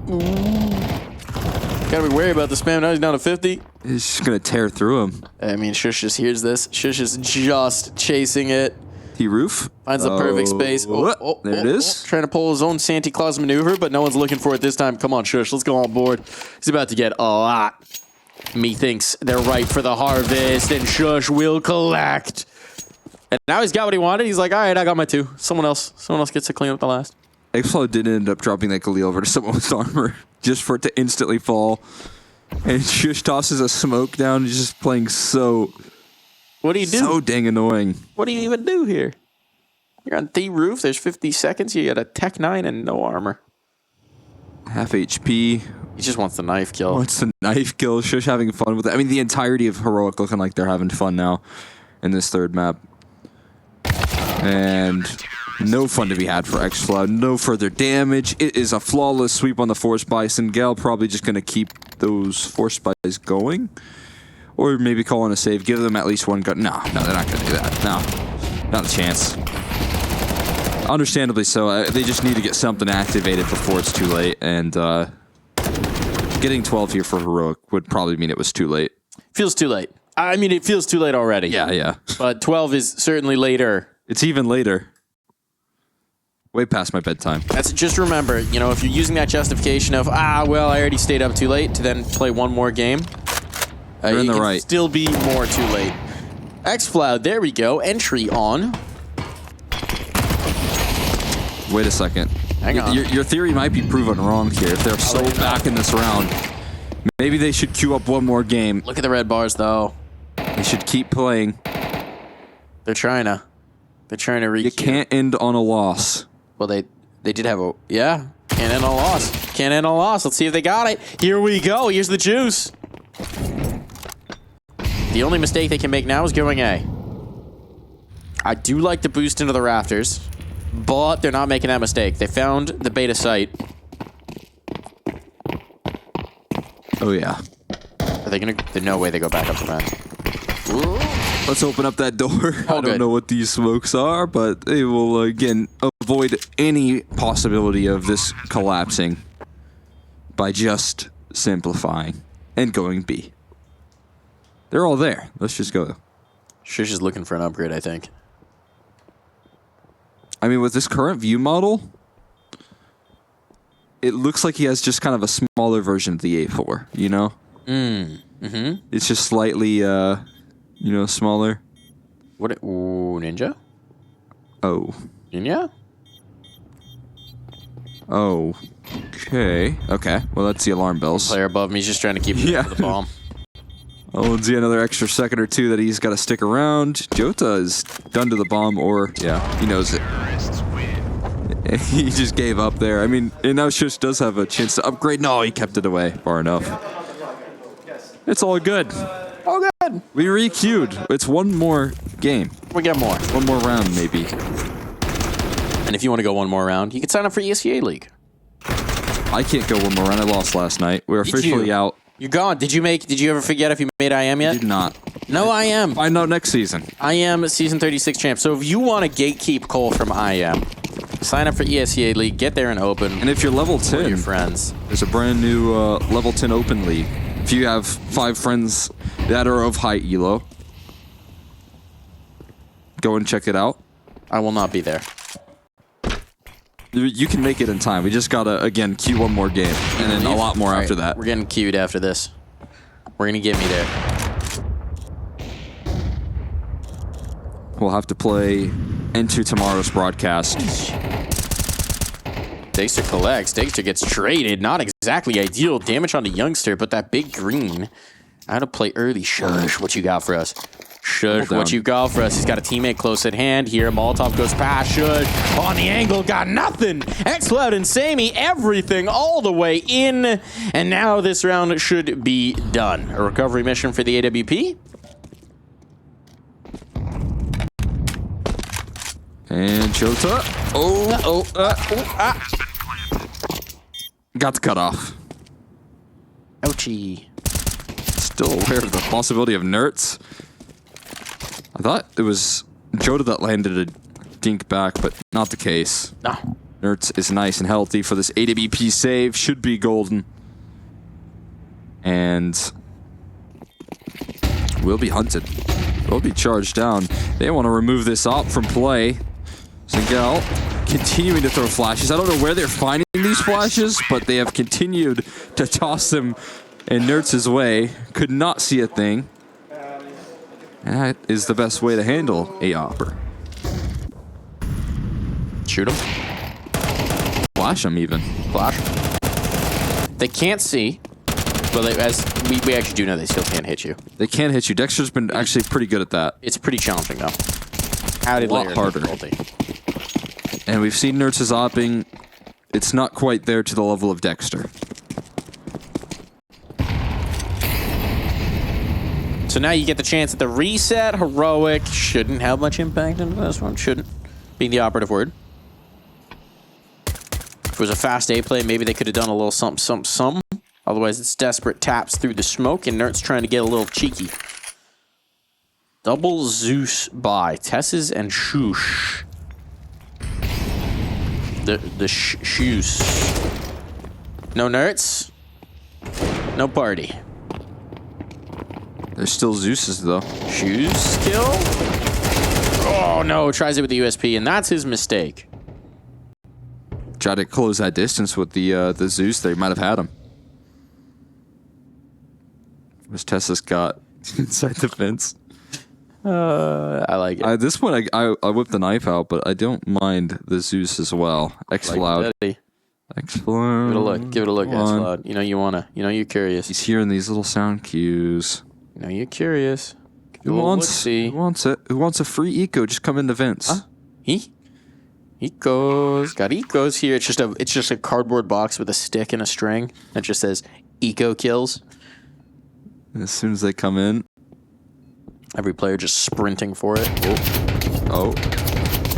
Gotta be wary about the spam. Now he's down to 50. He's just gonna tear through him. I mean, Shush just hears this. Shush is just chasing it. T-roof. Finds the perfect space. There it is. Trying to pull his own Santa Claus maneuver, but no one's looking for it this time. Come on, Shush. Let's go on board. He's about to get a lot. Methinks they're ripe for the harvest, and Shush will collect. And now he's got what he wanted. He's like, all right, I got my two. Someone else gets to clean up the last. X-Flow did end up dropping that Galil over to someone with armor just for it to instantly fall. And Shush tosses a smoke down. He's just playing so... What do you do? So dang annoying. What do you even do here? You're on the roof. There's 50 seconds. You got a Tech 9 and no armor. Half HP. He just wants the knife kill. Wants the knife kill. Shush having fun with it. I mean, the entirety of Heroic looking like they're having fun now in this third map. And no fun to be had for X-Flood. No further damage. It is a flawless sweep on the Force Buy. Sangal probably just going to keep those Force Buys going. Or maybe calling a save. Give them at least one gun. No, they're not going to do that. No, not a chance. Understandably so. They just need to get something activated before it's too late. And getting 12 here for Heroic would probably mean it was too late. Feels too late. I mean, it feels too late already. Yeah. But 12 is certainly later. It's even later. Way past my bedtime. That's just remember, you know, if you're using that justification of, well, I already stayed up too late to then play one more game, You're in the it can right. still be more too late. Xfloud, there we go. Entry on. Wait a second. Hang on. Your theory might be proven wrong here. If they're so back in this round, maybe they should queue up one more game. Look at the red bars, though. They should keep playing. They're trying to reach. You can't end on a loss. Well, they did have a... Yeah. Can't end on a loss. Can't end on a loss. Let's see if they got it. Here we go. Here's the juice. The only mistake they can make now is going A. I do like the boost into the rafters, but they're not making that mistake. They found the beta site. Oh, yeah. Are they going to... There's no way they go back up the vent. Let's open up that door. I don't good. know what these smokes are, but they will, again, avoid any possibility of this collapsing by just simplifying and going B. They're all there. Let's just go. Shush is looking for an upgrade, I think. I mean, with this current view model, it looks like he has just kind of a smaller version of the A4, you know? It's just slightly, smaller. What? Ooh, Ninja? Oh. Ninja? Oh. Okay. Okay. Well, that's the alarm bells. Player above me is just trying to keep the bomb. Oh, let's see another extra second or two that he's got to stick around. Jota is done to the bomb, or, yeah, he knows it. Terrorists win. He just gave up there. I mean, and now Shush does have a chance to upgrade. No, he kept it away far enough. It's all good. Oh, good. We re-queued. It's one more game. We get more. One more round, maybe. And if you want to go one more round, you can sign up for ESL League. I can't go one more round. I lost last night. We're officially out. You're gone. Did you ever forget if you made IM yet? Did not. No, IM. Find out next season. IM season 36 champ. So if you want to gatekeep Cole from IM, sign up for ESL League, get there and open. And if you're level 10, your friends. there's a brand new level 10 open league. If you have 5 friends that are of high elo, go and check it out. I will not be there. You can make it in time. We just gotta, again, queue one more game. And then a lot more All after right, that. We're getting queued after this. We're going to get me there. We'll have to play into tomorrow's broadcast. Dexter collects. Dexter gets traded. Not exactly ideal. Damage on the youngster, but that big green. How to play early. Shush, what you got for us? Shush, what you got for us? He's got a teammate close at hand here. Molotov goes past. Shush. On the angle, got nothing. Xcloud and Sammy, everything all the way in. And now this round should be done. A recovery mission for the AWP. And Jota. Got the cutoff. Ouchie. Still aware of the possibility of nerts. I thought it was Jota that landed a dink back, but not the case. No. Nerts is nice and healthy for this AWP save. Should be golden. And will be hunted. Will be charged down. They want to remove this op from play. Sangal continuing to throw flashes. I don't know where they're finding these flashes, but they have continued to toss them in Nerts' way. Could not see a thing. And that is the best way to handle a opper. Shoot him. Flash him even. Flash. They can't see. Well, as we actually do know, they still can't hit you. They can hit you. Dexter's been actually pretty good at that. It's pretty challenging, though. Added A lot layer of harder. difficulty. And we've seen Nerts' opping. It's not quite there to the level of Dexter. So now you get the chance at the reset. Heroic shouldn't have much impact into this one. Shouldn't, being the operative word. If it was a fast A play, maybe they could have done a little something. Otherwise, it's desperate taps through the smoke, and Nert's trying to get a little cheeky. Double Zeus by Tesses and Shush. the shoes. No nerds. No party. There's still Zeus's though. Shoes kill. Oh no! Tries it with the USP, and that's his mistake. Try to close that distance with the Zeus. They might have had him. Was Tessa's got inside the fence? I like it. At this point, I whipped the knife out, but I don't mind the Zeus as well. X-Loud. X-Loud. Give it a look. Give it a look, X-Loud. You know you wanna. You know you're curious. He's hearing these little sound cues. You know you're curious. Who wants it? Who wants a free eco? Just come into Vince. Huh? Ecos. Got ecos here. It's just a cardboard box with a stick and a string that just says eco kills. And as soon as they come in, every player just sprinting for it. Oh,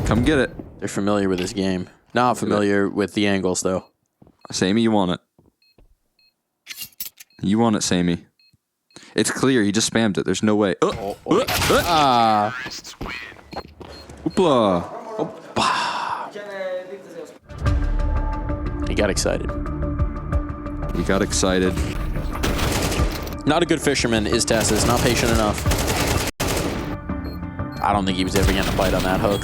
come get it. They're familiar with this game. Not familiar with the angles though. Sammy, you want it. You want it, Sammy. It's clear. He just spammed it. There's no way. Ah. Oopla. He got excited. He got excited. Not a good fisherman is Tessa's. Not patient enough. I don't think he was ever going to bite on that hook.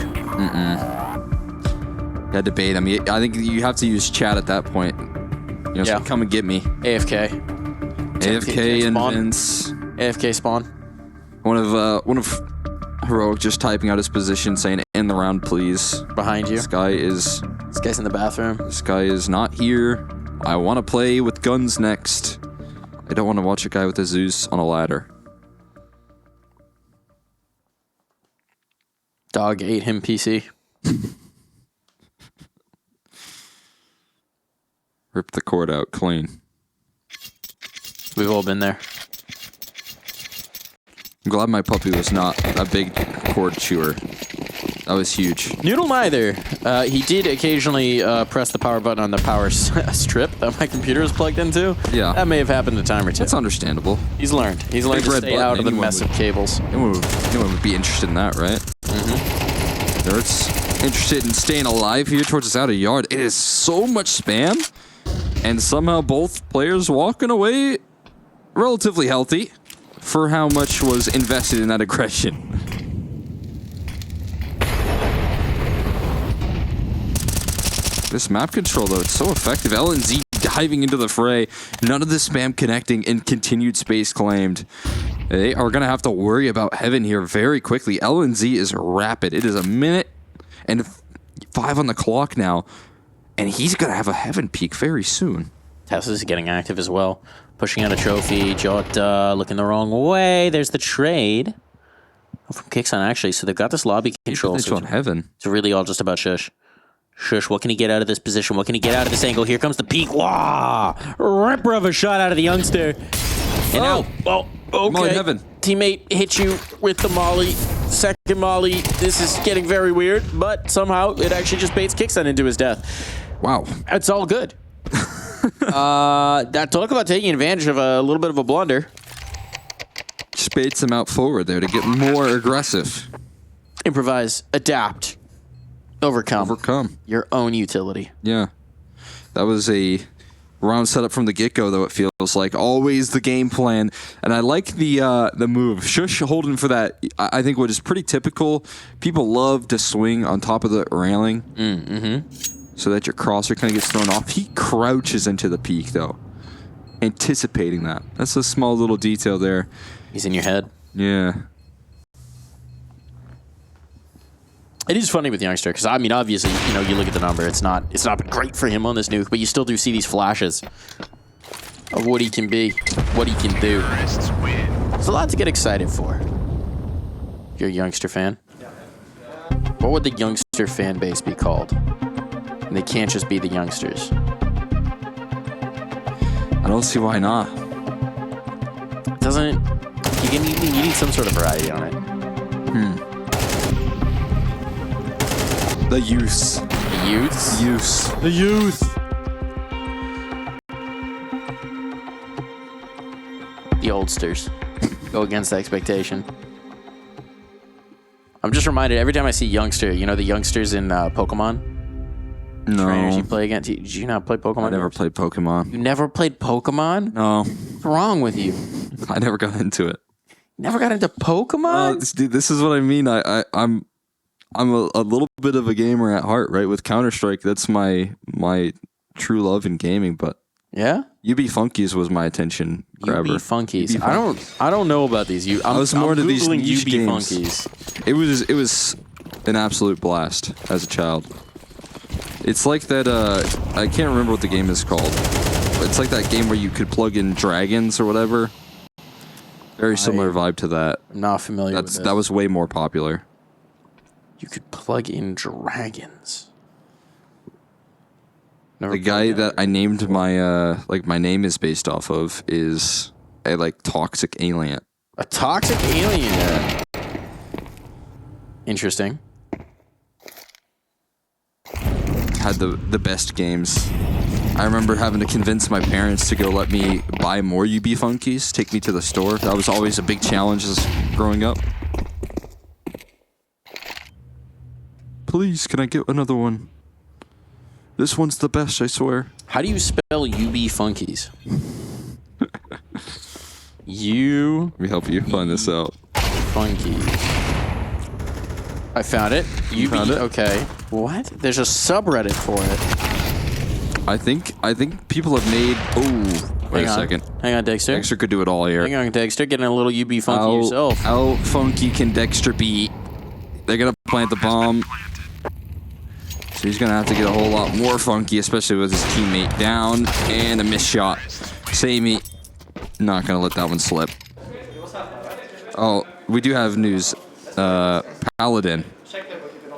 Had to bait him. I think you have to use chat at that point. You know, so come and get me. AFK. AFK and Vince. AFK spawn. One of Heroic just typing out his position, saying "end the round, please." Behind you. This guy's in the bathroom. This guy is not here. I want to play with guns next. I don't want to watch a guy with a Zeus on a ladder. Dog ate him, PC. Rip the cord out clean. We've all been there. I'm glad my puppy was not a big cord chewer. That was huge. Noodle neither. He did occasionally press the power button on the power strip that my computer is plugged into. Yeah. That may have happened a time or two. That's understandable. He's learned. He's learned to stay out of the mess of cables. Anyone would be interested in that, right? Mm-hmm. Nerds interested in staying alive here towards this outer yard. It is so much spam, and somehow both players walking away relatively healthy for how much was invested in that aggression. This map control, though, it's so effective. LNZ diving into the fray. None of the spam connecting and continued space claimed. They are going to have to worry about heaven here very quickly. LNZ is rapid. It is a minute and 5 on the clock now. And he's going to have a heaven peak very soon. Tessa's getting active as well. Pushing out a trophy. Jota looking the wrong way. There's the trade. From Kixon, actually. So they've got this lobby control. So on heaven. It's really all just about Shush. Shush, what can he get out of this position? What can he get out of this angle? Here comes the peak. Wow! Ripper of a shot out of the youngster. And now, okay. Molly heaven. Teammate hit you with the molly. Second molly. This is getting very weird, but somehow it actually just baits Kixon into his death. Wow. It's all good. That talk about taking advantage of a little bit of a blunder. Just baits him out forward there to get more aggressive. Improvise, adapt, overcome your own utility. Yeah. That was a round setup from the get-go, though, it feels like. Always the game plan. And I like the move. Shush holding for that, I think what is pretty typical. People love to swing on top of the railing. So that your crosser kind of gets thrown off. He crouches into the peak, though. Anticipating that. That's a small little detail there. He's in your head. Yeah. It is funny with Youngster, because, I mean, obviously, you know, you look at the number. It's not been great for him on this nuke, but you still do see these flashes of what he can be, what he can do. There's a lot to get excited for. If you're a Youngster fan. What would the Youngster fan base be called? And they can't just be the Youngsters. I don't see why not. It doesn't... You need some sort of variety on it. The youths. The youths? Youths. The youth! The oldsters. Go against expectation. I'm just reminded every time I see Youngster, you know the youngsters in Pokemon? No. trainers you play against? Did you not play Pokemon? I never played Pokemon. You never played Pokemon? No. What's wrong with you? I never got into it. Never got into Pokemon? Dude, this is what I mean. I'm a little bit of a gamer at heart, right? With Counter-Strike, that's my true love in gaming, but Yeah? UB Funkies was my attention grabber. UB Funkies. UB I don't know about these. I was more into these Googling niche UB games. Funkies. It was an absolute blast as a child. It's like that, I can't remember what the game is called. It's like that game where you could plug in dragons or whatever. Very similar vibe to that. I'm not familiar with this. That was way more popular. You could plug in dragons. Never The guy that I named my my name is based off of is a toxic alien. A toxic alien. Interesting. Had the best games. I remember having to convince my parents to go let me buy more UB Funkies, take me to the store. That was always a big challenge as growing up. Please, can I get another one? This one's the best, I swear. How do you spell UB Funkies? U Let me help you find this out. Funkies. I found it. UB. found it? Okay. What? There's a subreddit for it. I think people have made. Oh, wait a second. Hang on, Dexter. Dexter could do it all here. Hang on, Dexter. Getting a little UB Funky yourself. How funky can Dexter be? They're gonna plant the bomb. So he's gonna have to get a whole lot more funky, especially with his teammate down and a missed shot. Samey, not gonna let that one slip. Oh, we do have news. Paladin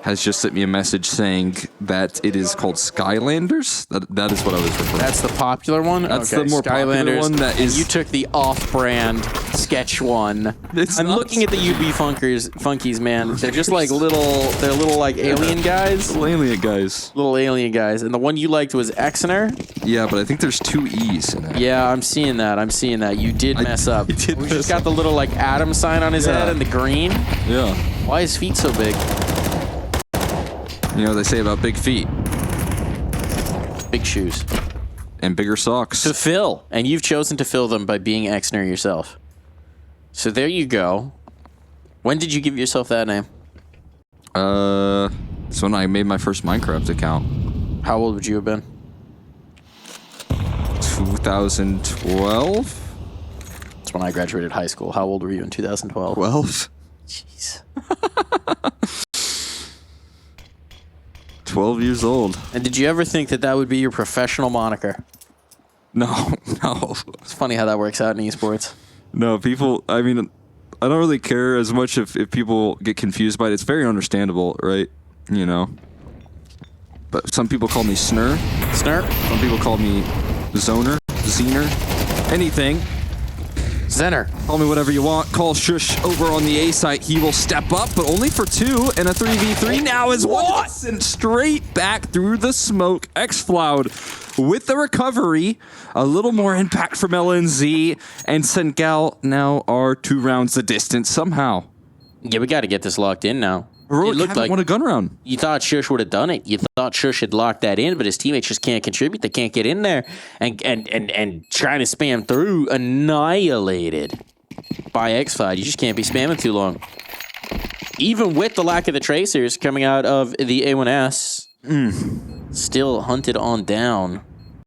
has just sent me a message saying that it is called Skylanders. That is what I was referring to. That's the popular one? That's okay. the more popular one that is- And you took the off-brand sketch one. It's I'm not- looking at the UB Funkies, man. They're just like they're little like alien guys. Little alien guys. Little alien guys. And the one you liked was Exner? Yeah, but I think there's 2 E's in it. Yeah, I'm seeing that. You did mess up. I did He's mess just got the little like atom sign on his head and the green. Yeah. Why is feet so big? You know what they say about big feet Big shoes. and bigger socks. To fill. And you've chosen to fill them by being Exner yourself. So there you go. When did you give yourself that name? It's when I made my first Minecraft account. How old would you have been? 2012? That's when I graduated high school. How old were you in 2012? 12? Jeez. 12 years old. And did you ever think that that would be your professional moniker? No, no. It's funny how that works out in esports. No, people, I mean, I don't really care as much if people get confused by it. It's very understandable, right? You know? But some people call me Snur. Snurp? Some people call me Zoner, Zener, anything. Zener. Call me whatever you want. Call Shush over on the A site. He will step up, but only for 2 and a 3v3 now is what? And straight back through the smoke. Xfloud with the recovery. A little more impact from LNZ. And Sangal now are 2 rounds the distance somehow. Yeah, we got to get this locked in now. Heroic It looked haven't like won a gun round. you thought Shush would have done it. You thought Shush had locked that in, but his teammates just can't contribute. They can't get in there and trying to spam through. Annihilated by Xfloud. You just can't be spamming too long. Even with the lack of the tracers coming out of the A1S, still hunted on down,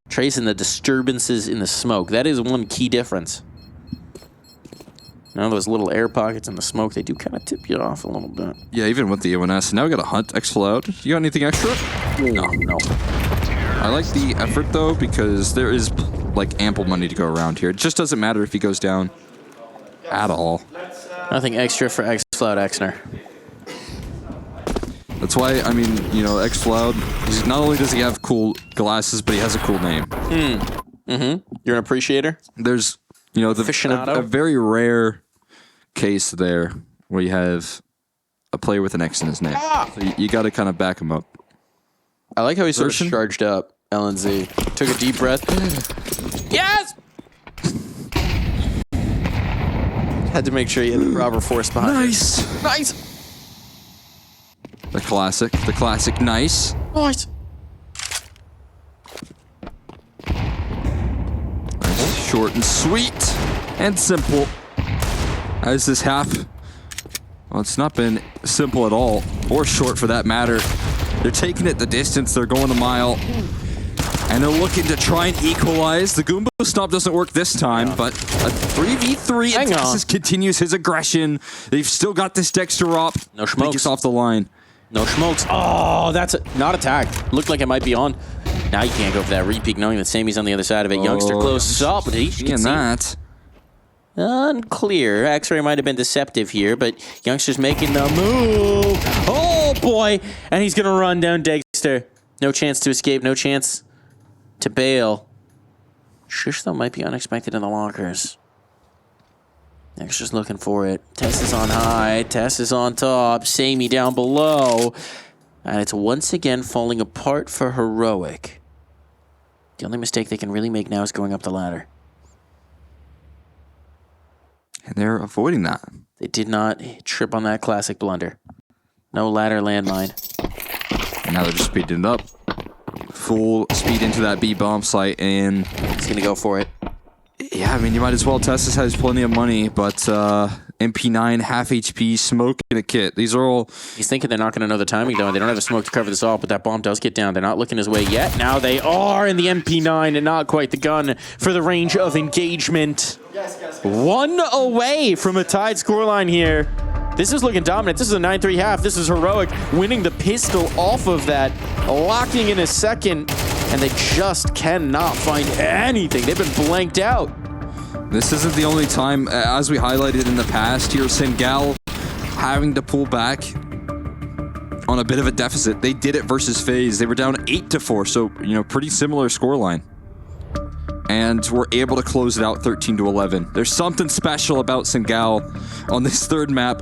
tracing the disturbances in the smoke. That is one key difference. Now those little air pockets in the smoke, they do kind of tip you off a little bit. Yeah, even with the A1S. Now we got to hunt Xfloud. You got anything extra? No. I like the effort, though, because there is, like, ample money to go around here. It just doesn't matter if he goes down at all. Nothing extra for Xfloud Exner. That's why, I mean, you know, Xfloud, not only does he have cool glasses, but he has a cool name. You're an appreciator? There's, you know, Aficionado? a very rare case there where you have a player with an X in his name. So you got to kind of back him up. I like how he sort Version? of charged up, LNZ. Took a deep breath. Yes! Had to make sure he had the proper force behind it. Nice. Nice! The classic nice. Nice! short and sweet and simple. As this half, well, it's not been simple at all, or short for that matter. They're taking it the distance, they're going the mile, and they're looking to try and equalize. The Goomba stop doesn't work this time, but a 3v3, and Texas continues his aggression. They've still got this Dexter op. No smokes off the line. No smokes. Oh, that's not a tag. Looked like it might be on. Now you can't go for that repeat, knowing that Sammy's on the other side of it. Youngster close up, but he can see that. Unclear. X-ray might have been deceptive here, but Youngster's making the move. Oh boy, and he's gonna run down Dexter. No chance to escape. No chance to bail. Shush though might be unexpected in the lockers. Dexter's looking for it. Tess is on high. Tess is on top. Sammy down below. And it's once again falling apart for Heroic. The only mistake they can really make now is going up the ladder. And they're avoiding that. They did not trip on that classic blunder. No ladder landmine. And now they're just speeding it up. Full speed into that B bomb site, and he's going to go for it. Yeah, I mean, you might as well. Testis has plenty of money, but MP9, half HP, smoke, and a kit. These are all... He's thinking they're not going to know the timing, though, and they don't have a smoke to cover this off, but that bomb does get down. They're not looking his way yet. Now they are in the MP9, and not quite the gun for the range of engagement. One away from a tied scoreline here. This is looking dominant. This is a 9-3 half. This is Heroic winning the pistol off of that, locking in a second, and they just cannot find anything. They've been blanked out. This isn't the only time, as we highlighted in the past here, Sangal having to pull back on a bit of a deficit. They did it versus FaZe. They were down 8-4, so, you know, pretty similar scoreline. And we're able to close it out 13-11. There's something special about Sangal on this third map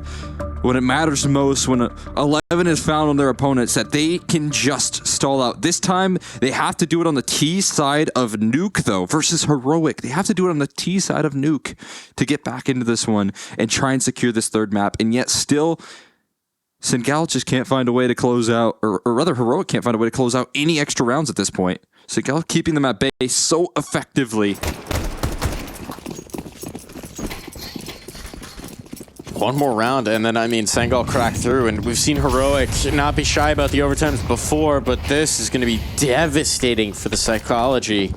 when it matters most, when 11 is found on their opponents, that they can just stall out. This time, they have to do it on the T side of Nuke, though, versus Heroic. They have to do it on the T side of Nuke to get back into this one and try and secure this third map. And yet still, Sangal just can't find a way to close out, or rather, Heroic can't find a way to close out any extra rounds at this point. Sangal keeping them at bay so effectively. One more round, and then, I mean, Sangal cracked through, and we've seen Heroic not be shy about the overtimes before, but this is going to be devastating for the psychology,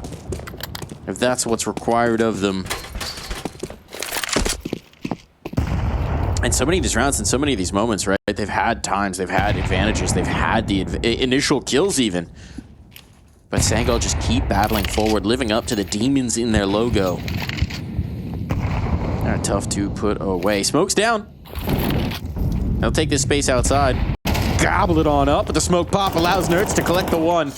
if that's what's required of them. And so many of these rounds and so many of these moments, right? They've had times, they've had advantages, they've had the initial kills even. But Sangal just keep battling forward, living up to the demons in their logo. They're tough to put away. Smoke's down. They'll take this space outside. Gobble it on up, but the smoke pop allows Nerds to collect the one.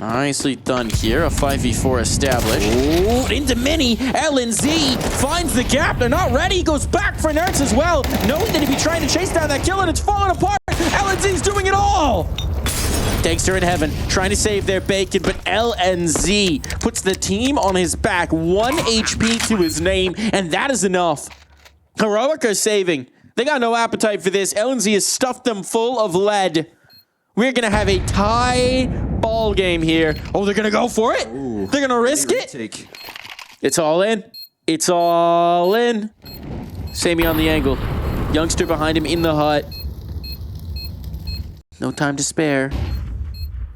Nicely done here. A 5v4 established. Ooh, into mini. LNZ finds the gap. They're not ready. He goes back for Nerds as well, knowing that he'd be trying to chase down that kill, and it's falling apart. LNZ's doing it all. Dexter in heaven, trying to save their bacon, but LNZ puts the team on his back. 1 HP to his name, and that is enough. Heroic are saving. They got no appetite for this. LNZ has stuffed them full of lead. We're going to have a tie ball game here. Oh, they're going to go for it? Ooh, they're going to risk it? It's all in. It's all in. Sammy on the angle. Youngster behind him in the hut. No time to spare.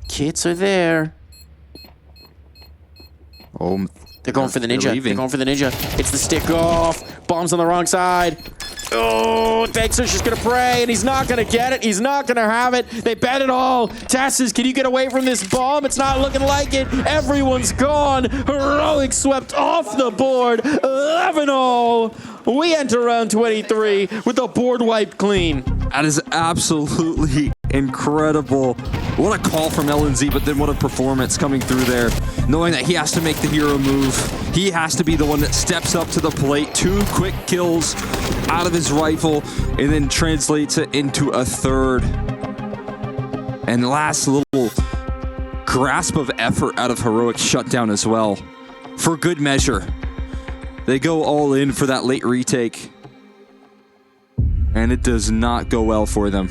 Kits are there. Oh, they're going for the ninja. They're going for the ninja. It's the stick off. Bomb's on the wrong side. Oh, Dexter's just gonna pray, and he's not gonna get it. He's not gonna have it. They bet it all. Tassis, can you get away from this bomb? It's not looking like it. Everyone's gone. Heroic swept off the board. 11-all. We enter round 23 with the board wiped clean. That is absolutely incredible. What a call from LNZ, but then what a performance coming through there. Knowing that he has to make the hero move. He has to be the one that steps up to the plate. 2 quick kills out of his rifle and then translates it into a third. And last little grasp of effort out of Heroic shutdown as well. For good measure. They go all in for that late retake. And it does not go well for them.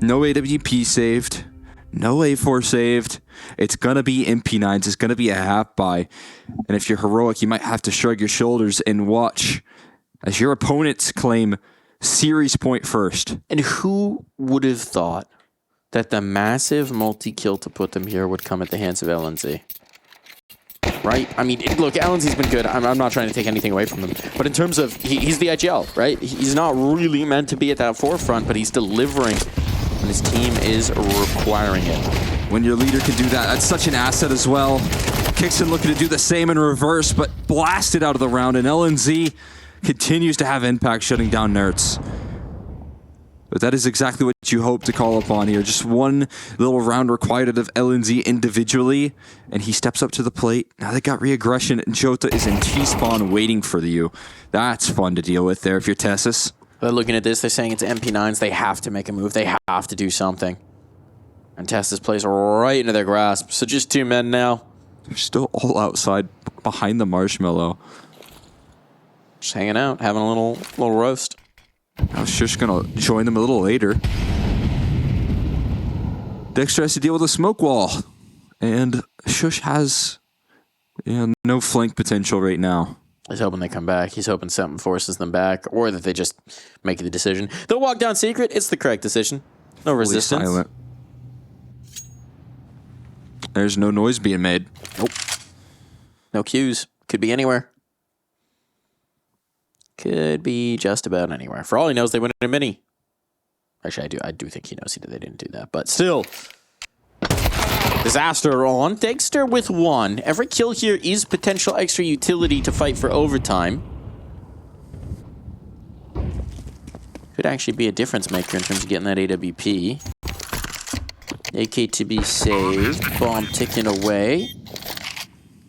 No AWP saved. No A4 saved. It's going to be MP9s. It's going to be a half buy. And if you're heroic, you might have to shrug your shoulders and watch as your opponents claim series point first. And who would have thought that the massive multi-kill to put them here would come at the hands of LNZ? Right? I mean, look, LNZ's been good. I'm not trying to take anything away from him. But in terms of, he's the IGL, right? He's not really meant to be at that forefront, but he's delivering. And his team is requiring it. When your leader can do that, that's such an asset as well. Kixon looking to do the same in reverse, but blasted out of the round. And LNZ continues to have impact shutting down Nerds. But that is exactly what you hope to call upon here. Just one little round required out of LNZ individually, and he steps up to the plate. Now they got re-aggression, and Jota is in T-spawn waiting for you. That's fun to deal with there if you're Tessus. They're looking at this, they're saying it's MP9s. They have to make a move. They have to do something. And Tessus plays right into their grasp. So just 2 men now. They're still all outside behind the marshmallow. Just hanging out, having a little roast. I was just going to join them a little later. Dexter has to deal with a smoke wall. And Shush has no flank potential right now. He's hoping they come back. He's hoping something forces them back, or that they just make the decision. They'll walk down secret. It's the correct decision. No resistance. Silent. There's no noise being made. Nope. No cues. Could be anywhere. Could be just about anywhere. For all he knows, they went in a mini. Actually, I do think he knows they didn't do that, but still. Disaster on Dexter with 1. Every kill here is potential extra utility to fight for overtime. Could actually be a difference maker in terms of getting that AWP. AK to be saved. Bomb ticking away.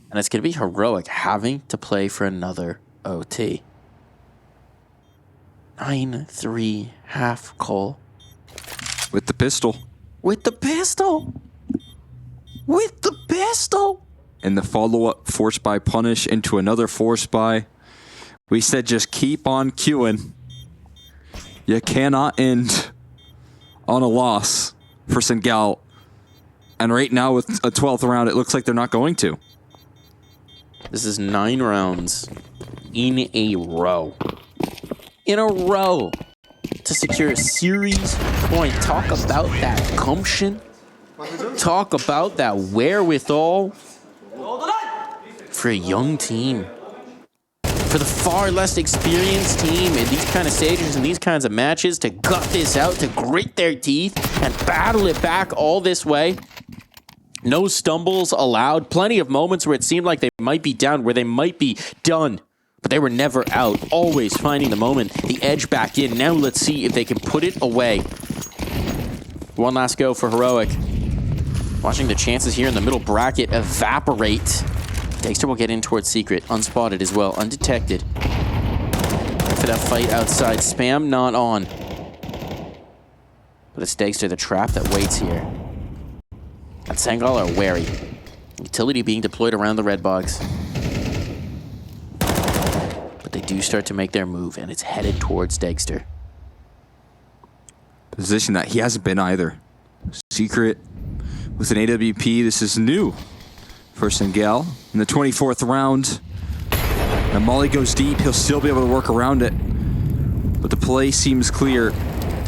And it's going to be heroic having to play for another OT. 9-3 half call. With the pistol. With the pistol. With the pistol. And the follow-up force buy punish into another force buy. We said just keep on queuing. You cannot end on a loss for Sangal. And right now with a 12th round, it looks like they're not going to. This is 9 rounds in a row. In a row to secure a series point. Talk about that gumption. Talk about that wherewithal for a young team. For the far less experienced team in these kind of stages and these kinds of matches to gut this out, to grit their teeth and battle it back all this way. No stumbles allowed. Plenty of moments where it seemed like they might be down, where they might be done. But they were never out. Always finding the moment, the edge back in. Now let's see if they can put it away. One last go for Heroic. Watching the chances here in the middle bracket evaporate. Dexter will get in towards Secret. Unspotted as well. Undetected. For that fight outside. Spam not on. But it's Dexter, the trap that waits here. And Sangal are wary. Utility being deployed around the red box. But they do start to make their move, and it's headed towards Dexter. Position that he hasn't been either. Secret with an AWP. This is new for Sangal. In the 24th round, and Molly goes deep. He'll still be able to work around it. But the play seems clear.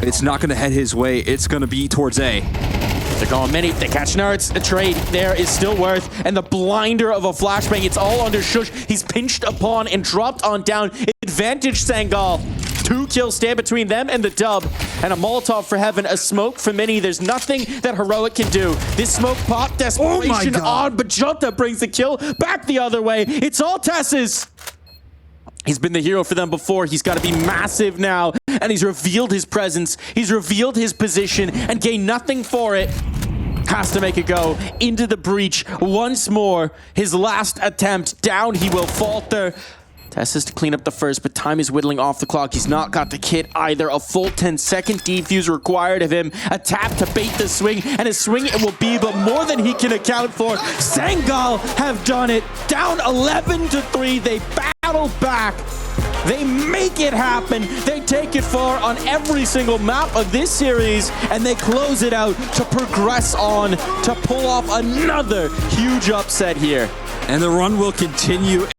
It's not going to head his way. It's going to be towards A. They're going many. They catch Nards. A trade there is still worth. And the blinder of a flashbang. It's all under Shush. He's pinched upon and dropped on down. Advantage Sangal. 2 kills stand between them and the dub. And a Molotov for Heaven. A smoke for Mini. There's nothing that Heroic can do. This smoke pop. Desperation on. But Jota brings the kill back the other way. It's all Tess's. He's been the hero for them before. He's got to be massive now. And he's revealed his presence. He's revealed his position and gained nothing for it. Has to make it go into the breach once more. His last attempt. Down he will falter. Tessus to clean up the first, but time is whittling off the clock. He's not got the kit either. A full 10-second defuse required of him. A tap to bait the swing, and a swing it will be, but more than he can account for. Sangal have done it. Down 11-3. They battle back. They make it happen. They take it far on every single map of this series, and they close it out to progress on to pull off another huge upset here. And the run will continue.